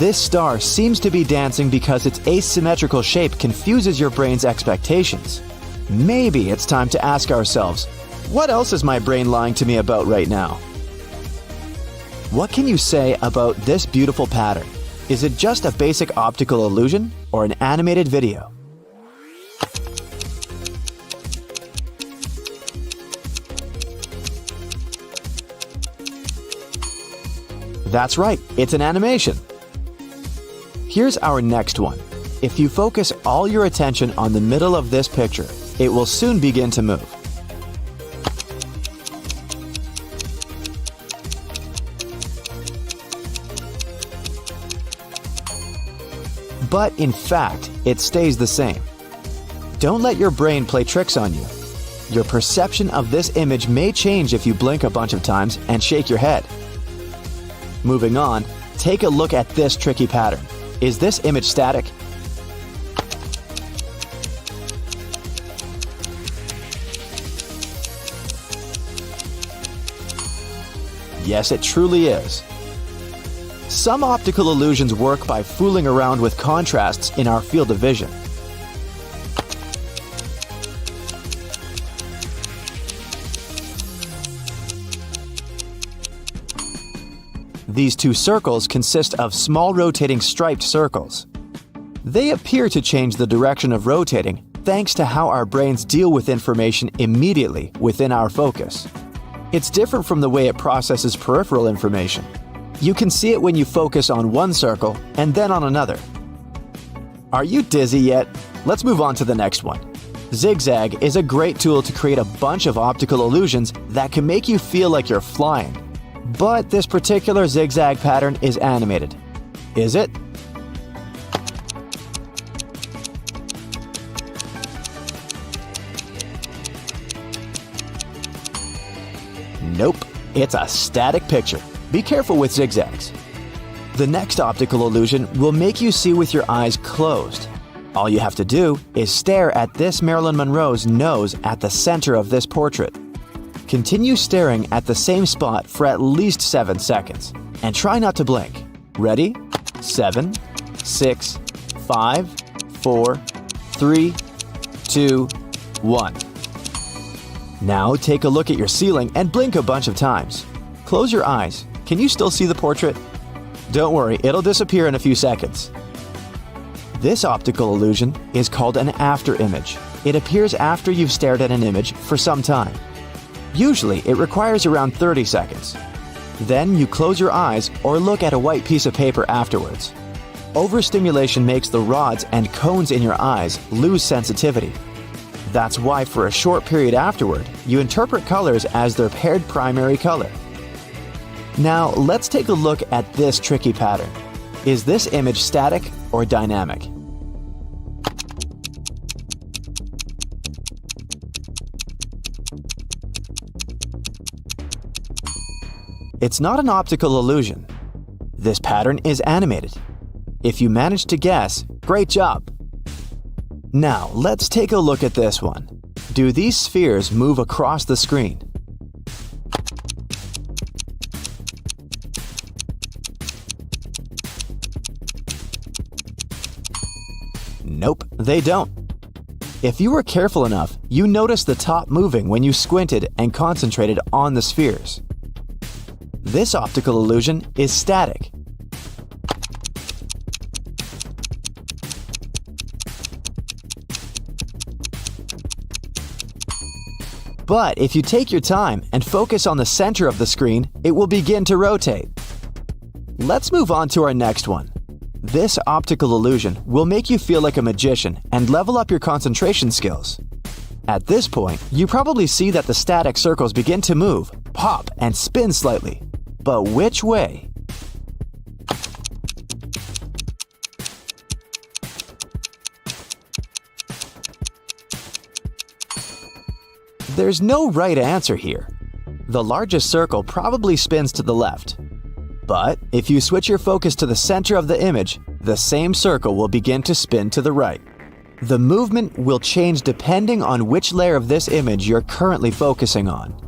This star seems to be dancing because its asymmetrical shape confuses your brain's expectations. Maybe it's time to ask ourselves, what else is my brain lying to me about right now? What can you say about this beautiful pattern? Is it just a basic optical illusion or an animated video? That's right, it's an animation. Here's our next one. If you focus all your attention on the middle of this picture, it will soon begin to move. But in fact, it stays the same. Don't let your brain play tricks on you. Your perception of this image may change if you blink a bunch of times and shake your head. Moving on, take a look at this tricky pattern. Is this image static? Yes, it truly is. Some optical illusions work by fooling around with contrasts in our field of vision. These two circles consist of small rotating striped circles. They appear to change the direction of rotating thanks to how our brains deal with information immediately within our focus. It's different from the way it processes peripheral information. You can see it when you focus on one circle and then on another. Are you dizzy yet? Let's move on to the next one. Zigzag is a great tool to create a bunch of optical illusions that can make you feel like you're flying. But this particular zigzag pattern is animated. Is it? Nope, it's a static picture. Be careful with zigzags. The next optical illusion will make you see with your eyes closed. All you have to do is stare at this Marilyn Monroe's nose at the center of this portrait. Continue staring at the same spot for at least 7 seconds, and try not to blink. Ready? 7, 6, 5, 4, 3, 2, 1. Now take a look at your ceiling and blink a bunch of times. Close your eyes. Can you still see the portrait? Don't worry, it'll disappear in a few seconds. This optical illusion is called an after image. It appears after you've stared at an image for some time. Usually, it requires around 30 seconds. Then you close your eyes or look at a white piece of paper afterwards. Overstimulation makes the rods and cones in your eyes lose sensitivity. That's why for a short period afterward, you interpret colors as their paired primary color. Now, let's take a look at this tricky pattern. Is this image static or dynamic? It's not an optical illusion. This pattern is animated. If you managed to guess, great job! Now, let's take a look at this one. Do these spheres move across the screen? Nope, they don't. If you were careful enough, you noticed the top moving when you squinted and concentrated on the spheres. This optical illusion is static. But if you take your time and focus on the center of the screen, it will begin to rotate. Let's move on to our next one. This optical illusion will make you feel like a magician and level up your concentration skills. At this point, you probably see that the static circles begin to move, pop, and spin slightly. But which way? There's no right answer here. The largest circle probably spins to the left. But if you switch your focus to the center of the image, the same circle will begin to spin to the right. The movement will change depending on which layer of this image you're currently focusing on.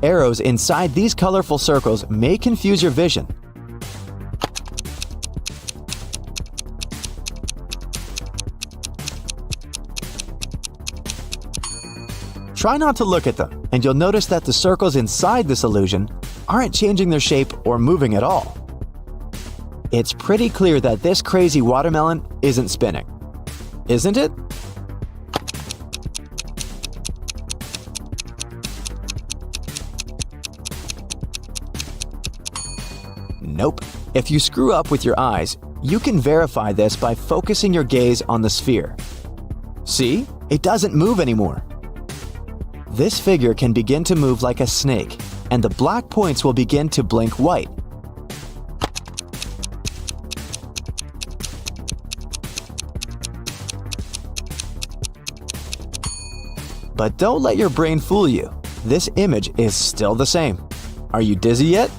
Arrows inside these colorful circles may confuse your vision. Try not to look at them, and you'll notice that the circles inside this illusion aren't changing their shape or moving at all. It's pretty clear that this crazy watermelon isn't spinning, isn't it? Nope. If you screw up with your eyes, You can verify this by focusing your gaze on the sphere. See? It doesn't move anymore. This figure can begin to move like a snake, and the black points will begin to blink white. But don't let your brain fool you. This image is still the same. Are you dizzy yet?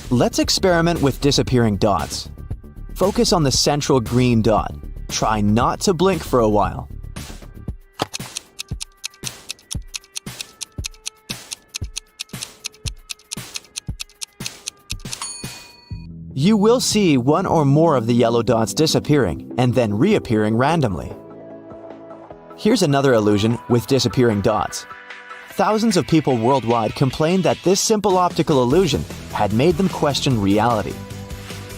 Let's experiment with disappearing dots. Focus on the central green dot. Try not to blink for a while. You will see one or more of the yellow dots disappearing and then reappearing randomly. Here's another illusion with disappearing dots. Thousands of people worldwide complained that this simple optical illusion had made them question reality.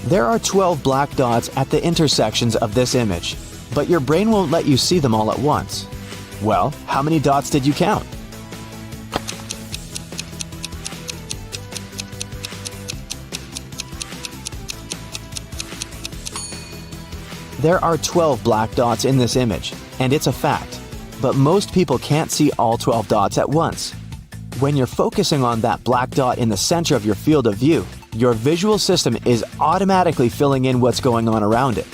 There are 12 black dots at the intersections of this image, but your brain won't let you see them all at once. Well, how many dots did you count? There are 12 black dots in this image, and it's a fact. But most people can't see all 12 dots at once. When you're focusing on that black dot in the center of your field of view, your visual system is automatically filling in what's going on around it.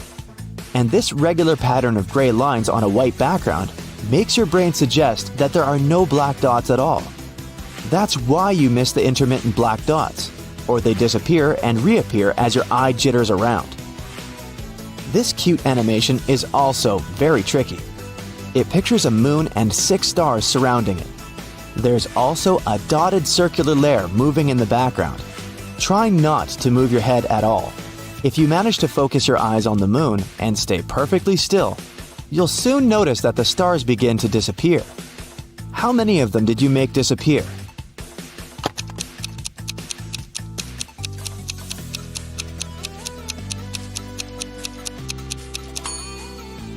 And this regular pattern of gray lines on a white background makes your brain suggest that there are no black dots at all. That's why you miss the intermittent black dots, or they disappear and reappear as your eye jitters around. This cute animation is also very tricky. It pictures a moon and 6 stars surrounding it. There's also a dotted circular layer moving in the background. Try not to move your head at all. If you manage to focus your eyes on the moon and stay perfectly still, you'll soon notice that the stars begin to disappear. How many of them did you make disappear?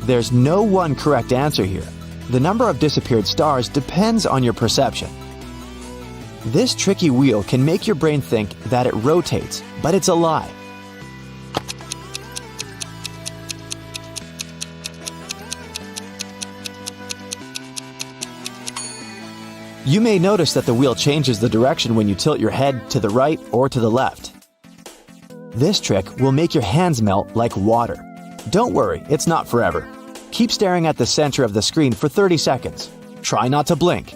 There's no one correct answer here. The number of disappeared stars depends on your perception. This tricky wheel can make your brain think that it rotates, but it's a lie. You may notice that the wheel changes the direction when you tilt your head to the right or to the left. This trick will make your hands melt like water. Don't worry, it's not forever. Keep staring at the center of the screen for 30 seconds. Try not to blink.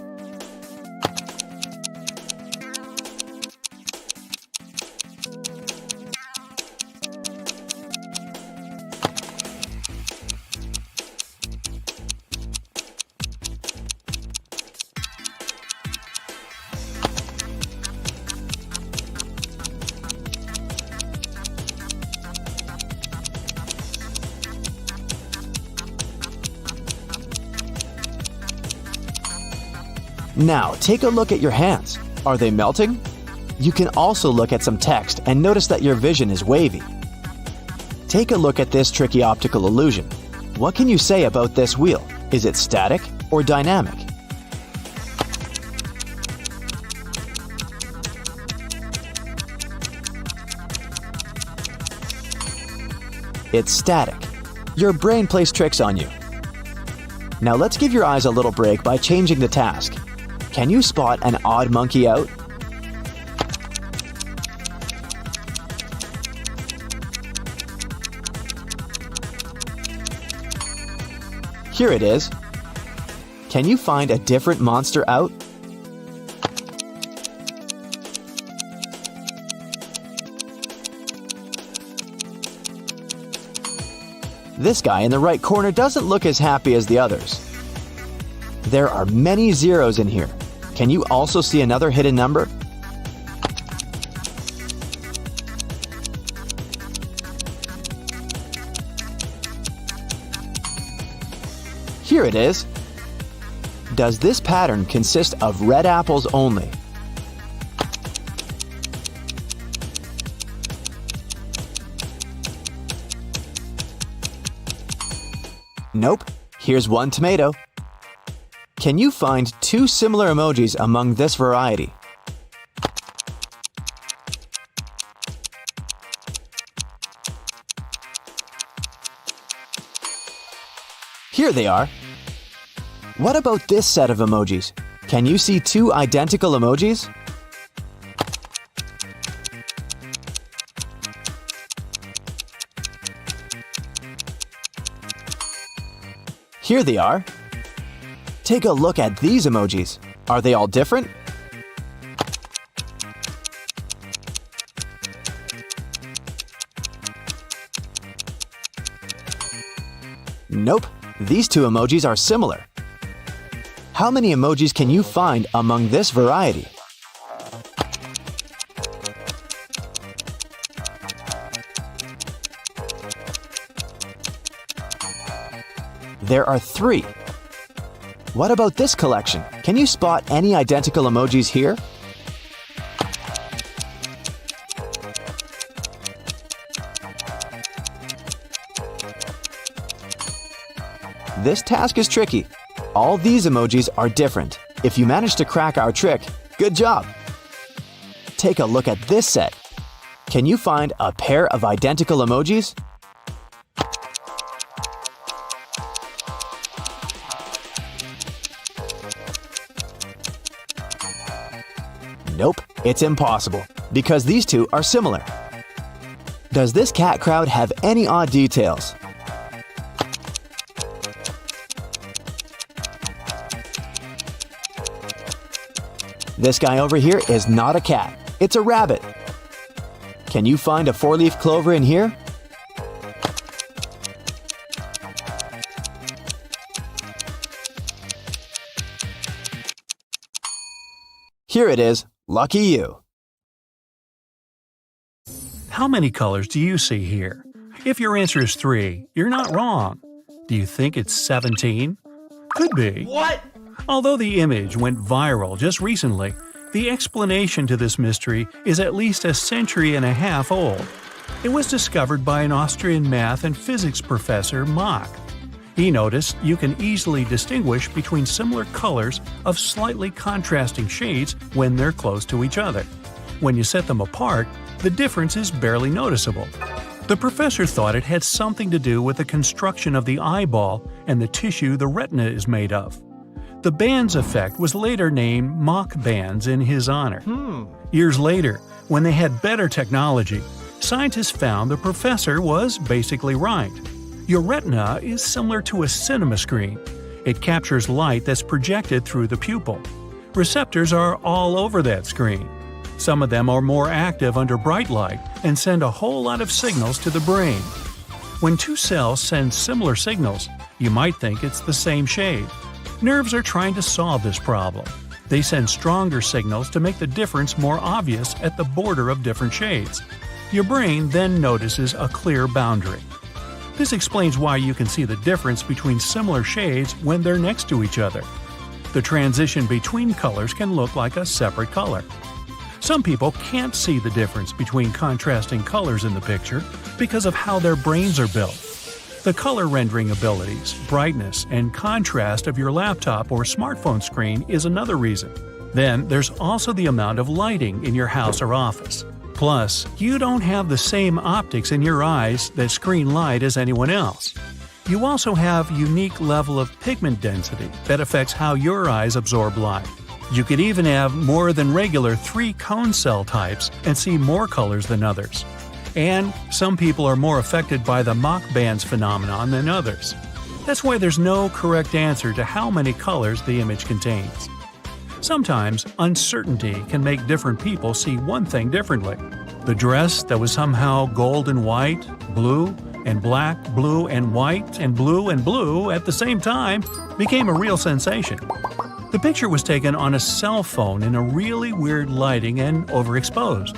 Now, take a look at your hands. Are they melting? You can also look at some text and notice that your vision is wavy. Take a look at this tricky optical illusion. What can you say about this wheel? Is it static or dynamic? It's static. Your brain plays tricks on you. Now let's give your eyes a little break by changing the task. Can you spot an odd monkey out? Here it is. Can you find a different monster out? This guy in the right corner doesn't look as happy as the others. There are many zeros in here. Can you also see another hidden number? Here it is. Does this pattern consist of red apples only? Nope. Here's one tomato. Can you find 2 similar emojis among this variety? Here they are. What about this set of emojis? Can you see two identical emojis? Here they are. Take a look at these emojis. Are they all different? Nope, these two emojis are similar. How many emojis can you find among this variety? There are 3. What about this collection? Can you spot any identical emojis here? This task is tricky. All these emojis are different. If you manage to crack our trick, good job! Take a look at this set. Can you find a pair of identical emojis? Nope, it's impossible, because these two are similar. Does this cat crowd have any odd details? This guy over here is not a cat, it's a rabbit. Can you find a 4-leaf clover in here? Here it is. Lucky you. How many colors do you see here? If your answer is 3, you're not wrong. Do you think it's 17? Could be. What? Although the image went viral just recently, the explanation to this mystery is at least a century and a half old. It was discovered by an Austrian math and physics professor, Mach. He noticed you can easily distinguish between similar colors of slightly contrasting shades when they're close to each other. When you set them apart, the difference is barely noticeable. The professor thought it had something to do with the construction of the eyeball and the tissue the retina is made of. The bands effect was later named Mach bands in his honor. Years later, when they had better technology, scientists found the professor was basically right. Your retina is similar to a cinema screen. It captures light that's projected through the pupil. Receptors are all over that screen. Some of them are more active under bright light and send a whole lot of signals to the brain. When two cells send similar signals, you might think it's the same shade. Nerves are trying to solve this problem. They send stronger signals to make the difference more obvious at the border of different shades. Your brain then notices a clear boundary. This explains why you can see the difference between similar shades when they're next to each other. The transition between colors can look like a separate color. Some people can't see the difference between contrasting colors in the picture because of how their brains are built. The color rendering abilities, brightness, and contrast of your laptop or smartphone screen is another reason. Then there's also the amount of lighting in your house or office. Plus, you don't have the same optics in your eyes that screen light as anyone else. You also have unique level of pigment density that affects how your eyes absorb light. You could even have more than regular 3 cone cell types and see more colors than others. And some people are more affected by the Mach bands phenomenon than others. That's why there's no correct answer to how many colors the image contains. Sometimes, uncertainty can make different people see one thing differently. The dress that was somehow gold and white, blue and black, blue and white, and blue at the same time became a real sensation. The picture was taken on a cell phone in a really weird lighting and overexposed.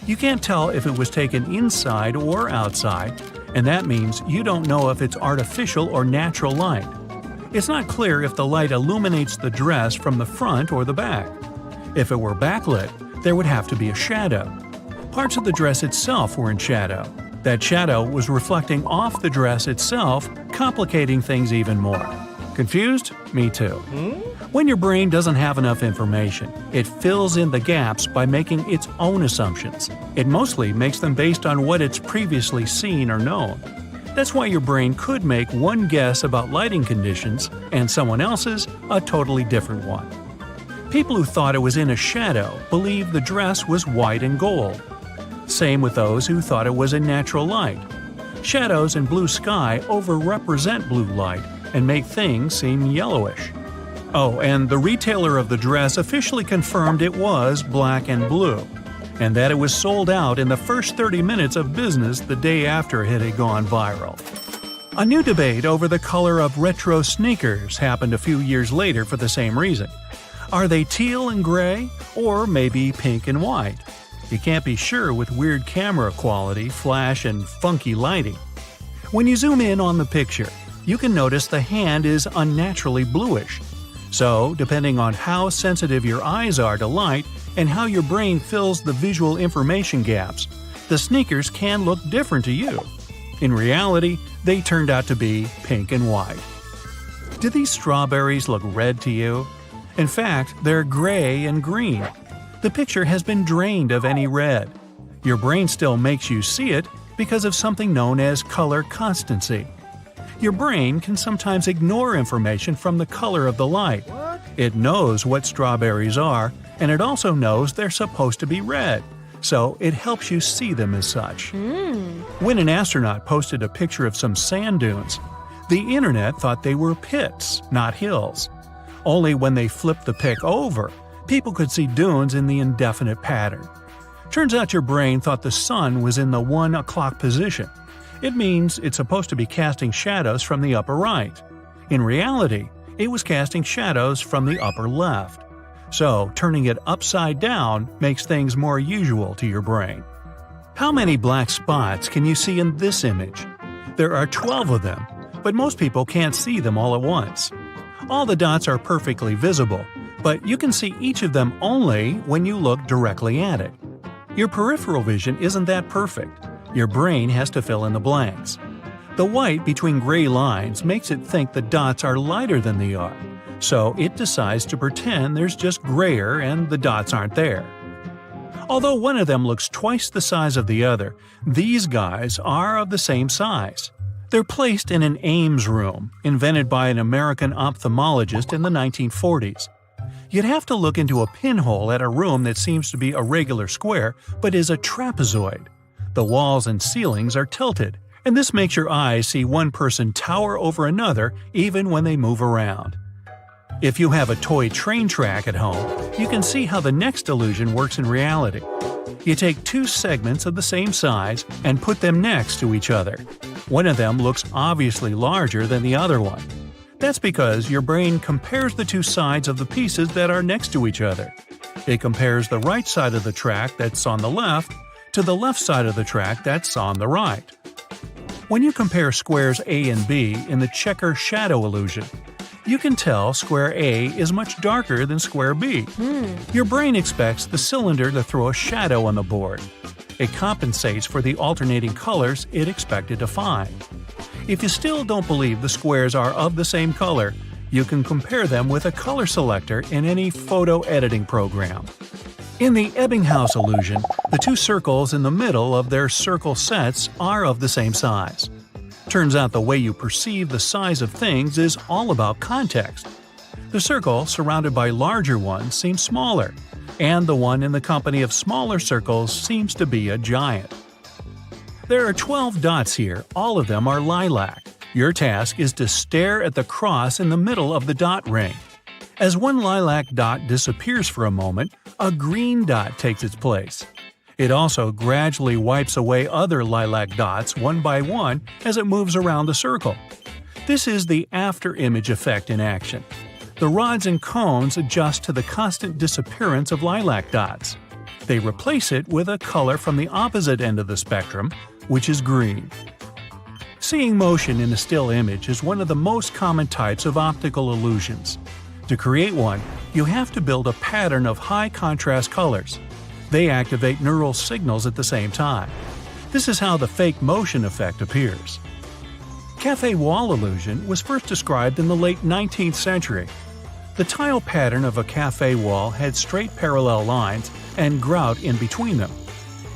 You can't tell if it was taken inside or outside, and that means you don't know if it's artificial or natural light. It's not clear if the light illuminates the dress from the front or the back. If it were backlit, there would have to be a shadow. Parts of the dress itself were in shadow. That shadow was reflecting off the dress itself, complicating things even more. Confused? Me too. When your brain doesn't have enough information, it fills in the gaps by making its own assumptions. It mostly makes them based on what it's previously seen or known. That's why your brain could make one guess about lighting conditions and someone else's a totally different one. People who thought it was in a shadow believed the dress was white and gold. Same with those who thought it was in natural light. Shadows and blue sky overrepresent blue light and make things seem yellowish. Oh, and the retailer of the dress officially confirmed it was black and blue, and that it was sold out in the first 30 minutes of business the day after it had gone viral. A new debate over the color of retro sneakers happened a few years later for the same reason. Are they teal and gray, or maybe pink and white? You can't be sure with weird camera quality, flash, and funky lighting. When you zoom in on the picture, you can notice the hand is unnaturally bluish. So, depending on how sensitive your eyes are to light and how your brain fills the visual information gaps, the sneakers can look different to you. In reality, they turned out to be pink and white. Do these strawberries look red to you? In fact, they're gray and green. The picture has been drained of any red. Your brain still makes you see it because of something known as color constancy. Your brain can sometimes ignore information from the color of the light. It knows what strawberries are, and it also knows they're supposed to be red, so it helps you see them as such. When an astronaut posted a picture of some sand dunes, the internet thought they were pits, not hills. Only when they flipped the pic over, people could see dunes in the indefinite pattern. Turns out your brain thought the sun was in the 1 o'clock position. It means it's supposed to be casting shadows from the upper right. In reality, it was casting shadows from the upper left. So, turning it upside down makes things more usual to your brain. How many black spots can you see in this image? There are 12 of them, but most people can't see them all at once. All the dots are perfectly visible, but you can see each of them only when you look directly at it. Your peripheral vision isn't that perfect. Your brain has to fill in the blanks. The white between gray lines makes it think the dots are lighter than they are, so it decides to pretend there's just grayer and the dots aren't there. Although one of them looks twice the size of the other, these guys are of the same size. They're placed in an Ames room, invented by an American ophthalmologist in the 1940s. You'd have to look into a pinhole at a room that seems to be a regular square but is a trapezoid. The walls and ceilings are tilted, and this makes your eyes see one person tower over another even when they move around. If you have a toy train track at home, you can see how the next illusion works in reality. You take two segments of the same size and put them next to each other. One of them looks obviously larger than the other one. That's because your brain compares the two sides of the pieces that are next to each other. It compares the right side of the track that's on the left to the left side of the track that's on the right. When you compare squares A and B in the checker shadow illusion, you can tell square A is much darker than square B. Your brain expects the cylinder to throw a shadow on the board. It compensates for the alternating colors it expected to find. If you still don't believe the squares are of the same color, you can compare them with a color selector in any photo editing program. In the Ebbinghaus illusion, the two circles in the middle of their circle sets are of the same size. Turns out the way you perceive the size of things is all about context. The circle surrounded by larger ones seems smaller, and the one in the company of smaller circles seems to be a giant. There are 12 dots here, all of them are lilac. Your task is to stare at the cross in the middle of the dot ring. As one lilac dot disappears for a moment, a green dot takes its place. It also gradually wipes away other lilac dots one by one as it moves around the circle. This is the after-image effect in action. The rods and cones adjust to the constant disappearance of lilac dots. They replace it with a color from the opposite end of the spectrum, which is green. Seeing motion in a still image is one of the most common types of optical illusions. To create one, you have to build a pattern of high-contrast colors. They activate neural signals at the same time. This is how the fake motion effect appears. Café wall illusion was first described in the late 19th century. The tile pattern of a café wall had straight parallel lines and grout in between them.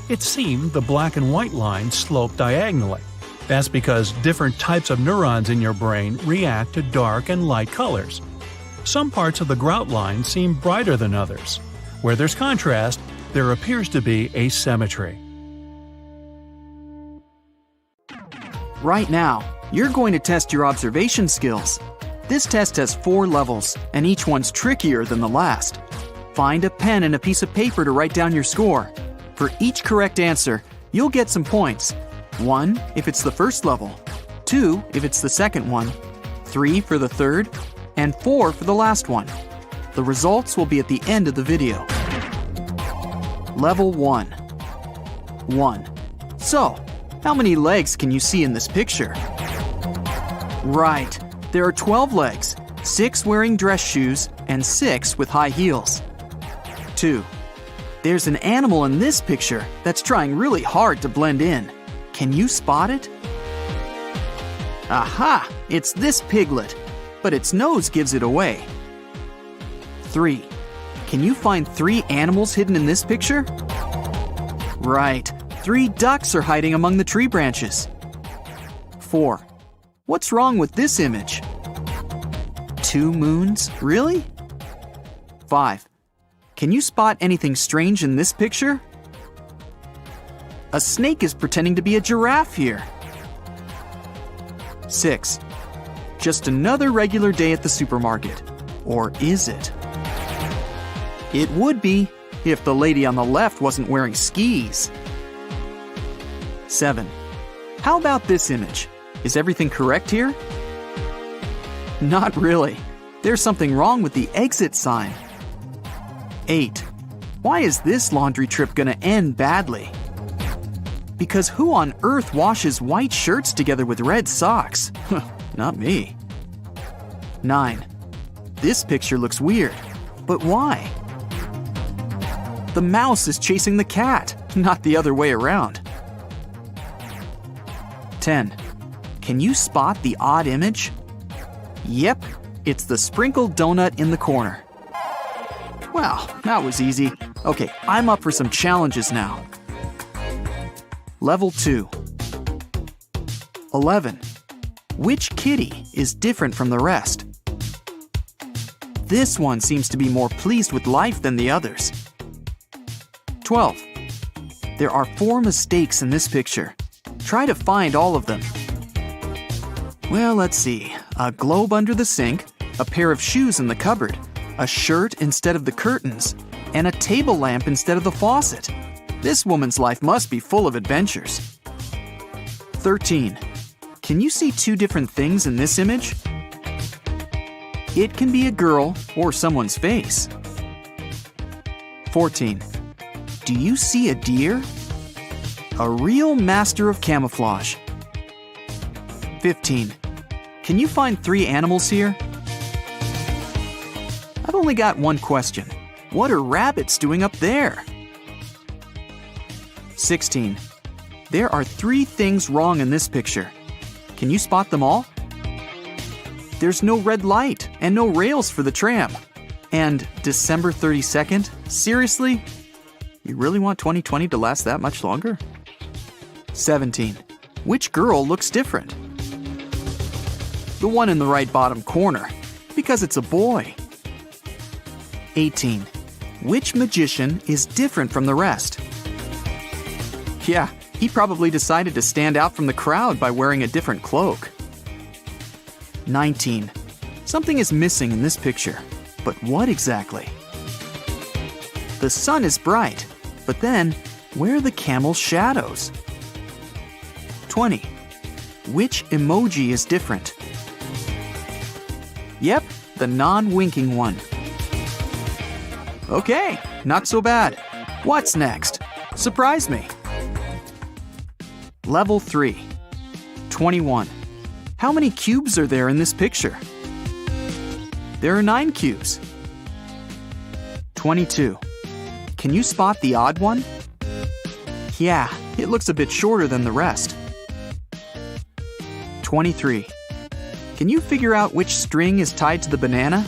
It seemed the black and white lines sloped diagonally. That's because different types of neurons in your brain react to dark and light colors. Some parts of the grout line seem brighter than others. Where there's contrast, there appears to be asymmetry. Right now, you're going to test your observation skills. This test has 4 levels, and each one's trickier than the last. Find a pen and a piece of paper to write down your score. For each correct answer, you'll get some points. 1 if it's the first level, 2 if it's the second one, 3 for the third, and 4 for the last one. The results will be at the end of the video. Level 1. 1. So, how many legs can you see in this picture? Right, there are 12 legs, 6 wearing dress shoes, and 6 with high heels. 2. There's an animal in this picture that's trying really hard to blend in. Can you spot it? Aha! It's this piglet, but its nose gives it away. 3. Can you find 3 animals hidden in this picture? Right, 3 ducks are hiding among the tree branches. 4. What's wrong with this image? 2 moons? Really? 5. Can you spot anything strange in this picture? A snake is pretending to be a giraffe here. 6. Just another regular day at the supermarket. Or is it? It would be if the lady on the left wasn't wearing skis. 7. How about this image? Is everything correct here? Not really. There's something wrong with the exit sign. 8. Why is this laundry trip gonna end badly? Because who on earth washes white shirts together with red socks? Not me. 9. This picture looks weird, but why? The mouse is chasing the cat, not the other way around. 10. Can you spot the odd image? Yep, it's the sprinkled donut in the corner. Well, that was easy. Okay, I'm up for some challenges now. Level 2. 11. Which kitty is different from the rest? This one seems to be more pleased with life than the others. 12. There are 4 mistakes in this picture. Try to find all of them. Well, let's see. A globe under the sink, a pair of shoes in the cupboard, a shirt instead of the curtains, and a table lamp instead of the faucet. This woman's life must be full of adventures. 13. Can you see 2 different things in this image? It can be a girl or someone's face. 14. Do you see a deer? A real master of camouflage. 15. Can you find 3 animals here? I've only got one question. What are rabbits doing up there? 16. There are 3 things wrong in this picture. Can you spot them all? There's no red light and no rails for the tram. And December 32nd? Seriously? You really want 2020 to last that much longer? 17. Which girl looks different? The one in the right bottom corner, because it's a boy. 18. Which magician is different from the rest? Yeah, he probably decided to stand out from the crowd by wearing a different cloak. 19. Something is missing in this picture, but what exactly? The sun is bright, but then, where are the camel's shadows? 20. Which emoji is different? Yep, the non-winking one. Okay, not so bad. What's next? Surprise me. Level 3. 21. How many cubes are there in this picture? There are 9 cubes. 22. Can you spot the odd one? Yeah, it looks a bit shorter than the rest. 23. Can you figure out which string is tied to the banana?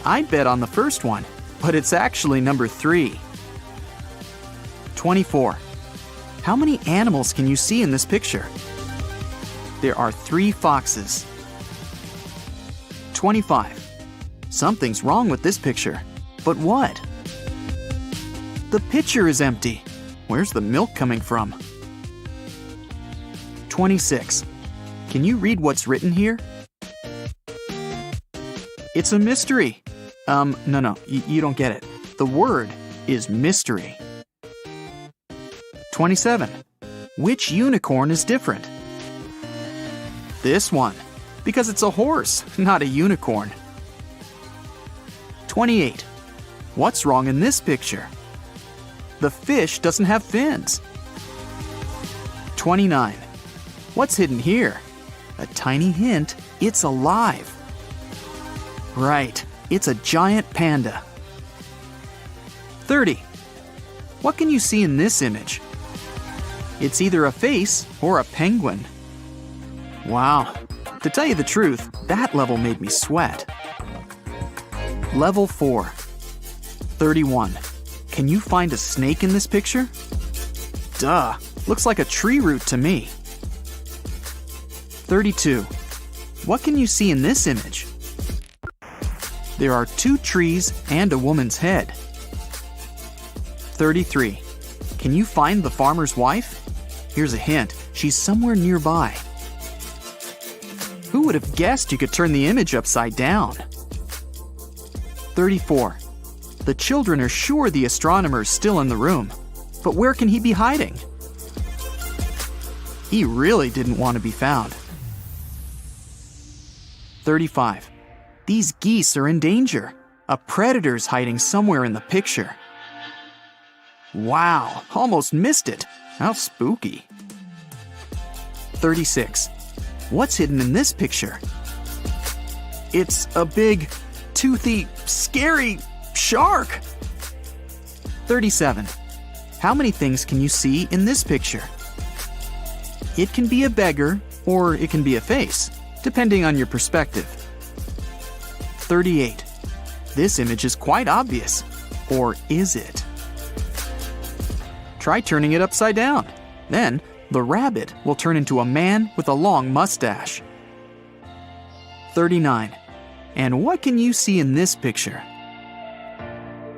I'd bet on the first one, but it's actually number 3. 24. How many animals can you see in this picture? There are 3 foxes. 25. Something's wrong with this picture. But what? The pitcher is empty. Where's the milk coming from? 26. Can you read what's written here? It's a mystery. No, you don't get it. The word is mystery. 27. Which unicorn is different? This one, because it's a horse, not a unicorn. 28. What's wrong in this picture? The fish doesn't have fins. 29. What's hidden here? A tiny hint, it's alive. Right, it's a giant panda. 30. What can you see in this image? It's either a face or a penguin. Wow, to tell you the truth, that level made me sweat. Level 4. 31. Can you find a snake in this picture? Duh, looks like a tree root to me. 32. What can you see in this image? There are 2 trees and a woman's head. 33. Can you find the farmer's wife? Here's a hint, she's somewhere nearby. Who would have guessed you could turn the image upside down? 34. The children are sure the astronomer is still in the room, but where can he be hiding? He really didn't want to be found. 35. These geese are in danger. A predator's hiding somewhere in the picture. Wow, almost missed it. How spooky. 36. What's hidden in this picture? It's a big, toothy, scary shark. 37. How many things can you see in this picture? It can be a beggar or it can be a face, depending on your perspective. 38. This image is quite obvious. Or is it? Try turning it upside down. Then, the rabbit will turn into a man with a long mustache. 39. And what can you see in this picture?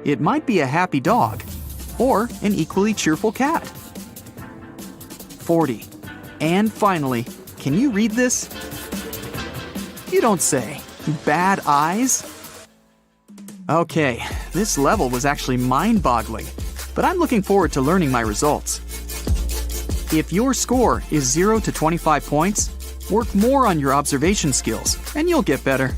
It might be a happy dog, or an equally cheerful cat. 40. And finally, can you read this? You don't say. Bad eyes? Okay, this level was actually mind-boggling, but I'm looking forward to learning my results. If your score is 0 to 25 points, work more on your observation skills, and you'll get better.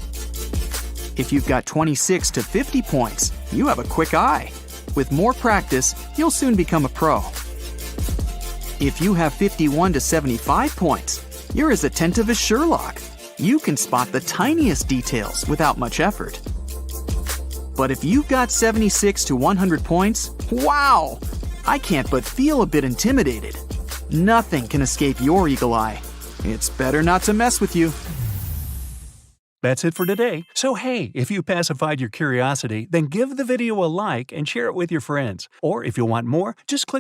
If you've got 26 to 50 points, you have a quick eye. With more practice, you'll soon become a pro. If you have 51 to 75 points, you're as attentive as Sherlock. You can spot the tiniest details without much effort. But if you've got 76 to 100 points, wow! I can't but feel a bit intimidated. Nothing can escape your eagle eye. It's better not to mess with you. That's it for today. So hey, if you pacified your curiosity, then give the video a like and share it with your friends. Or if you want more, just click